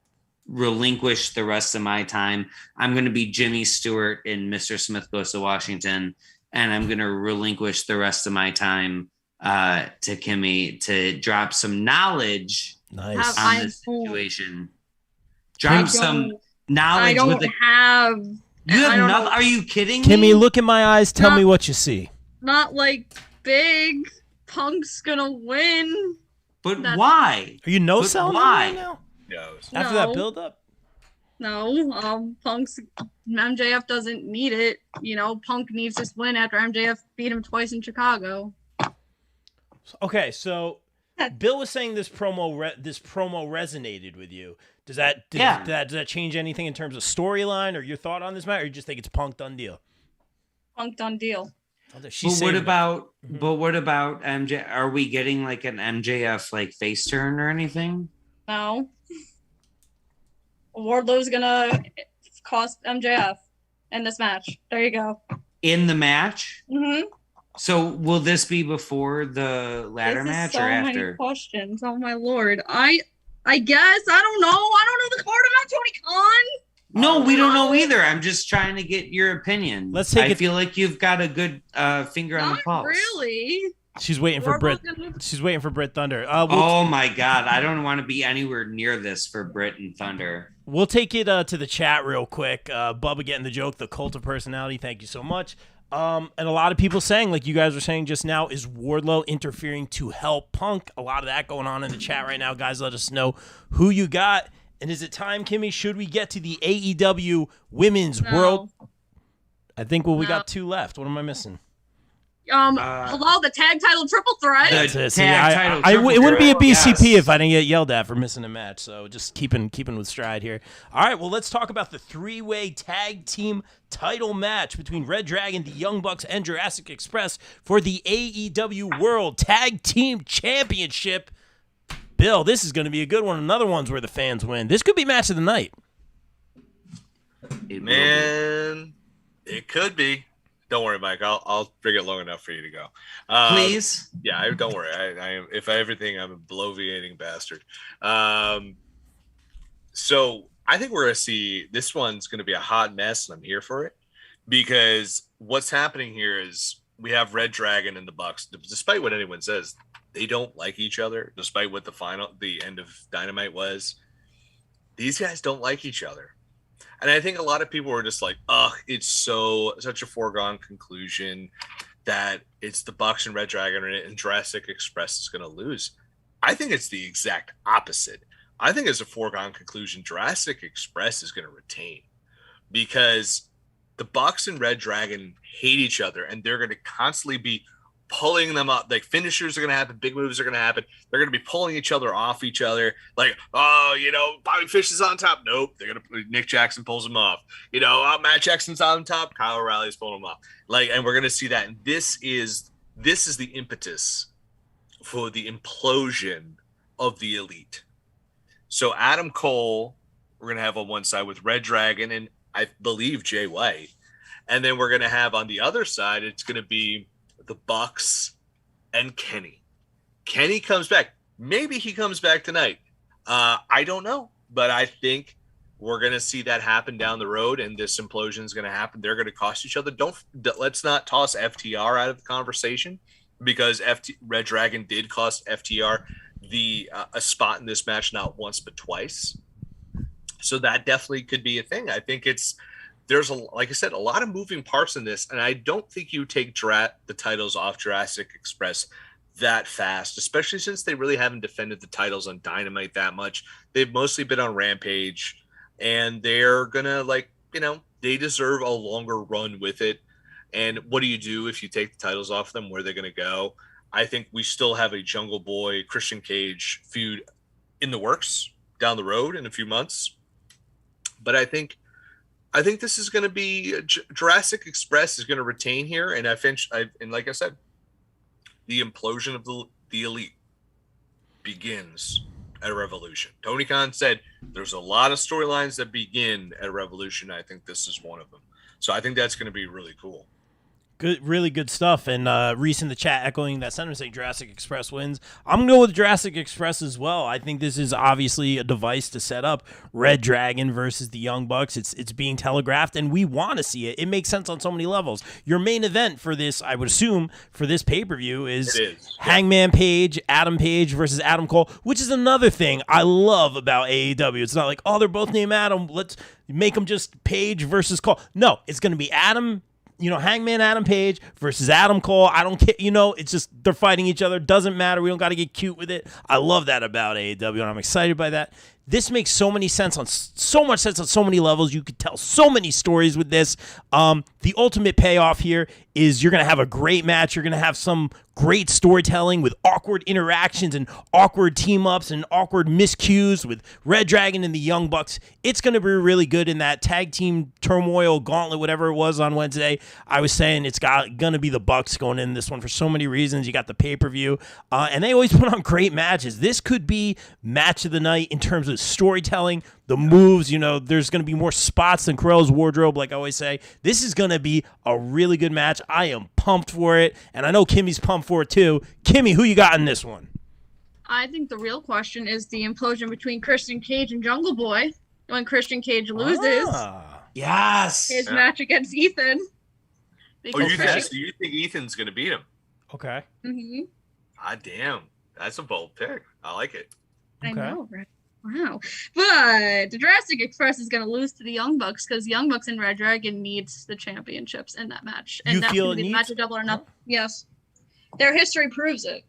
relinquish the rest of my time. I'm going to be Jimmy Stewart in Mr. Smith Goes to Washington, and I'm going to relinquish the rest of my time to Kimmy to drop some knowledge on this situation. Drop some knowledge with it. You have nothing. Are you kidding me? Kimmy, look in my eyes. Tell me what you see. Not like big. Punk's gonna win. But why? Are you selling why? right now? Yeah, After that build up? No, Punk's MJF doesn't need it. Punk needs this win after MJF beat him twice in Chicago. Okay, so Bill was saying this promo resonated with you. Does that change anything in terms of storyline or your thought on this match, or you just think it's Punk done deal? Punk done deal. But what about MJ? Are we getting like an MJF like face turn or anything? No. Wardlow's gonna cost MJF in this match. There you go. In the match? Mm-hmm. So will this be before the ladder match or after? Many questions. Oh my lord. I guess. I don't know. I don't know the card. I'm not Tony Khan. No, we don't know either. I'm just trying to get your opinion. I feel like you've got a good finger on the pulse. Really? She's waiting for Britt. She's waiting for Britt Thunder. Oh my God. I don't want to be anywhere near this for Britt and Thunder. We'll take it to the chat real quick. Bubba getting the joke, the cult of personality. Thank you so much. And a lot of people saying, like you guys were saying just now, is Wardlow interfering to help Punk? A lot of that going on in the chat right now. Guys, let us know who you got. And is it time, Kimmy? Should we get to the AEW Women's World? I think we got 2 left. What am I missing? Hello, the tag title triple threat. That's it. See, it wouldn't be a BCP if I didn't get yelled at for missing a match. So just keeping with stride here. All right, well, let's talk about the 3-way tag team title match between Red Dragon, the Young Bucks, and Jurassic Express for the AEW World Tag Team Championship. Bill, this is going to be a good one. Another one's where the fans win. This could be match of the night. Man, it could be. Don't worry, Mike. I'll bring it long enough for you to go. Please. Yeah, don't worry. I am. If everything, I'm a bloviating bastard. So I think we're gonna see this one's gonna be a hot mess, and I'm here for it because what's happening here is we have Red Dragon and the Bucks. Despite what anyone says, they don't like each other. Despite what the end of Dynamite was, these guys don't like each other. And I think a lot of people were just like, oh, it's such a foregone conclusion that it's the Bucks and Red Dragon and Jurassic Express is going to lose. I think it's the exact opposite. I think it's a foregone conclusion Jurassic Express is going to retain, because the Bucks and Red Dragon hate each other, and they're going to constantly be pulling them up. Like, finishers are going to happen, big moves are going to happen. They're going to be pulling each other off each other. Like, oh, Bobby Fish is on top. Nope, they're going to Nick Jackson pulls him off. Matt Jackson's on top. Kyle O'Reilly's pulling him off. Like, and we're going to see that. And this is the impetus for the implosion of the Elite. So Adam Cole, we're going to have on one side with Red Dragon and I believe Jay White. And then we're going to have on the other side, it's going to be the Bucks and Kenny. Kenny comes back. Maybe he comes back tonight. I don't know, but I think we're going to see that happen down the road, and this implosion is going to happen. They're going to cost each other. Let's not toss FTR out of the conversation, because Red Dragon did cost FTR a spot in this match, not once but twice. So that definitely could be a thing. I think there's like I said, a lot of moving parts in this, and I don't think you take the titles off Jurassic Express that fast, especially since they really haven't defended the titles on Dynamite that much. They've mostly been on Rampage, and they're gonna they deserve a longer run with it. And what do you do if you take the titles off them? Where they're gonna go? I think we still have a Jungle Boy Christian Cage feud in the works down the road in a few months. But I think this is going to be Jurassic Express is going to retain here, and and like I said, the implosion of the Elite begins at Revolution. Tony Khan said there's a lot of storylines that begin at Revolution. I think this is one of them. So I think that's going to be really cool. Good, really good stuff. And Reese in the chat echoing that sentiment, saying Jurassic Express wins. I'm going to go with Jurassic Express as well. I think this is obviously a device to set up Red Dragon versus the Young Bucks. It's being telegraphed, and we want to see it. It makes sense on so many levels. Your main event for this, I would assume, for this pay-per-view is Hangman Page, Adam Page versus Adam Cole, which is another thing I love about AEW. It's not like, oh, they're both named Adam. Let's make them just Page versus Cole. No, it's going to be Adam, Hangman Adam Page versus Adam Cole. I don't care. It's just they're fighting each other. Doesn't matter. We don't got to get cute with it. I love that about AEW, and I'm excited by that. This makes so much sense on so many levels. You could tell so many stories with this. The ultimate payoff here is you're going to have a great match. You're going to have some great storytelling with awkward interactions and awkward team-ups and awkward miscues with Red Dragon and the Young Bucks. It's going to be really good in that tag team turmoil gauntlet, whatever it was on Wednesday. I was saying it's going to be the Bucks going in this one for so many reasons. You got the pay-per-view, and they always put on great matches. This could be match of the night in terms of storytelling, the moves. There's going to be more spots than Corell's wardrobe, like I always say. This is going to be a really good match. I am pumped for it, and I know Kimmy's pumped for it too. Kimmy, who you got in this one? I think the real question is the implosion between Christian Cage and Jungle Boy. When Christian Cage loses his match against Ethan. You think Ethan's going to beat him? Okay. Mm-hmm. God damn. That's a bold pick. I like it. I know, right? Wow. But the Jurassic Express is going to lose to the Young Bucks because Young Bucks and Red Dragon needs the championships in that match. And that's going to be the match of double or nothing. Yes. Their history proves it.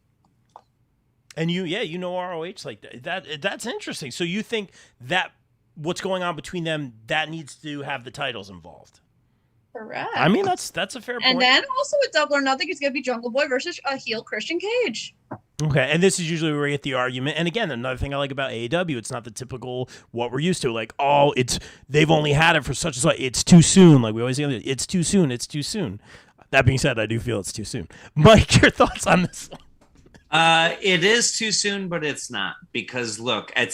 And ROH like that. That's interesting. So you think that what's going on between them, that needs to have the titles involved? Correct. I mean, that's a fair point. And then also with double or nothing, it's going to be Jungle Boy versus a heel Christian Cage. Okay, and this is usually where we get the argument. And again, another thing I like about AEW, it's not the typical what we're used to. Like, they've only had it for such and such. It's too soon. Like we always say, it's too soon. It's too soon. That being said, I do feel it's too soon. Mike, your thoughts on this one? It is too soon, but it's not, because look, I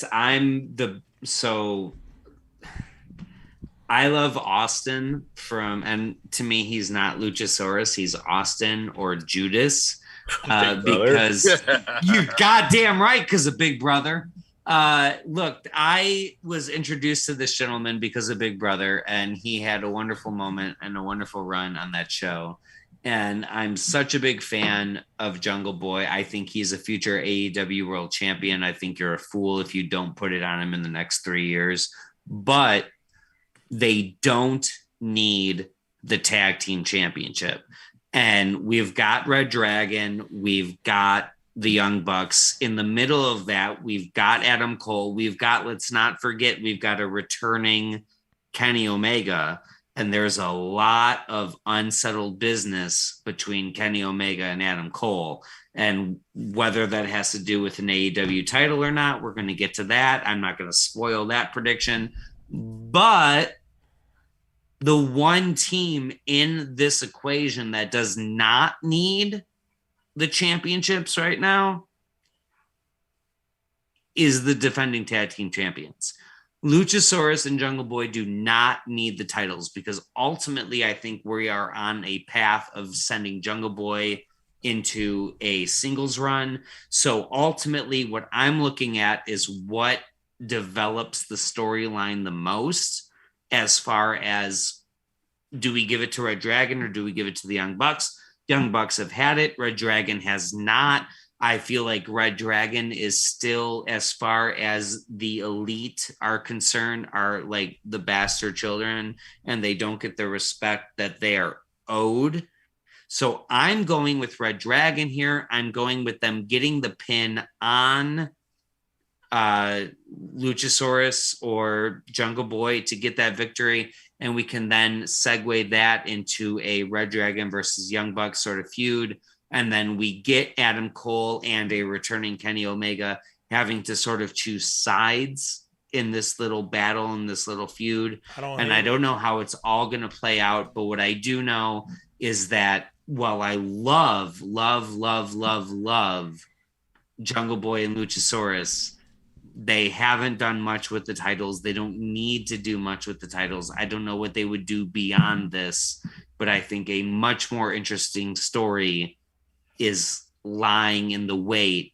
love Austin and to me, he's not Luchasaurus. He's Austin or Judas. Because you're goddamn right, because of Big Brother. Look, I was introduced to this gentleman because of Big Brother, and he had a wonderful moment and a wonderful run on that show. And I'm such a big fan of Jungle Boy. I think he's a future AEW world champion. I think you're a fool if you don't put it on him in the next 3 years. But they don't need the tag team championship. And we've got Red Dragon. We've got the Young Bucks. In the middle of that, we've got Adam Cole. We've got, let's not forget, we've got a returning Kenny Omega. And there's a lot of unsettled business between Kenny Omega and Adam Cole. And whether that has to do with an AEW title or not, we're going to get to that. I'm not going to spoil that prediction. But the one team in this equation that does not need the championships right now is the defending tag team champions. Luchasaurus and Jungle Boy do not need the titles because ultimately I think we are on a path of sending Jungle Boy into a singles run. So ultimately what I'm looking at is what develops the storyline the most as far as, do we give it to Red Dragon or do we give it to the Young Bucks? Young Bucks have had it. Red Dragon has not. I feel like Red Dragon is still, as far as the elite are concerned, are like the bastard children, and they don't get the respect that they are owed. So I'm going with Red Dragon here. I'm going with them getting the pin on Luchasaurus or Jungle Boy to get that victory. And we can then segue that into a Red Dragon versus Young Bucks sort of feud. And then we get Adam Cole and a returning Kenny Omega having to sort of choose sides in this little battle, in this little feud. I don't know how it's all going to play out. But what I do know is that while I love Jungle Boy and Luchasaurus, they haven't done much with the titles. They don't need to do much with the titles. I don't know what they would do beyond this, but I think a much more interesting story is lying in the wait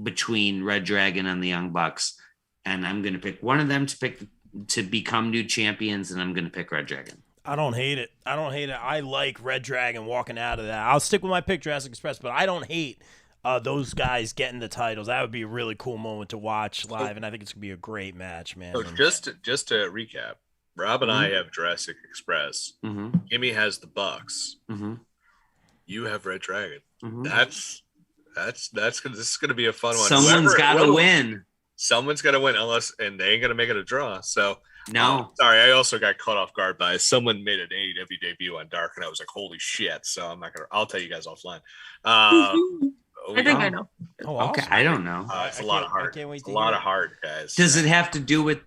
between Red Dragon and the Young Bucks. And I'm going to pick one of them to become new champions, and I'm going to pick Red Dragon. I don't hate it. I like Red Dragon walking out of that. I'll stick with my pick, Jurassic Express, but I don't hate those guys getting the titles. That would be a really cool moment to watch live, and I think it's going to be a great match, man. So just to recap, Rob and I have Jurassic Express. Kimmy has the Bucks. You have Red Dragon. This is going to be a fun one. Someone's got to win. Someone's got to win, and they ain't going to make it a draw. So no. Sorry, I also got caught off guard by someone made an AEW debut on Dark, and I was like, holy shit. So I'm not going to. I'll tell you guys offline. I think I know. Oh, okay. I don't know. It's a lot of heart. It's a lot of heart, guys. Does it have to do with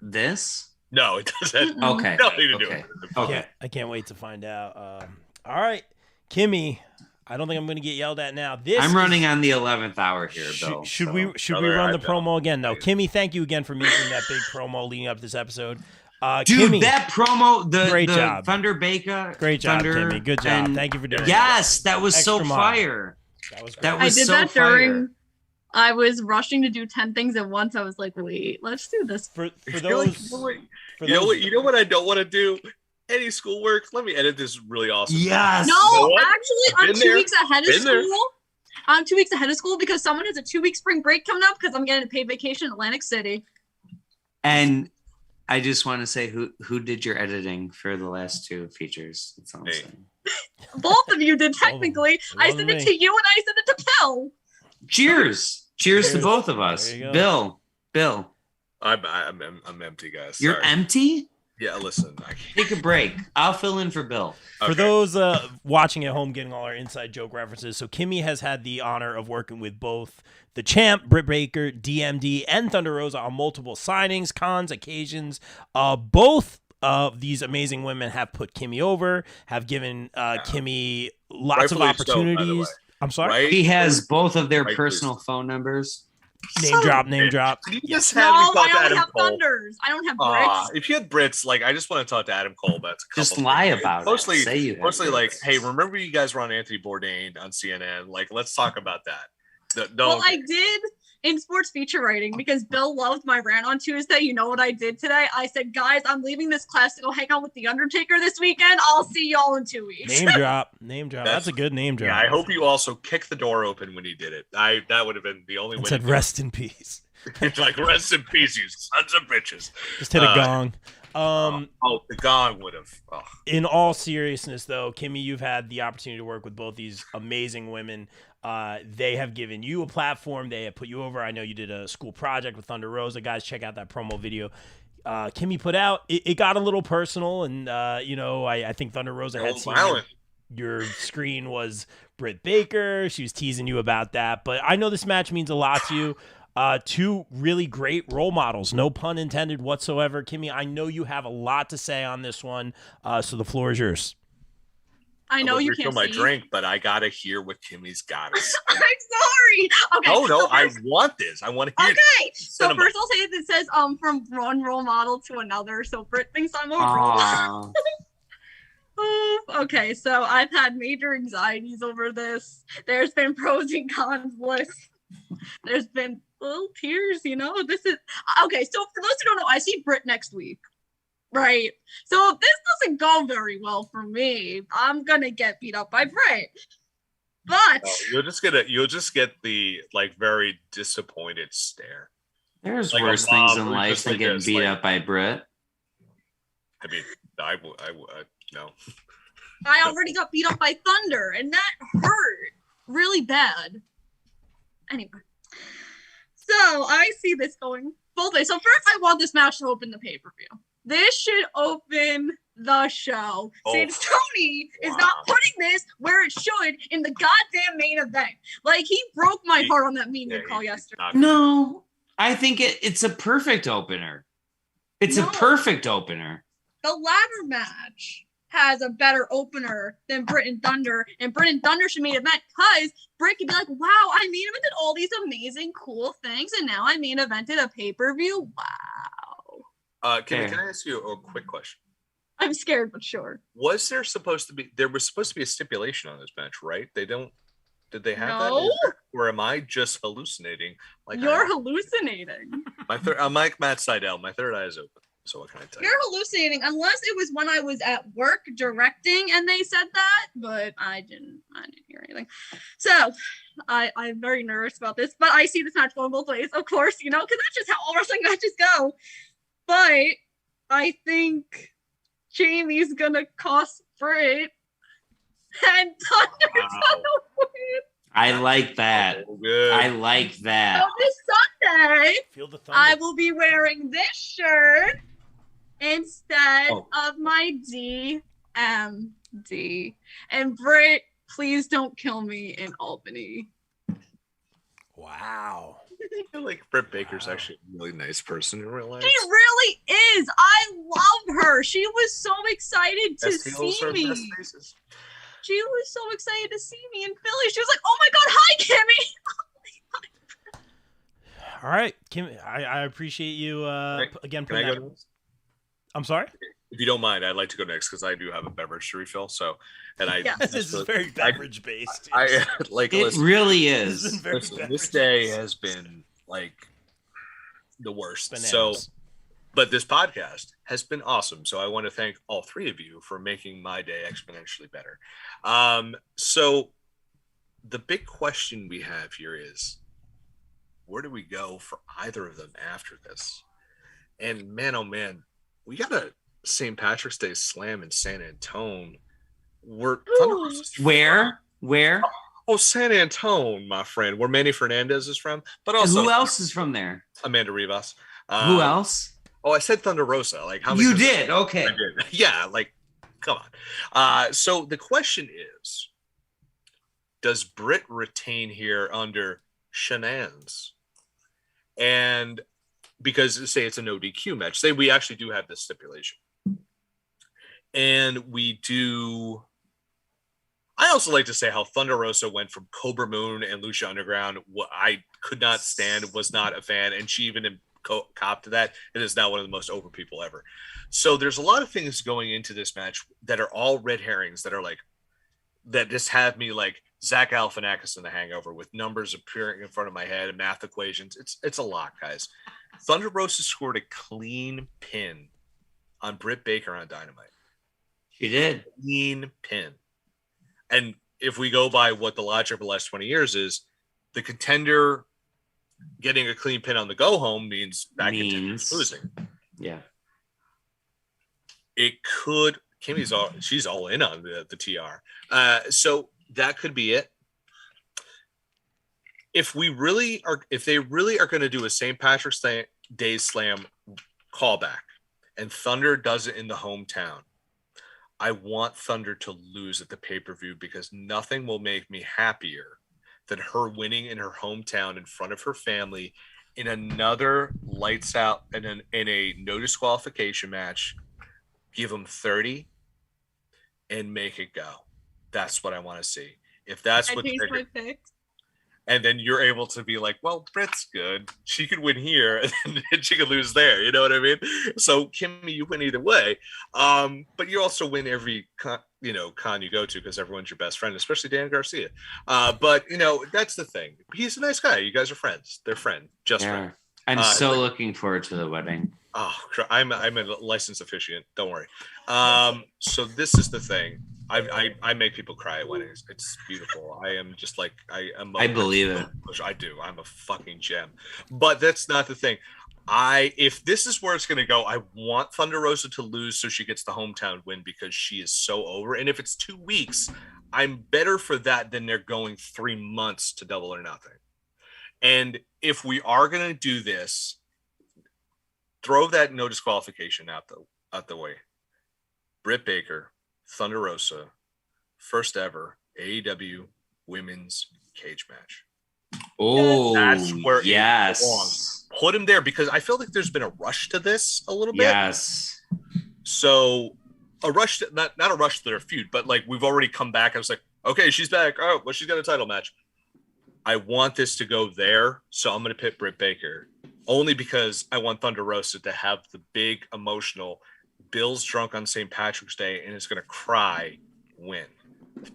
this? No, it doesn't. Okay. Nothing to do with it. Okay. I can't wait to find out. All right, Kimmy. I don't think I'm going to get yelled at now. I'm running on the 11th hour here, Bill. Should we run the promo again? No, Kimmy. Thank you again for making that big promo leading up to this episode. Dude, Kimmy, that promo, great the job. Thunder Baker. Great job, Kimmy. Good job. Thank you for doing that. Yes, that was so fire. That was great. That was I did so that fire. during. I was rushing to do 10 things at once. I was like, wait, let's do this. For those. You know what I don't want to do? Any schoolwork? Let me edit this really awesome. Yes. No, actually, I'm 2 weeks ahead of Been there. school. I'm 2 weeks ahead of school because someone has a 2-week spring break coming up because I'm getting a paid vacation in Atlantic City. And I just want to say who did your editing for the last two features? That's all I'm saying. Both of you did technically. I sent it to you and I sent it to Bill. Cheers to both of us. Bill. I'm empty, guys. You're Sorry. empty? Yeah, listen. Take a break. I'll fill in for Bill. For those watching at home, getting all our inside joke references, so Kimmy has had the honor of working with both the Champ, Britt Baker, DMD, and Thunder Rosa on multiple signings, cons, occasions. Both of these amazing women have put Kimmy over, have given Kimmy lots of opportunities. I'm sorry? He has both of their personal phone numbers. Name drop. You just No, had me talk I to don't Adam have Cole. Thunders. I don't have bricks. If you had Brits, I just want to talk to Adam Cole. But Just lie about mostly, it. Say you have mostly Brits. hey, remember you guys were on Anthony Bourdain on CNN? Let's talk about that. Well, I did. in sports feature writing, because Bill loved my rant on Tuesday. You know what I did today? I said, guys, I'm leaving this class to go hang out with The Undertaker this weekend. I'll see y'all in 2 weeks. Name drop. That's a good name drop. Yeah, I hope you also kicked the door open when you did it. That would have been the only way. Said rest in peace. Like, rest in peace, you sons of bitches. Just hit a gong. The gong would have. Oh. In all seriousness, though, Kimmy, you've had the opportunity to work with both these amazing women. They have given you a platform. They have put you over. I know you did a school project with Thunder Rosa. Guys, check out that promo video Kimmy put out. It got a little personal, and I think Thunder Rosa had seen your screen was Britt Baker. She was teasing you about that. But I know this match means a lot to you. Two really great role models, no pun intended whatsoever. Kimmy, I know you have a lot to say on this one, so the floor is yours. I know you can't see my drink, but I gotta hear what Kimmy's got. I'm sorry. Okay. No, I want this. I want to hear. Okay. So first I'll say it says from one role model to another. So Britt thinks I'm a role model. Okay, so I've had major anxieties over this. There's been pros and cons lists. There's been little tears, This is okay. So for those who don't know, I see Britt next week. Right. So if this doesn't go very well for me, I'm gonna get beat up by Britt. But you'll just get the very disappointed stare. There's worse things in life than getting beat up by Britt. I mean, I no. I already got beat up by Thunder, and that hurt really bad. Anyway, so I see this going both ways. So first, I want this match to open the pay-per-view. This should open the show. Since Tony is not putting this where it should in the goddamn main event. He broke my heart on that media call yesterday. No, I think it's a perfect opener. It's a perfect opener. The ladder match has a better opener than Britt and Thunder, and Britt and Thunder should main event because Britt could be like, wow, I main evented all these amazing, cool things, and now I main evented a pay-per-view. Wow. Can I ask you a quick question? I'm scared, but sure. Was there supposed to be a stipulation on this match, right? Did they have that? Or am I just hallucinating? You're hallucinating. I'm like Matt Sydal. My third eye is open. So what can I tell you? You're hallucinating, unless it was when I was at work directing and they said that, but I didn't hear anything. So I'm very nervous about this, but I see this match going both ways, of course, because that's just how all wrestling matches go. But I think Jamie's gonna cost Britt, and Thunder's gonna win. I like that. I like that. So this Sunday, Feel the thunder. I will be wearing this shirt instead of my DMD. And Britt, please don't kill me in Albany. Wow. I feel like Britt Baker's actually a really nice person in real life. She really is. I love her. She was so excited to see me. She was so excited to see me in Philly. She was like, oh my God, hi, Kimmy. All right, Kim, I appreciate you again. Can I go next? I'm sorry? If you don't mind, I'd like to go next because I do have a beverage to refill. So, this is very beverage based. It really is. This day has been the worst. Bananas. So, but this podcast has been awesome. So I want to thank all three of you for making my day exponentially better. So the big question we have here is, where do we go for either of them after this? And man, oh man, we got a St. Patrick's Day slam in San Antone. Where? Oh, San Antone, my friend, where Manny Fernandez is from. But also, who else is from there? Amanda Rivas. Who else? Oh, I said Thunder Rosa. How many? You did? Okay. I did. Yeah, come on. So the question is, does Britt retain here under Shenanigans? And because say it's a no DQ match, say we actually do have this stipulation. And we do. I also like to say how Thunder Rosa went from Cobra Moon and Lucha Underground. What I could not stand, was not a fan, and she even copped to that. It is now one of the most over people ever. So there's a lot of things going into this match that are all red herrings that are that just have me Zach Galifianakis in The Hangover with numbers appearing in front of my head and math equations. It's a lot, guys. Thunder Rosa scored a clean pin on Britt Baker on Dynamite. She did. Clean pin. And if we go by what the logic of the last 20 years is, the contender getting a clean pin on the go home means that contender's losing. Yeah. It could. She's all in on the TR. So that could be it. If they really are going to do a St. Patrick's Day Slam callback and Thunder does it in the hometown, I want Thunder to lose at the pay-per-view because nothing will make me happier than her winning in her hometown in front of her family in another lights out in a no disqualification match. Give them 30 and make it go. That's what I want to see. If that's what my picks. And then you're able to be like, well, Britt's good. She could win here and then she could lose there. You know what I mean? So Kimmy, you win either way. But you also win every con you go to because everyone's your best friend, especially Dan Garcia. But that's the thing. He's a nice guy. You guys are friends. They're friends. Friends. I'm so looking forward to the wedding. Oh, I'm a licensed officiant. Don't worry. So this is the thing. I make people cry at weddings. It's beautiful. I am just like I believe it. I do. I'm a fucking gem. But that's not the thing. If this is where it's going to go, I want Thunder Rosa to lose so she gets the hometown win because she is so over. And if it's 2 weeks, I'm better for that than they're going 3 months to Double or Nothing. And if we are going to do this, throw that no disqualification out the way. Britt Baker, Thunder Rosa, first ever AEW women's cage match. Oh, that's where yes. It belongs. Put him there because I feel like there's been a rush to this a little bit. Yes. So a rush, not a rush to their feud, but like we've already come back. I was like, okay, she's back. Oh, well, she's got a title match. I want this to go there, so I'm going to pick Britt Baker only because I want Thunder Rosa to have the big emotional Bill's drunk on St. Patrick's Day and is going to cry win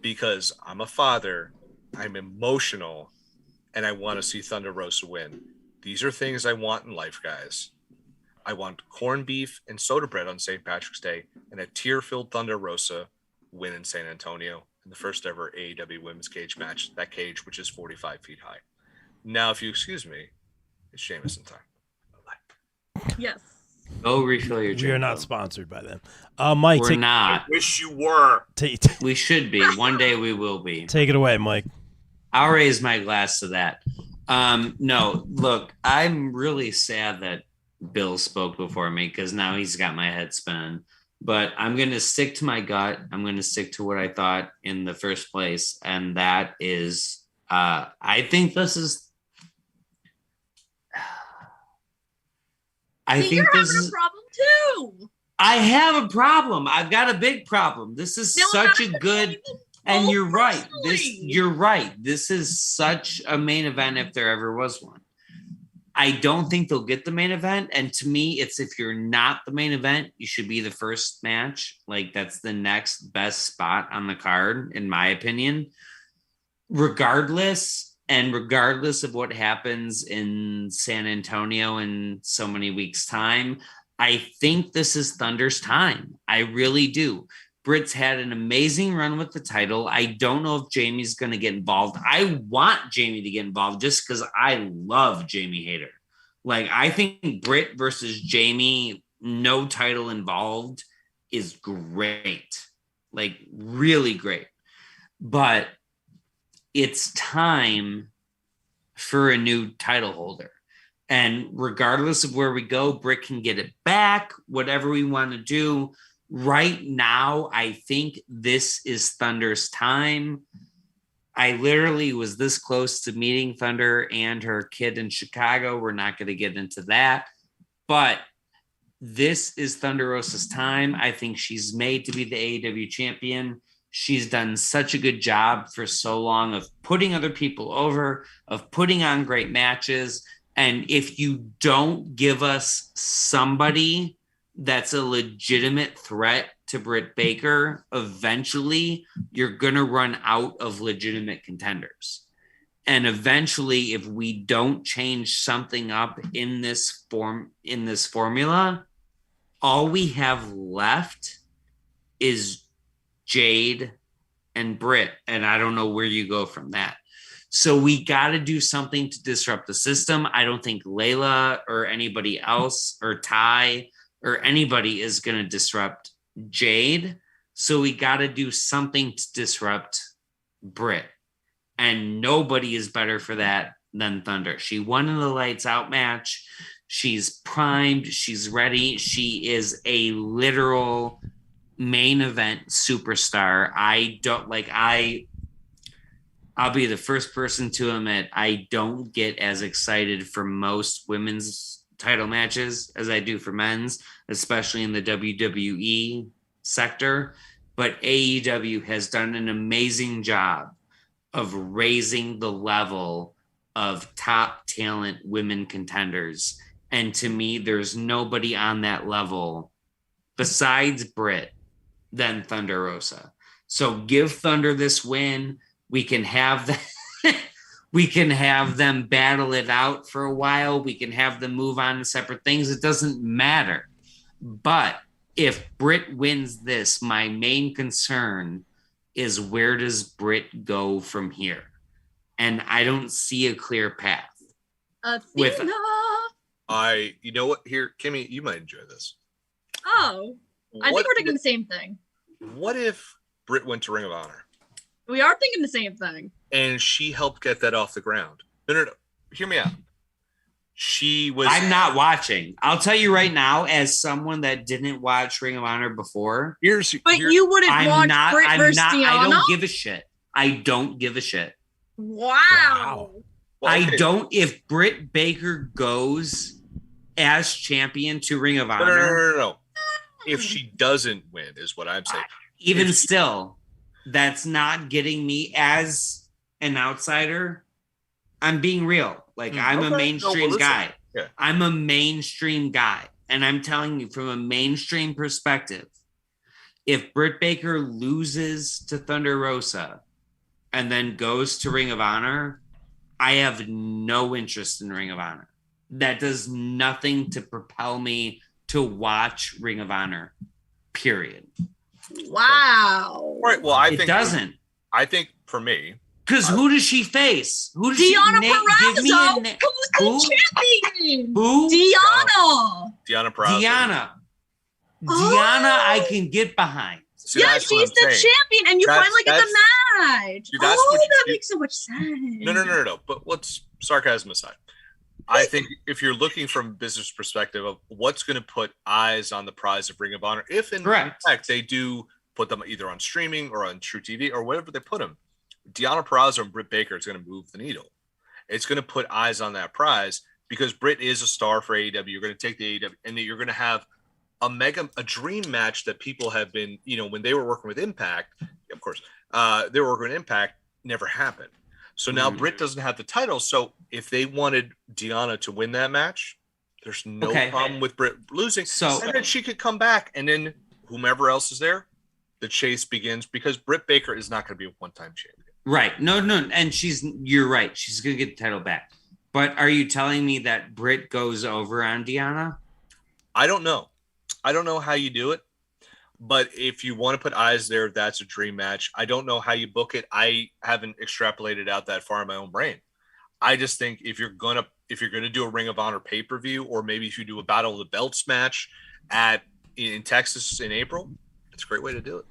because I'm a father, I'm emotional, and I want to see Thunder Rosa win. These are things I want in life, guys. I want corned beef and soda bread on St. Patrick's Day and a tear-filled Thunder Rosa win in San Antonio in the first ever AEW women's cage match, that cage which is 45 feet high. Now, if you excuse me, it's Jameson time. Bye-bye. Yes. Go refill your drink. We are not sponsored by them. Mike, we're not. I wish you were. We should be. One day we will be. Take it away, Mike. I'll raise my glass to that. No, look, I'm really sad that Bill spoke before me because now he's got my head spinning. But I'm going to stick to my gut. I'm going to stick to what I thought in the first place. And that is, I think this is. I think you're this having is a problem too. I have a problem. I've got a big problem. This is such a good. And you're right. You're right. This is such a main event if there ever was one. I don't think they'll get the main event. And to me, it's if you're not the main event, you should be the first match. Like that's the next best spot on the card, in my opinion. Regardless of what happens in San Antonio in so many weeks' time, I think this is Thunder's time. I really do. Britt's had an amazing run with the title. I don't know if Jamie's going to get involved. I want Jamie to get involved just because I love Jamie Hayter. Like, I think Britt versus Jamie, no title involved, is great. Like, really great. But it's time for a new title holder. And regardless of where we go, Britt can get it back, whatever we want to do. Right now, I think this is Thunder's time. I literally was this close to meeting Thunder and her kid in Chicago. We're not going to get into that. But this is Thunder Rosa's time. I think she's made to be the AEW champion. She's done such a good job for so long of putting other people over, of putting on great matches. And if you don't give us somebody that's a legitimate threat to Britt Baker, eventually you're going to run out of legitimate contenders. And eventually, if we don't change something up in this formula, all we have left is Jade and Britt. And I don't know where you go from that. So we got to do something to disrupt the system. I don't think Layla or anybody else or Ty or anybody is going to disrupt Jade. So we got to do something to disrupt Britt. And nobody is better for that than Thunder. She won in the lights out match. She's primed. She's ready. She is a literal main event superstar. I'll be the first person to admit I don't get as excited for most women's title matches as I do for men's, especially in the WWE sector. But AEW has done an amazing job of raising the level of top talent women contenders. And to me, there's nobody on that level besides Britt than Thunder Rosa. So give Thunder this win. We can have them battle it out for a while. We can have them move on to separate things. It doesn't matter. But if Britt wins this, my main concern is where does Britt go from here? And I don't see a clear path. Athena. You know what? Here, Kimmy, you might enjoy this. Oh, I think we're thinking the same thing. What if Britt went to Ring of Honor? We are thinking the same thing. And she helped get that off the ground. No. Hear me out. I'm not watching. I'll tell you right now, as someone that didn't watch Ring of Honor before. You wouldn't watch Britt versus Deanna? I don't give a shit. I don't give a shit. Wow. Well, okay. I don't. If Britt Baker goes as champion to Ring of Honor. No. If she doesn't win, is what I'm saying. Even still, that's not getting me as an outsider. I'm being real. I'm a mainstream guy. Yeah. I'm a mainstream guy. And I'm telling you from a mainstream perspective, if Britt Baker loses to Thunder Rosa and then goes to Ring of Honor, I have no interest in Ring of Honor. That does nothing to propel me to watch Ring of Honor, period. Wow. Right. Well, I think it doesn't. I think for me, because who does she face? Who does Deanna Purrazzo, who's the champion? Who? Deanna Purrazzo. Deanna, I can get behind. Yeah, she's the champion, and you finally get the match. That makes so much sense. No. But let's sarcasm aside. I think if you're looking from a business perspective of what's going to put eyes on the prize of Ring of Honor, if in fact they do put them either on streaming or on True TV or whatever they put them, Deanna Purrazzo and Britt Baker is going to move the needle. It's going to put eyes on that prize because Britt is a star for AEW. You're going to take the AEW and you're going to have a dream match that people have been, when they were working with Impact, of course, they were working with Impact, never happened. So now Britt doesn't have the title. So if they wanted Deanna to win that match, there's no problem with Britt losing. And then she could come back, and then whomever else is there, the chase begins because Britt Baker is not going to be a one-time champion. Right. No. And you're right. She's going to get the title back. But are you telling me that Britt goes over on Deanna? I don't know. I don't know how you do it. But if you want to put eyes there, that's a dream match. I don't know how you book it. I haven't extrapolated out that far in my own brain. I just think if you're gonna do a Ring of Honor pay-per-view, or maybe if you do a Battle of the Belts match in Texas in April, it's a great way to do it.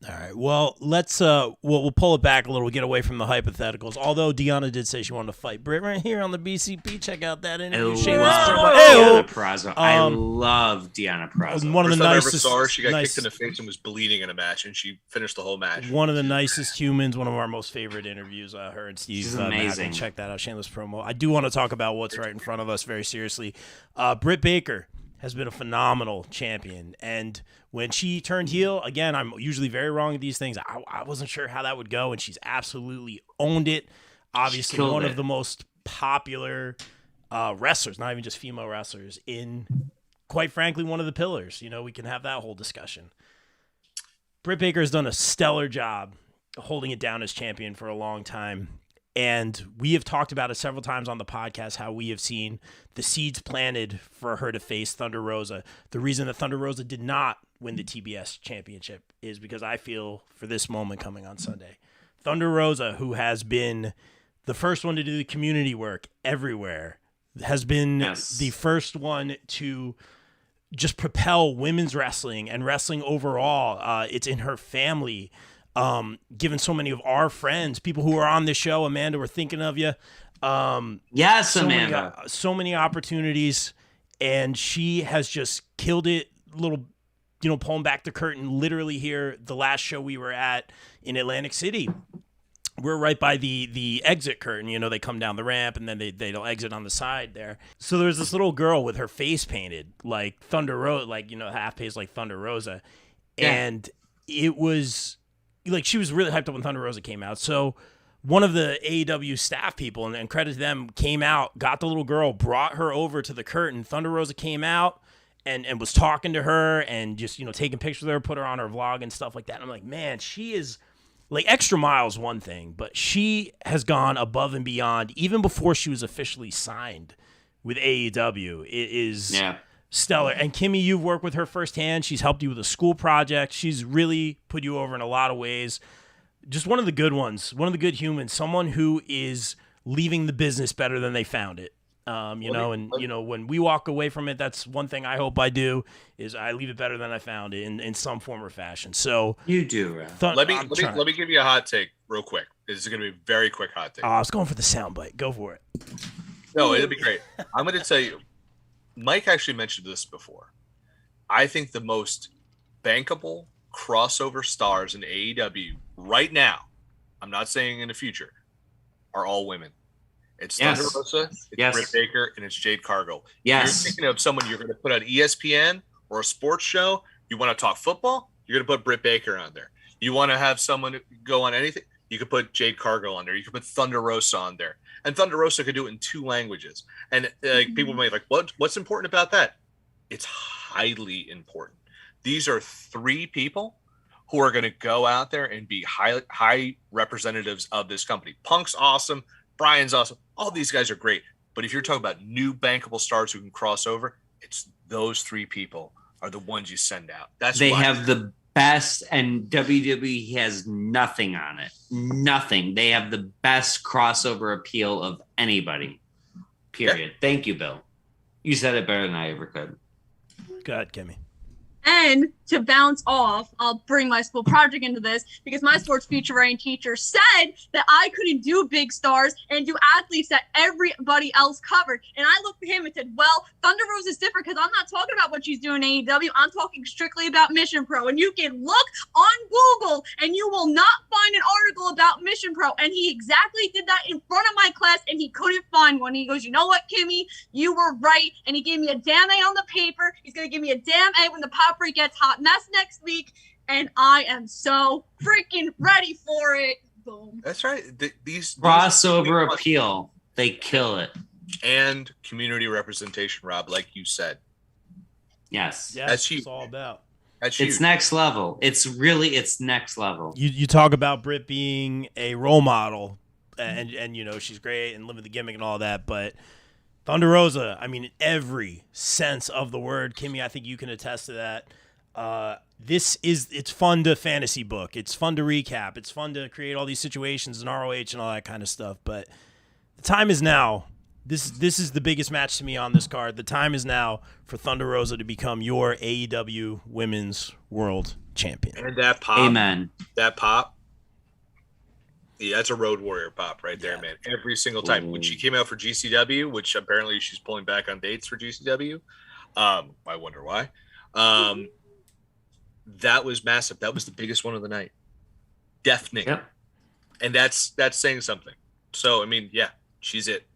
All right. Well, let's we'll pull it back a little, get away from the hypotheticals. Although Deanna did say she wanted to fight Britt right here on the BCP. Check out that interview. Deanna Purrazzo. I love Deanna Purrazzo. One of the nicest. I ever saw her, she got kicked in the face and was bleeding in a match, and she finished the whole match. One of the nicest humans. One of our most favorite interviews. Her and Steve. She's amazing. Check that out. Shameless promo. I do want to talk about what's right in front of us very seriously. Britt Baker has been a phenomenal champion. And when she turned heel, again, I'm usually very wrong at these things. I wasn't sure how that would go, and she's absolutely owned it. Obviously, one of the most popular wrestlers, not even just female wrestlers, in, quite frankly, one of the pillars. We can have that whole discussion. Britt Baker has done a stellar job holding it down as champion for a long time. And we have talked about it several times on the podcast, how we have seen the seeds planted for her to face Thunder Rosa. The reason that Thunder Rosa did not win the TBS championship is because I feel for this moment coming on Sunday, Thunder Rosa, who has been the first one to do the community work everywhere, has been the first one to just propel women's wrestling and wrestling overall. It's in her family. Given so many of our friends, people who are on this show, Amanda, we're thinking of you. Yes, Amanda. So many opportunities, and she has just killed it. Little, pulling back the curtain, literally here, the last show we were at in Atlantic City, we're right by the exit curtain. They come down the ramp, and then they'll exit on the side there. So there's this little girl with her face painted like Thunder Rosa, half face like Thunder Rosa. Yeah. And it was she was really hyped up when Thunder Rosa came out. So one of the AEW staff people, and credit to them, came out, got the little girl, brought her over to the curtain. Thunder Rosa came out and was talking to her and just, taking pictures of her, put her on her vlog and stuff like that. And I'm like, man, she is extra miles one thing, but she has gone above and beyond even before she was officially signed with AEW. It is stellar. And Kimmy, you've worked with her firsthand. She's helped you with a school project. She's really put you over in a lot of ways. Just one of the good ones, one of the good humans, someone who is leaving the business better than they found it. When we walk away from it, that's one thing I hope I do is I leave it better than I found it in some form or fashion. So you do, right? Let me give you a hot take real quick. This is going to be a very quick hot take. I was going for the soundbite. Go for it. No, it'll be great. I'm going to tell you, Mike actually mentioned this before. I think the most bankable crossover stars in AEW right now, I'm not saying in the future, are all women. It's Thunder Rosa, it's Britt Baker, and it's Jade Cargill. Yes. You're thinking of someone you're going to put on ESPN or a sports show. You want to talk football? You're going to put Britt Baker on there. You want to have someone go on anything? You could put Jade Cargill on there. You could put Thunder Rosa on there. And Thunder Rosa could do it in 2 languages. And people might be like, what's important about that? It's highly important. These are 3 people who are going to go out there and be high representatives of this company. Punk's awesome. Brian's awesome. All these guys are great. But if you're talking about new bankable stars who can cross over, it's those 3 people are the ones you send out. They have the best, and WWE has nothing on it. Nothing. They have the best crossover appeal of anybody. Period. Yeah. Thank you, Bill. You said it better than I ever could. Go ahead, Kimmy. And to bounce off, I'll bring my school project into this because my sports feature writing teacher said that I couldn't do big stars and do athletes that everybody else covered. And I looked at him and said, well, Thunder Rosa is different because I'm not talking about what she's doing in AEW. I'm talking strictly about Mission Pro. And you can look on Google and you will not find an article about Mission Pro. And he exactly did that in front of my class and he couldn't find one. He goes, you know what, Kimmy? You were right. And he gave me a damn A on the paper. He's going to give me a damn A when the pop rate gets hot. And that's next week, and I am so freaking ready for it. Boom. That's right. These crossover appeal, they kill it. And community representation, Rob, like you said. Yes. That's huge. It's all about. That's huge. It's next level. It's next level. You talk about Britt being a role model, and she's great and living the gimmick and all that, but Thunder Rosa, I mean, in every sense of the word, Kimmy, I think you can attest to that. It's fun to fantasy book. It's fun to recap. It's fun to create all these situations in ROH and all that kind of stuff. But the time is now. This is the biggest match to me on this card. The time is now for Thunder Rosa to become your AEW Women's World Champion. And that pop. Amen. That pop. Yeah, that's a Road Warrior pop right there, man. Every single time. When she came out for GCW, which apparently she's pulling back on dates for GCW. I wonder why. That was massive. That was the biggest one of the night. Deafening. Yep. And that's saying something. So, I mean, yeah, she's it.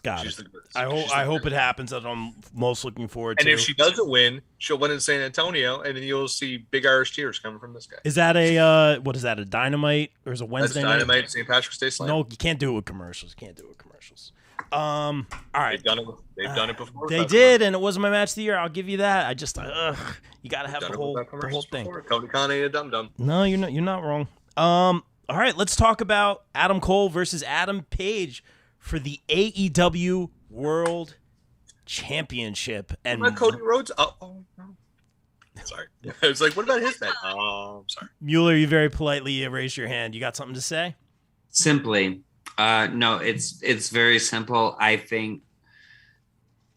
Got it. I hope it happens. That I'm most looking forward to. And if she doesn't win, she'll win in San Antonio, and then you'll see big Irish tears coming from this guy. Is that a Dynamite or is it Wednesday night? St. Patrick's Day Slam. No, you can't do it with commercials. All right. They've done it before. They did, and it wasn't my match of the year. I'll give you that. I just, you gotta have the whole thing. Tony Khan ain't a dum dum. No, you're not wrong. All right, let's talk about Adam Cole versus Adam Page for the AEW World Championship. And what about Cody Rhodes? Oh, no. Sorry. I was like, what about his match? Oh, I'm sorry. Mueller, you very politely raised your hand. You got something to say? Simply, no, it's very simple. I think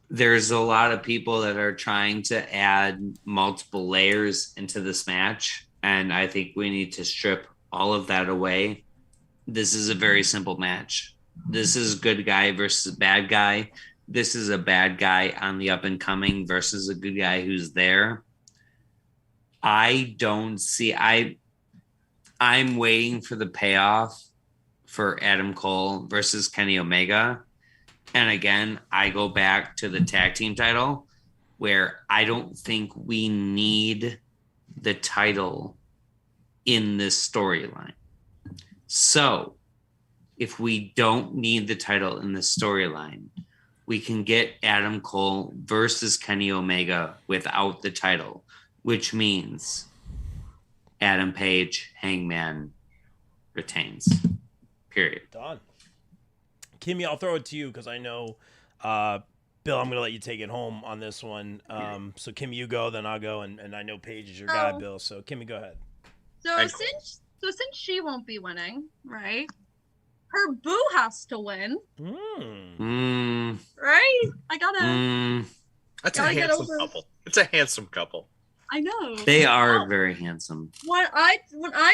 there's a lot of people that are trying to add multiple layers into this match, and I think we need to strip all of that away. This is a very simple match. This is good guy versus bad guy. This is a bad guy on the up and coming versus a good guy who's there. I'm waiting for the payoff for Adam Cole versus Kenny Omega. And again, I go back to the tag team title where I don't think we need the title in this storyline. So if we don't need the title in this storyline, we can get Adam Cole versus Kenny Omega without the title, which means Adam Page, Hangman retains. Period. Done. Kimmy, I'll throw it to you because I know, Bill, I'm going to let you take it home on this one. So, Kimmy, you go, then I'll go, and I know Paige is your guy, Bill. So, Kimmy, go ahead. So since she won't be winning, right? Her boo has to win. Right? I gotta. That's a handsome couple. It's a handsome couple. I know. They are very handsome. When I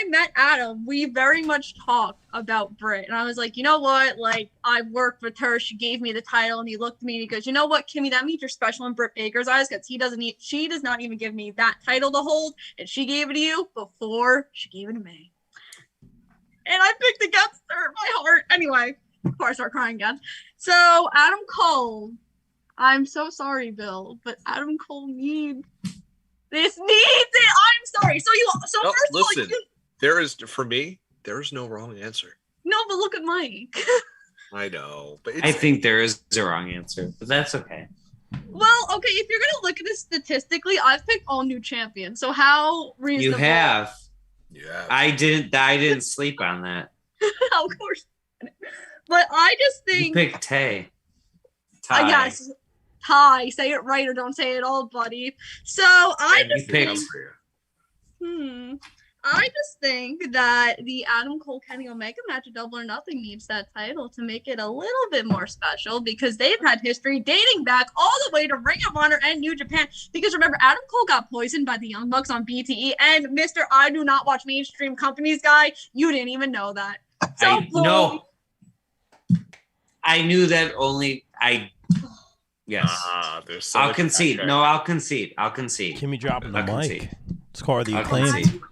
met Adam, we very much talked about Britt, and I was like, you know what? Like, I worked with her. She gave me the title, and he looked at me and he goes, you know what, Kimmy, that means you're special in Britt Baker's eyes because she does not even give me that title to hold, and she gave it to you before she gave it to me. And I picked against her in my heart. Anyway, before I start crying again. So Adam Cole, I'm so sorry, Bill, but Adam Cole needs it. I'm sorry. Listen, there is no wrong answer. No, but look at Mike. I know, but I think there is a wrong answer, but that's okay. Well, okay, if you're gonna look at it statistically, I've picked all new champions. So how reasonable? You have. Yeah. I didn't sleep on that. Of course. But I just think you picked Tay. Yes. Ty, say it right or don't say it at all, buddy. So I just think that the Adam Cole Kenny Omega match at Double or Nothing needs that title to make it a little bit more special because they've had history dating back all the way to Ring of Honor and New Japan. Because remember, Adam Cole got poisoned by the Young Bucks on BTE, and Mr. I do not watch mainstream companies guy, you didn't even know that. So no, I knew that only Yes. I'll concede. Okay. No, I'll concede. Kimmy dropping the mic. It's called the acclaim.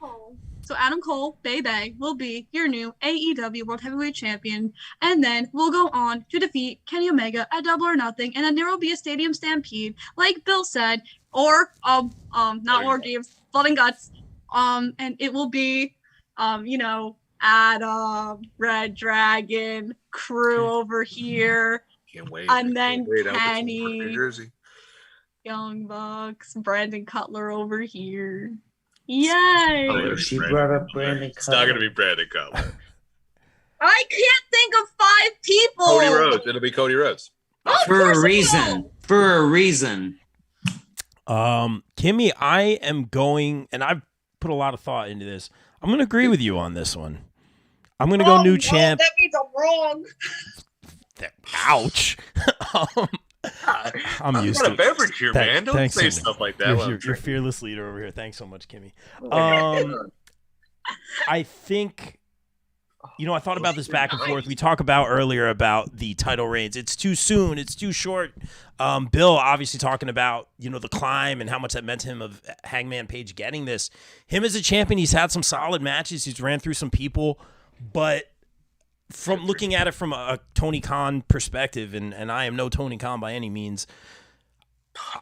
So Adam Cole, Bay will be your new AEW World Heavyweight Champion, and then we'll go on to defeat Kenny Omega at Double or Nothing, and then there will be a stadium stampede, like Bill said, or not War Games, Blood and Guts, and it will be, Adam, Red Dragon, crew over here. Can't wait. And then Kenny, Young Bucks, Brandon Cutler over here. Yay! Oh, she brought up Brandon Cutler. It's not going to be Brandon Cutler. I can't think of 5 people. Cody Rhodes. It'll be Cody Rhodes. For a reason. Kimmy, I am going, and I've put a lot of thought into this. I'm going to agree with you on this one. I'm going to go new champ. That means I'm wrong. Ouch. I'm used to a beverage here, man. Don't say stuff like that. You're fearless leader over here. Thanks so much, Kimmy. I think, I thought about this back and forth. We talked about earlier about the title reigns. It's too soon. It's too short. Bill obviously talking about, the climb and how much that meant to him of Hangman Page getting this. Him as a champion, he's had some solid matches. He's ran through some people, but from looking at it from a Tony Khan perspective, and I am no Tony Khan by any means.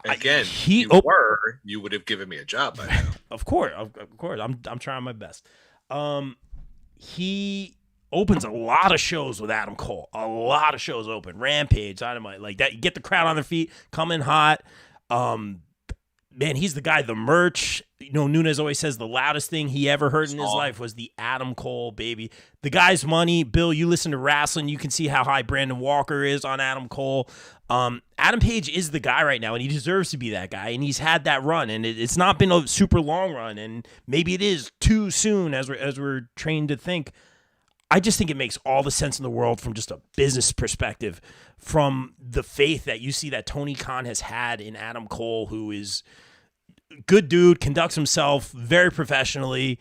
Again, you would have given me a job by now. Of course. I'm trying my best. He opens a lot of shows with Adam Cole. A lot of shows open. Rampage, Dynamite, like that. You get the crowd on their feet, coming hot. Man, he's the guy. The merch, Nunes always says the loudest thing he ever heard in his life was the Adam Cole, baby. The guy's money. Bill, you listen to wrestling, you can see how high Brandon Walker is on Adam Cole. Adam Page is the guy right now, and he deserves to be that guy, and he's had that run, and it's not been a super long run, and maybe it is too soon as we're trained to think. I just think it makes all the sense in the world from just a business perspective, from the faith that you see that Tony Khan has had in Adam Cole, who is a good dude, conducts himself very professionally.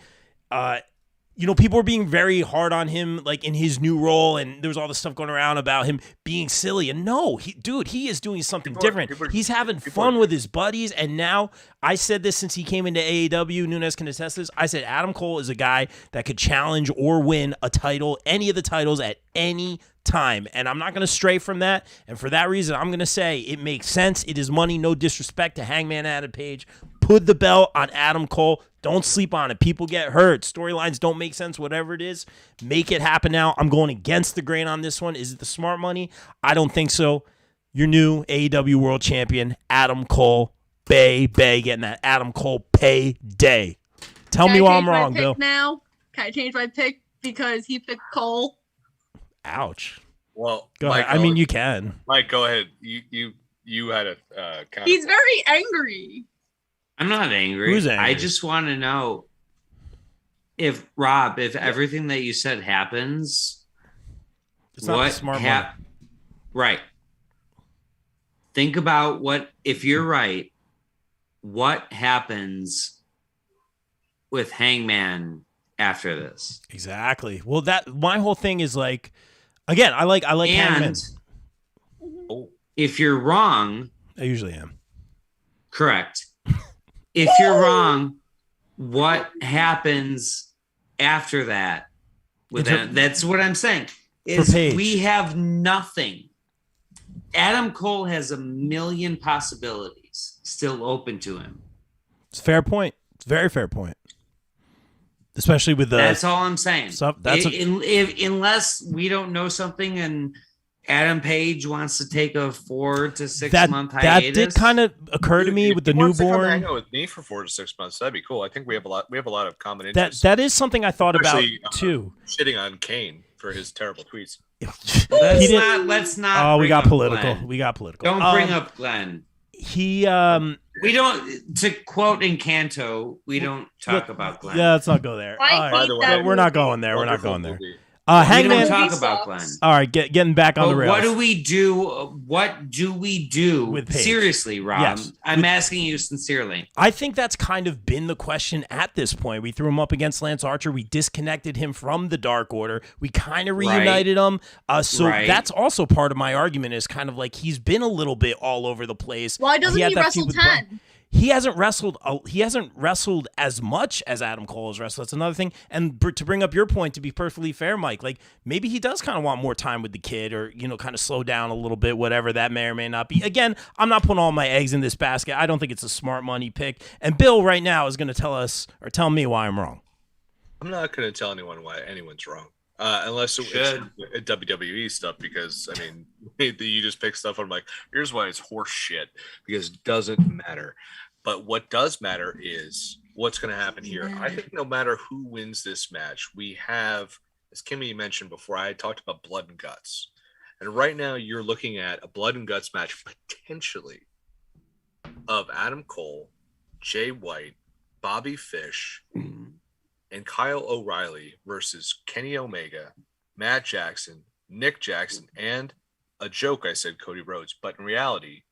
People were being very hard on him, like in his new role, and there was all this stuff going around about him being silly. And no, he is doing something different. He's having fun with his buddies. And now, I said this since he came into AEW, Nunes can attest this. I said Adam Cole is a guy that could challenge or win a title, any of the titles at any time. And I'm not going to stray from that. And for that reason, I'm going to say it makes sense. It is money, no disrespect to Hangman Adam Page. Put the belt on Adam Cole. Don't sleep on it. People get hurt. Storylines don't make sense, whatever it is. Make it happen now. I'm going against the grain on this one. Is it the smart money? I don't think so. Your new AEW World Champion, Adam Cole. Bay, getting that Adam Cole payday. Tell me why I'm wrong, Bill. Now, can I change my pick because he picked Cole? Ouch. Well, go ahead. I mean, you can. Mike, go ahead. You had a kind He's very angry. I'm not angry. Who's angry? I just want to know if everything that you said happens, it's not the smart money. Right. Think about if you're right, what happens with Hangman after this? Exactly. Well, my whole thing is like, again, I like Hangman. If you're wrong, I usually am. Correct. If you're wrong, what happens after that? That's what I'm saying. We have nothing. Adam Cole has a million possibilities still open to him. It's a fair point. It's a very fair point. Especially with the. That's all I'm saying. Unless we don't know something and Adam Page wants to take a 4 to 6 month hiatus. That did kind of occur to me with the newborn. Come hang out with me for 4 to 6 months. That'd be cool. I think we have a lot of common interests. That is something I thought about too. Shitting on Kane for his terrible tweets. Let's not. Oh, we got political. Glenn. We got political. Don't bring up Glenn. We don't. To quote Encanto, we don't talk about Glenn. Yeah, let's not go there. By the way, we're not going there. We're not going there. Hangman, we don't talk about Glenn. All right, getting back on the rails. What do we do with Paige? Seriously, Rob? Yes. I'm asking you sincerely. I think that's kind of been the question at this point. We threw him up against Lance Archer. We disconnected him from the Dark Order. We kind of reunited him. That's also part of my argument is kind of like he's been a little bit all over the place. Why doesn't he wrestle 10? He hasn't wrestled as much as Adam Cole has wrestled. That's another thing. And to bring up your point, to be perfectly fair, Mike, like maybe he does kind of want more time with the kid, or kind of slow down a little bit, whatever that may or may not be. Again, I'm not putting all my eggs in this basket. I don't think it's a smart money pick. And Bill right now is going to tell me why I'm wrong. I'm not going to tell anyone why anyone's wrong. Unless it's WWE stuff, because I mean, you just pick stuff. I'm like, here's why it's horse shit, because it doesn't matter. But what does matter is what's going to happen here. I think no matter who wins this match, we have, as Kimmy mentioned before, I talked about blood and guts, and right now you're looking at a blood and guts match potentially of Adam Cole, Jay White, Bobby Fish, and Kyle O'Reilly versus Kenny Omega, Matt Jackson, Nick Jackson, and a joke I said Cody Rhodes, but in reality,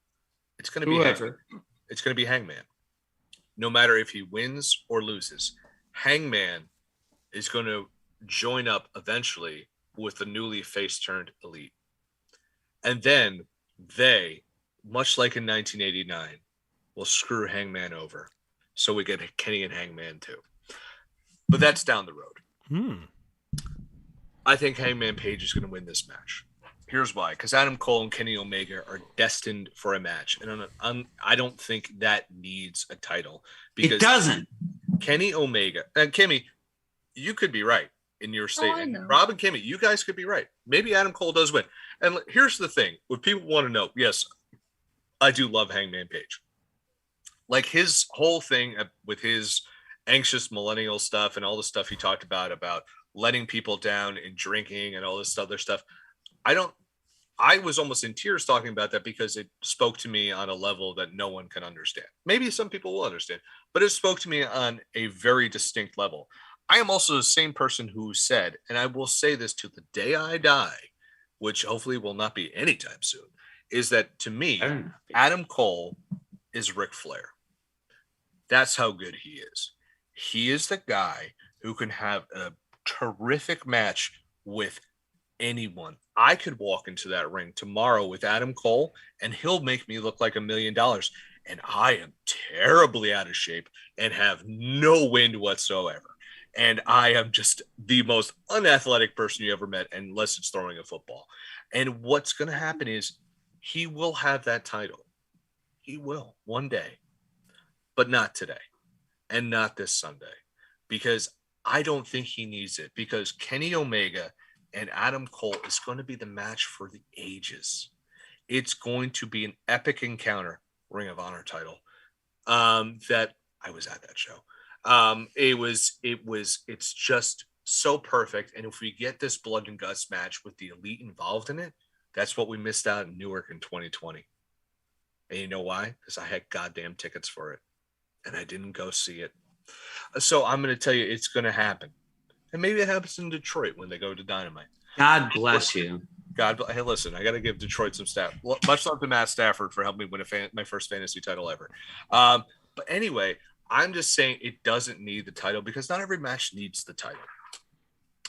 it's going to be Hangman. It's going to be Hangman. No matter if he wins or loses, Hangman is going to join up eventually with the newly face-turned Elite. And then they, much like in 1989, will screw Hangman over. So we get Kenny and Hangman too. But that's down the road. I think Hangman Page is going to win this match. Here's why. Because Adam Cole and Kenny Omega are destined for a match. And I don't think that needs a title. Because it doesn't. Kenny Omega. And Kimmy, you could be right. in your statement. know. Rob and Kimmy, you guys could be right. Maybe Adam Cole does win. And here's the thing: what people want to know, yes, I do love Hangman Page. Like his whole thing with his anxious millennial stuff and all the stuff he talked about letting people down and drinking and all this other stuff. I was almost in tears talking about that because it spoke to me on a level that no one can understand. Maybe some people will understand, but it spoke to me on a very distinct level. I am also the same person who said, and I will say this to the day I die, which hopefully will not be anytime soon, is that to me, Adam Cole is Ric Flair. That's how good he is. He is the guy who can have a terrific match with anyone. I could walk into that ring tomorrow with Adam Cole and he'll make me look like $1 million. And I am terribly out of shape and have no wind whatsoever. And I am just the most unathletic person you ever met, unless it's throwing a football. And what's going to happen is he will have that title. He will one day, but not today and not this Sunday, because I don't think he needs it, because Kenny Omega and Adam Cole is going to be the match for the ages. It's going to be an epic encounter, Ring of Honor title, that I was at that show. It's just so perfect. And if we get this blood and guts match with the Elite involved in it, that's what we missed out in Newark in 2020. And you know why? Because I had goddamn tickets for it and I didn't go see it. So I'm going to tell you, it's going to happen. And maybe it happens in Detroit when they go to Dynamite. God bless you. Hey, listen, I got to give Detroit some staff. Much love to Matt Stafford for helping me win my first fantasy title ever. But anyway, I'm just saying it doesn't need the title because not every match needs the title.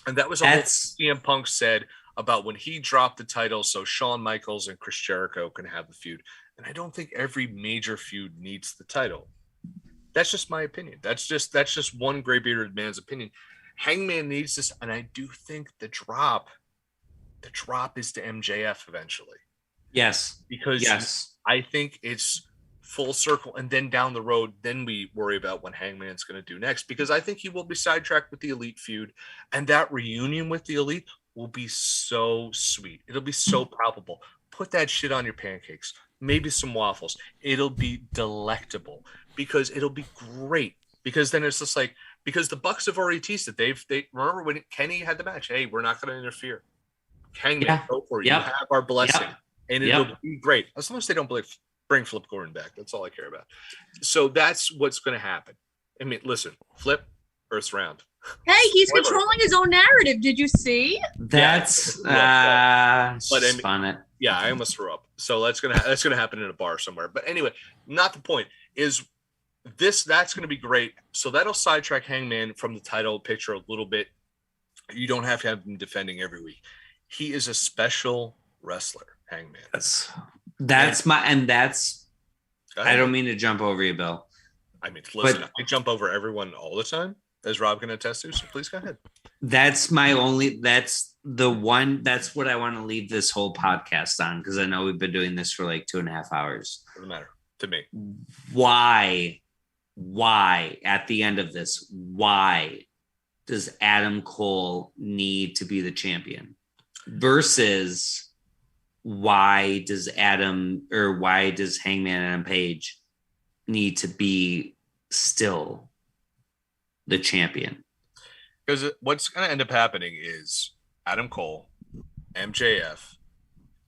And that was what CM Punk said about when he dropped the title so Shawn Michaels and Chris Jericho can have the feud. And I don't think every major feud needs the title. That's just my opinion. That's just one gray bearded man's opinion. Hangman needs this, and I do think the drop is to MJF eventually. Yes. Because I think it's full circle, and then down the road, then we worry about what Hangman's going to do next, because I think he will be sidetracked with the Elite feud, and that reunion with the Elite will be so sweet. It'll be so palpable. Put that shit on your pancakes, maybe some waffles. It'll be delectable because it'll be great. Because then it's just like, because the Bucks have already teased it. They remember when Kenny had the match. Hey, we're not going to interfere. Hangman, go for it. You have our blessing, and it'll be great as long as they don't bring Flip Gordon back. That's all I care about. So that's what's going to happen. I mean, listen, Flip, Earth's round. Hey, he's controlling his own narrative. Did you see? That's but I mean, fun. Yeah, I almost threw up. So that's gonna happen in a bar somewhere. But anyway, not the point. Is that's gonna be great. So that'll sidetrack Hangman from the title picture a little bit. You don't have to have him defending every week. He is a special wrestler, Hangman. I don't mean to jump over you, Bill. I mean, listen, I jump over everyone all the time, as Rob can attest to. So please go ahead. That's what I want to leave this whole podcast on, because I know we've been doing this for like 2.5 hours. Doesn't matter to me. Why at the end of this, why does Adam Cole need to be the champion versus why does Hangman Adam Page need to be still the champion? Because what's going to end up happening is Adam Cole, MJF,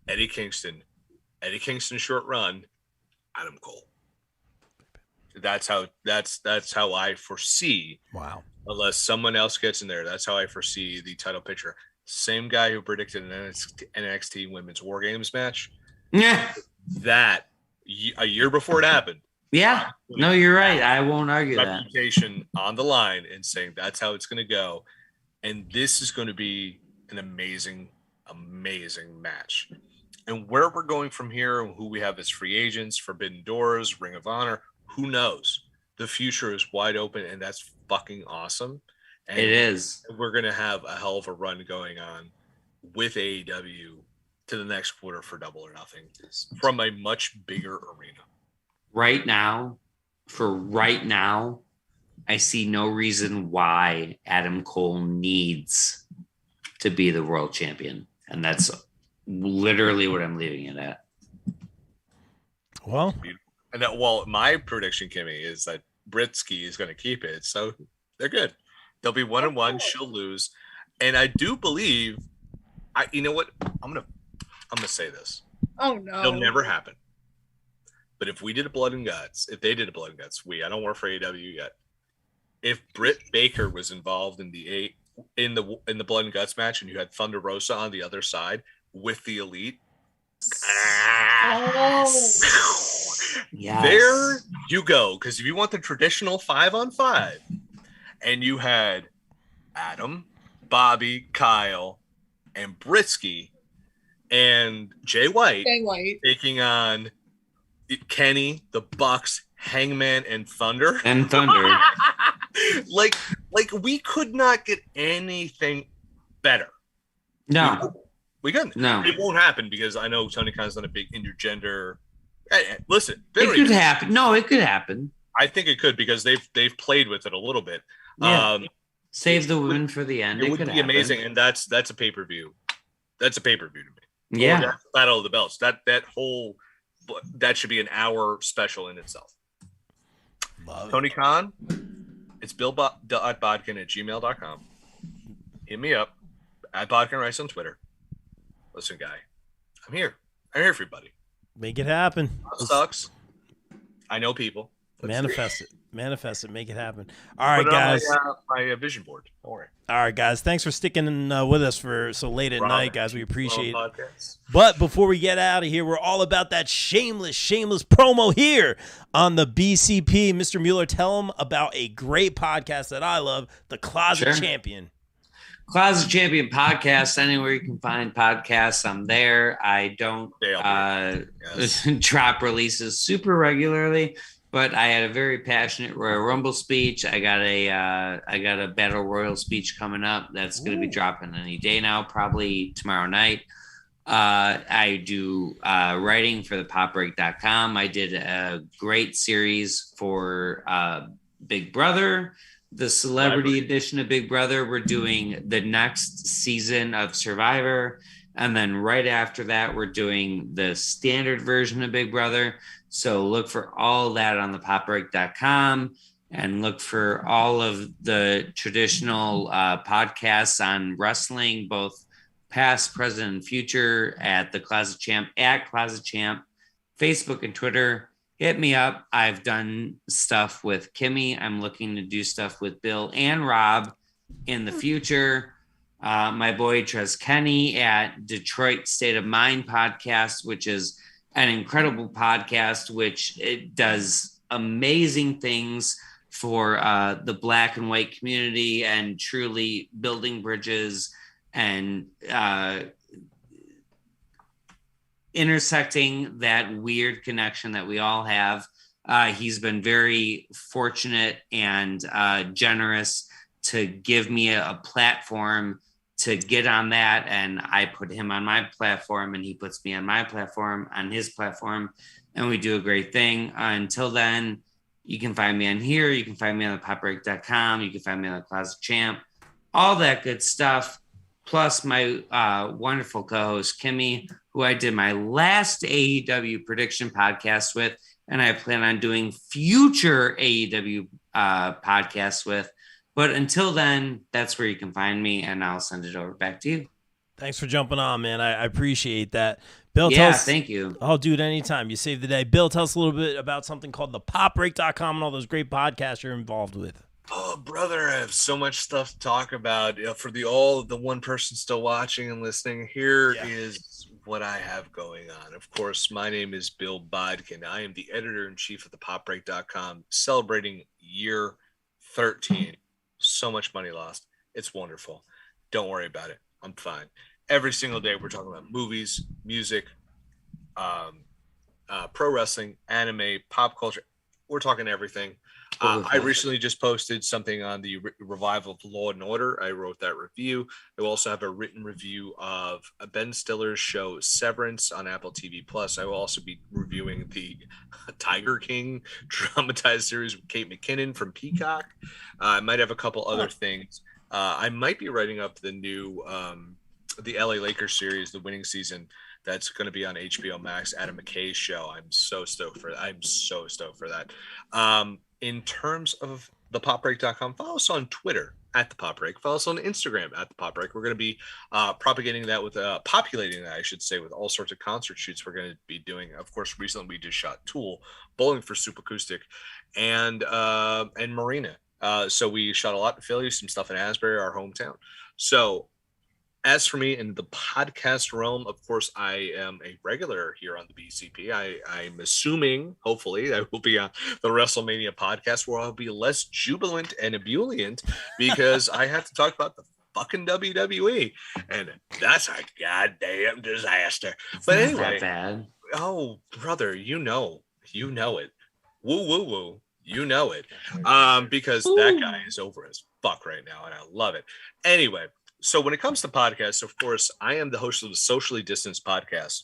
Eddie Kingston short run, Adam Cole. That's how I foresee. Wow. Unless someone else gets in there, that's how I foresee the title picture. Same guy who predicted an NXT Women's War Games match. Yeah. That a year before it happened. Yeah. No, you're right. I won't argue that. Reputation on the line and saying that's how it's going to go. And this is going to be an amazing, amazing match. And where we're going from here, who we have as free agents, Forbidden Doors, Ring of Honor, who knows? The future is wide open, and that's fucking awesome. And it is. We're going to have a hell of a run going on with AEW to the next quarter for Double or Nothing from a much bigger arena. Right now, I see no reason why Adam Cole needs to be the world champion. And that's literally what I'm leaving it at. Well, and my prediction, Kimmy, is that Britsky is going to keep it. So they're good. They'll be 1-1. She'll lose. And I do believe, you know what? I'm gonna say this. Oh no. It'll never happen. But if we did a blood and guts, I don't work for AEW yet. If Britt Baker was involved in the blood and guts match, and you had Thunder Rosa on the other side with the Elite, Yes. There you go. Because if you want the traditional 5-on-5, and you had Adam, Bobby, Kyle, and Britsky, and Jay White taking on Kenny, the Bucks, Hangman, and Thunder. like we could not get anything better. No. We couldn't. No. It won't happen because I know Tony Khan's done a big intergender. Hey, listen. It could happen. No, it could happen. I think it could because they've played with it a little bit. Yeah. Save the women for the end. It would be amazing, and that's a pay-per-view. That's a pay-per-view to me. Yeah. That's Battle of the Belts. That should be an hour special in itself. Love Tony Khan, it's bill.bodkin@gmail.com. Hit me up at Bodkin Rice on Twitter. Listen, guy, I'm here. I'm here for everybody. Make it happen. It sucks. I know people. Manifest it. Make it happen. All right, guys. My vision board. Don't worry. All right, guys. Thanks for sticking with us for so late at night, guys. We appreciate it. But before we get out of here, we're all about that shameless promo here on the BCP. Mr. Mueller, tell them about a great podcast that I love, The Closet Champion. Closet Champion podcast. Anywhere you can find podcasts, I'm there. I don't drop releases super regularly. But I had a very passionate Royal Rumble speech. I got a Battle Royal speech coming up that's going to be dropping any day now, probably tomorrow night. I do writing for the popbreak.com. I did a great series for Big Brother, the celebrity edition of Big Brother. We're doing the next season of Survivor. And then right after that, we're doing the standard version of Big Brother. So look for all that on the popbreak.com and look for all of the traditional podcasts on wrestling, both past, present, and future at the Closet Champ, at Closet Champ, Facebook and Twitter. Hit me up. I've done stuff with Kimmy. I'm looking to do stuff with Bill and Rob in the future. My boy Trez Kenny at Detroit State of Mind podcast, which is an incredible podcast, which it does amazing things for the Black and white community and truly building bridges and intersecting that weird connection that we all have. He's been very fortunate and generous to give me a platform to get on that, and I put him on my platform, and he puts me on my platform, on his platform, and we do a great thing. Until then, you can find me on here. You can find me on the popbreak.com. You can find me on the Closet Champ, all that good stuff, plus my wonderful co-host, Kimmy, who I did my last AEW prediction podcast with, and I plan on doing future AEW podcasts with. But until then, that's where you can find me, and I'll send it over back to you. Thanks for jumping on, man. I appreciate that. Bill, thank you. Oh, dude, anytime. You saved the day. Bill, tell us a little bit about something called the popbreak.com and all those great podcasts you're involved with. Oh, brother, I have so much stuff to talk about. For the one person still watching and listening, here is what I have going on. Of course, my name is Bill Bodkin. I am the editor-in-chief of the popbreak.com, celebrating year 13. So much money lost. It's wonderful. Don't worry about it. I'm fine. Every single day we're talking about movies, music, pro wrestling, anime, pop culture. We're talking everything. I recently just posted something on the revival of Law and Order. I wrote that review. I will also have a written review of Ben Stiller's show Severance on Apple TV Plus. I will also be reviewing the Tiger King dramatized series with Kate McKinnon from Peacock. I might have a couple other things. I might be writing up the new the LA Lakers series, the winning season. That's going to be on HBO Max, Adam McKay's show. I'm so stoked for that. In terms of thepopbreak.com, follow us on Twitter at the Pop Break. Follow us on Instagram at the Pop Break. We're going to be populating that with all sorts of concert shoots we're going to be doing. Of course, recently we just shot Tool, Bowling for Soup Acoustic, and Marina. So we shot a lot in Philly, some stuff in Asbury, our hometown. So as for me in the podcast realm, of course, I am a regular here on the BCP. I'm assuming, hopefully, I will be on the WrestleMania podcast where I'll be less jubilant and ebullient because I have to talk about the fucking WWE. And that's a goddamn disaster. But anyway, that bad. Oh, brother, you know it. Woo, woo, woo. You know it. Because that guy is over as fuck right now, and I love it. Anyway. So when it comes to podcasts, of course, I am the host of the Socially Distanced podcast,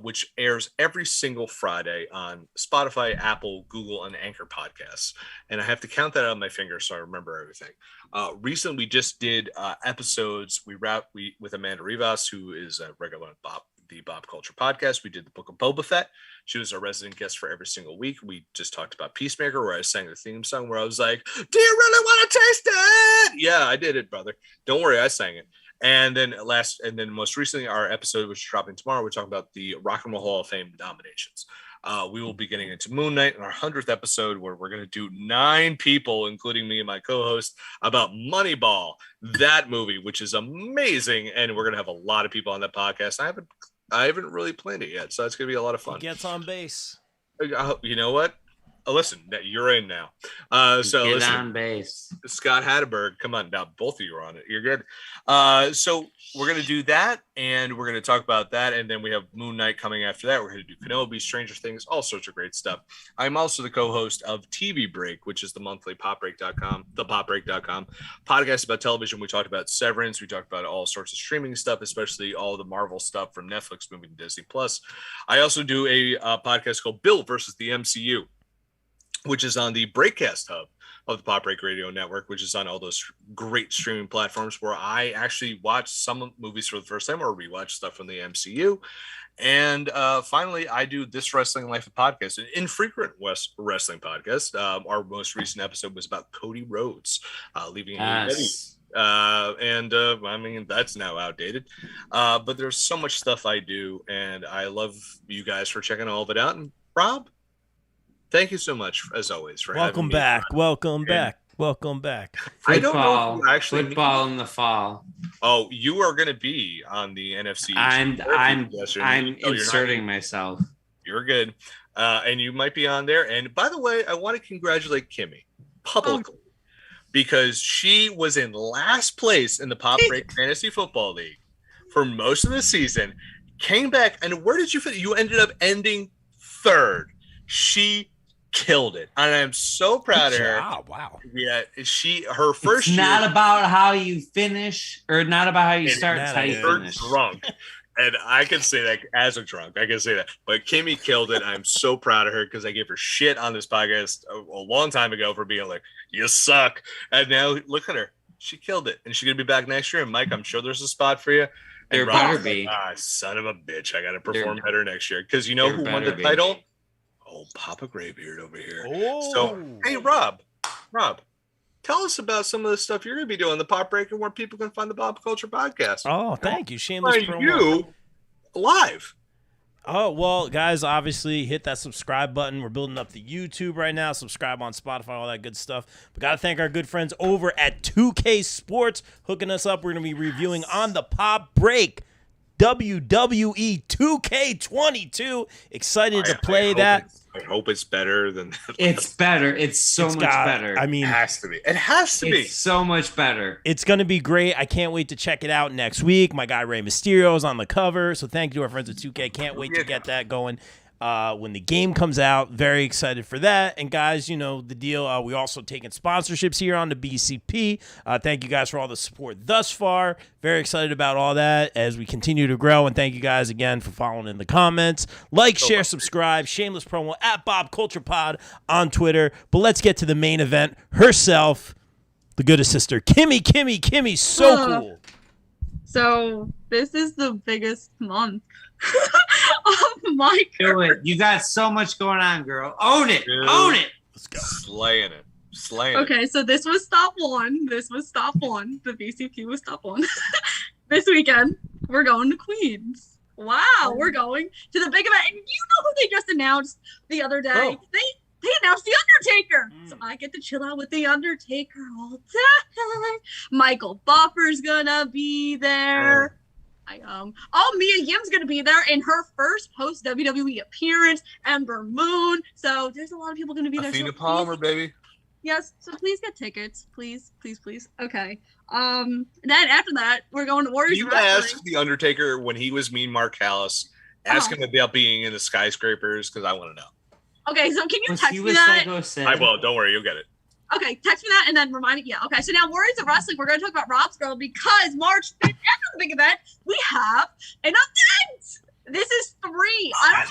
which airs every single Friday on Spotify, Apple, Google, and Anchor podcasts. And I have to count that on my fingers so I remember everything. Recently, we just did episodes. We with Amanda Rivas, who is a regular on the Bob Culture podcast. We did the Book of Boba Fett. She was our resident guest for every single week. We just talked about Peacemaker, where I sang the theme song, where I was like, "Do you really want to taste it?" Yeah, I did it, brother. Don't worry, I sang it. And then most recently, our episode, which is dropping tomorrow, we're talking about the Rock and Roll Hall of Fame nominations. We will be getting into Moon Knight in our 100th episode, where we're going to do 9 people, including me and my co-host, about Moneyball, that movie, which is amazing. And we're going to have a lot of people on that podcast. I haven't really planned it yet, so it's going to be a lot of fun. He gets on base. You know what? Listen, you're in now. Get on base. Scott Hatterberg, come on. Now, both of you are on it. You're good. So we're going to do that, and we're going to talk about that, and then we have Moon Knight coming after that. We're going to do Kenobi, Stranger Things, all sorts of great stuff. I'm also the co-host of TV Break, which is the monthly popbreak.com podcast about television. We talked about Severance. We talked about all sorts of streaming stuff, especially all the Marvel stuff from Netflix moving to Disney+. I also do a podcast called Bill versus the MCU, which is on the Breakcast hub of the Pop Break Radio Network, which is on all those great streaming platforms where I actually watch some movies for the first time or rewatch stuff from the MCU. And finally, I do This Wrestling Life podcast, an infrequent wrestling podcast. Our most recent episode was about Cody Rhodes leaving AEW. I mean, that's now outdated. But there's so much stuff I do, and I love you guys for checking all of it out. And Rob, thank you so much, as always, for Welcome back. Welcome back. I don't know if actually football in the fall. Oh, you are going to be on the NFC. I'm inserting myself. You're good, and you might be on there. And by the way, I want to congratulate Kimmy publicly because she was in last place in the Pop Break Fantasy Football League for most of the season. Came back, and where did you finish? You ended up ending 3rd. She killed it, and I'm so proud of her. Wow. Yeah, her first it's year. Not about how you finish, or not about how you start. It's how you finish. Drunk, and I can say that as a drunk. I can say that. But Kimmy killed it. I'm so proud of her because I gave her shit on this podcast a long time ago for being like, "You suck," and now look at her. She killed it, and she's gonna be back next year. And Mike, I'm sure there's a spot for you. There better be. Son of a bitch! I got to perform better next year because you know who won the title. Oh, Papa Graybeard over here. Oh. So, hey, Rob, tell us about some of the stuff you're going to be doing the Pop Break and where people can find the Pop Culture Podcast. Oh, thank you. Shameless promo. You live. Oh, well, guys, obviously hit that subscribe button. We're building up the YouTube right now. Subscribe on Spotify, all that good stuff. We got to thank our good friends over at 2K Sports hooking us up. We're going to be reviewing on the Pop Break WWE 2K22. Excited to play that. I hope it's better than that. It's better. It's so much better. I mean, it has to be. It has to be. It's so much better. It's going to be great. I can't wait to check it out next week. My guy Rey Mysterio is on the cover. So thank you to our friends at 2K. Can't wait to get that going. when the game comes out. Very excited for that. And guys, you know the deal. We also taking sponsorships here on the BCP. Thank you guys for all the support thus far. Very excited about all that as we continue to grow. And thank you guys again for following in the comments. Like, share, subscribe. Shameless promo at Bob Culture Pod on Twitter. But let's get to the main event herself, the goodest sister, Kimmy. So cool. So this is the biggest month of my Do career. it. You got so much going on, girl. Own it. Dude. Own it. Let's go. Slaying it. Okay, so this was stop one. The VCP was stop one. This weekend, we're going to Queens. Wow, we're going to the big event. And you know who they just announced the other day? Oh. They announced The Undertaker. So I get to chill out with The Undertaker all day. Michael Buffer's gonna be there. Mia Yim's gonna be there in her first post WWE appearance. Ember Moon. So there's a lot of people gonna be there. Athena So Palmer, baby. yes, so please get tickets, please. Okay. Then after that, we're going to Warriors You Wrestling. asked The Undertaker when he was Mean Mark Callis. Ask him about being in the skyscrapers because I want to know. Okay, so can you Was text he me with that? Psycho Sid? I will. Don't worry. You'll get it. Okay, text me that and then remind me. Yeah, okay. So now Warriors of Wrestling, we're going to talk about Rob's Girl because March 5th, after the big event, we have an event. This is 3. I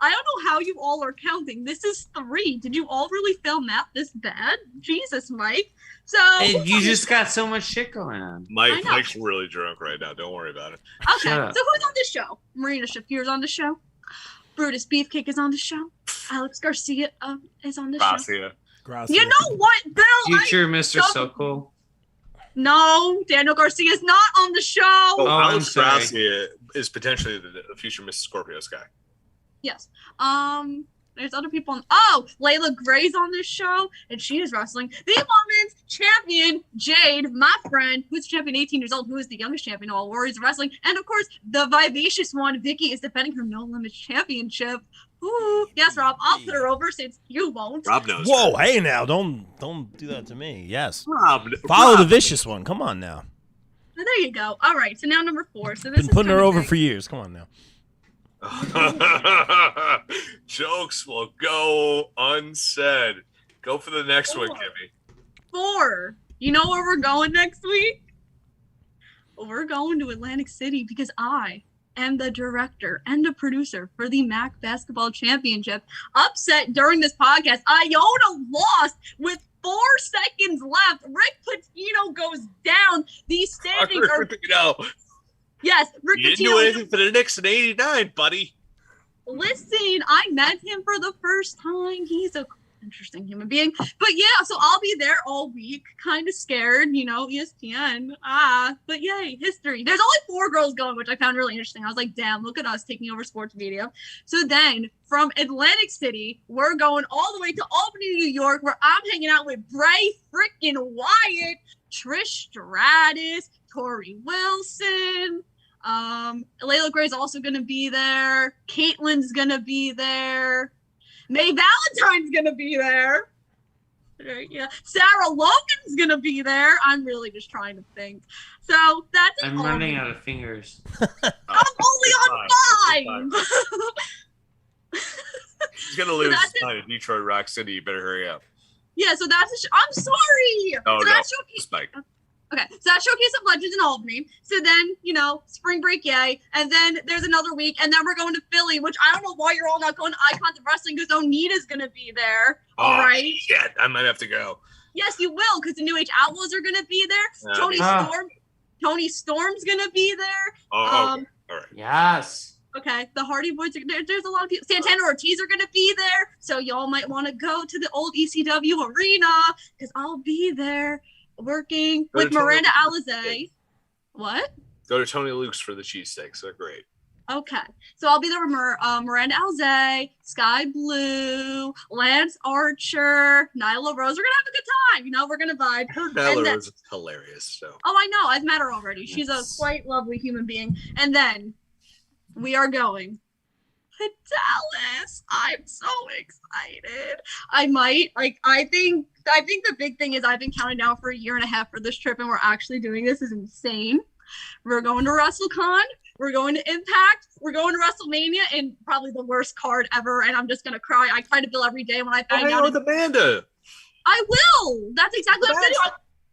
don't know how you all are counting. This is 3. Did you all really film that this bad? Jesus, Mike. So And you just got so much shit going on. I know. Mike's really drunk right now. Don't worry about it. okay, Shut up. so who's on this show? Marina Shafir's on the show. Brutus Beefcake is on the show. Alex Garcia is on the show. Gracia. You know what, Bill? Future Mr. don't- So Cool. No, Daniel Garcia is not on the show. Oh, I'm Alex sorry. Gracia is potentially the future Mrs. Scorpios guy. Yes. There's other people on. Layla Gray's on this show, and she is wrestling. The women's champion, Jade, my friend, who's champion 18 years old, who is the youngest champion of all Warriors of Wrestling. And of course, the vivacious one, Vicky, is defending her No Limits championship. Ooh, yes, Rob, I'll put her over since you won't. Rob knows. Whoa, hey now, don't do that to me. Yes. Rob. Follow the vicious one. Come on now. So there you go. All right, so now number 4. So this Been is putting her kinda over big. for years. Come on now. Jokes will go unsaid. Go for the next one, Kimmy. 4. You know where we're going next week? We're going to Atlantic City because I am the director and the producer for the MAC Basketball Championship. Upset during this podcast, Iona lost with 4 seconds left. Rick Pitino goes down. These standings are... Yes, Rick You didn't do Pitino... anything for the Knicks in '89, buddy. Listen, I met him for the first time. He's a interesting human being. But yeah, so I'll be there all week. Kind of scared, ESPN. But yay, history. There's only 4 girls going, which I found really interesting. I was like, damn, look at us taking over sports media. So then from Atlantic City, we're going all the way to Albany, New York, where I'm hanging out with Bray freaking Wyatt, Trish Stratus, Tori Wilson. Layla Gray's also gonna be there. Caitlin's gonna be there. May Valentine's gonna be there. Right, yeah. Sarah Logan's gonna be there. I'm really just trying to think. So that's I'm running out of fingers. I'm only on 5. She's gonna lose that's this time in Detroit Rock City. You better hurry up. Yeah, so that's I'm sorry. Oh so no, that showcase- Spike. Okay, so that Showcase of Legends in Albany. So then, spring break, yay. And then there's another week, and then we're going to Philly, which I don't know why you're all not going to Icons of Wrestling because Onita's going to be there. All right. Shit, I might have to go. Yes, you will, because the New Age Outlaws are going to be there. Yeah. Tony Storm's going to be there. Oh, okay. All right. Yes. Okay, the Hardy Boys are there. There's a lot of people. Santana Ortiz are going to be there. So y'all might want to go to the old ECW arena because I'll be there. Working with Miranda Alizé. What? Go to Tony Luke's for the cheesesteaks. They're great. Okay. So I'll be there with Miranda Alizé, Sky Blue, Lance Archer, Nyla Rose. We're going to have a good time. We're going to vibe. Her Nyla Rose is hilarious. So. Oh, I know. I've met her already. She's a quite lovely human being. And then we are going to Dallas. I'm so excited. I think the big thing is I've been counting down for 1.5 years for this trip, and we're actually doing this. Is insane. We're going to WrestleCon. We're going to Impact. We're going to WrestleMania, and probably the worst card ever. And I'm just gonna cry. I cry to Bill every day when I find out. With Amanda. I will. That's exactly what I'm gonna do.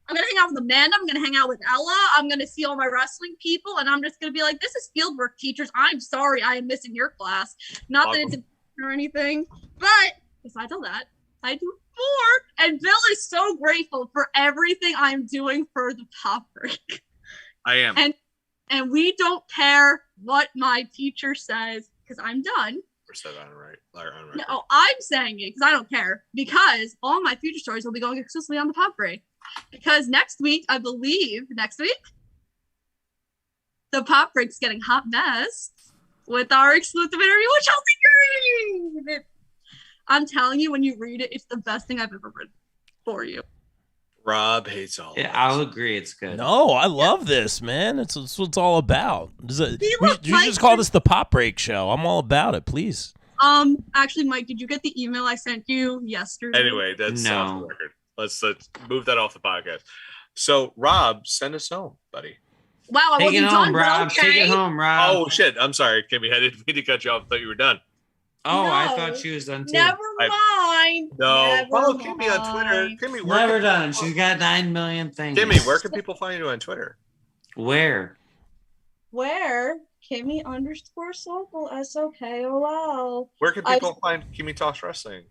I'm gonna hang out with Amanda. I'm gonna hang out with Ella. I'm gonna see all my wrestling people, and I'm just gonna be like, "This is fieldwork, teachers. I'm sorry, I am missing your class. Not that it's or anything, but besides all that, I do more." And Bill is so grateful for everything I'm doing for the Pop Break. I am. And we don't care what my teacher says because I'm done. Said on right. No, I'm saying it because I don't care, because all my future stories will be going exclusively on the Pop Break. Because next week, the Pop Break's getting hot mess with our exclusive interview with Chelsea Green. I'm telling you, when you read it, it's the best thing I've ever read for you. Rob hates all. Yeah, I'll agree. It's good. No, I love this, man. It's what it's all about. You just call this the Pop Break Show. I'm all about it. Please. Actually, Mike, did you get the email I sent you yesterday? Anyway, that's off the record. Let's move that off the podcast. So, Rob, send us home, buddy. Wow, I wasn't done, Rob. Okay. Take it home, Rob. Oh shit! I'm sorry, Kimmy. I didn't mean to cut you off. I thought you were done. Oh, No, I thought she was done too. Never mind. No, follow Kimmy on Twitter. Kimmy, never done. She's got 9 million things. Kimmy, where can people find you on Twitter? Where? Kimmy _Sokol SOKOL. Where can people find Kimmy Talks Wrestling?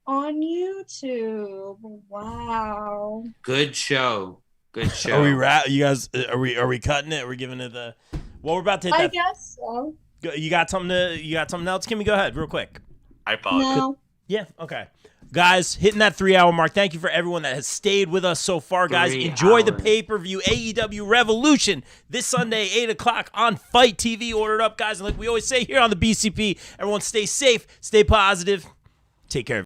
On YouTube. Wow. Good show. Are we you guys? Are we cutting it? Are we giving it the? Well, we're about to hit that. I guess so. You got something else? Kimmy, go ahead, real quick. I apologize. No. Yeah. Okay. Guys, hitting that 3-hour mark. Thank you for everyone that has stayed with us so far, guys. Enjoy the pay-per-view AEW Revolution this Sunday, 8 o'clock on Fight TV. Order it up, guys. And like we always say here on the BCP, everyone stay safe, stay positive, take care of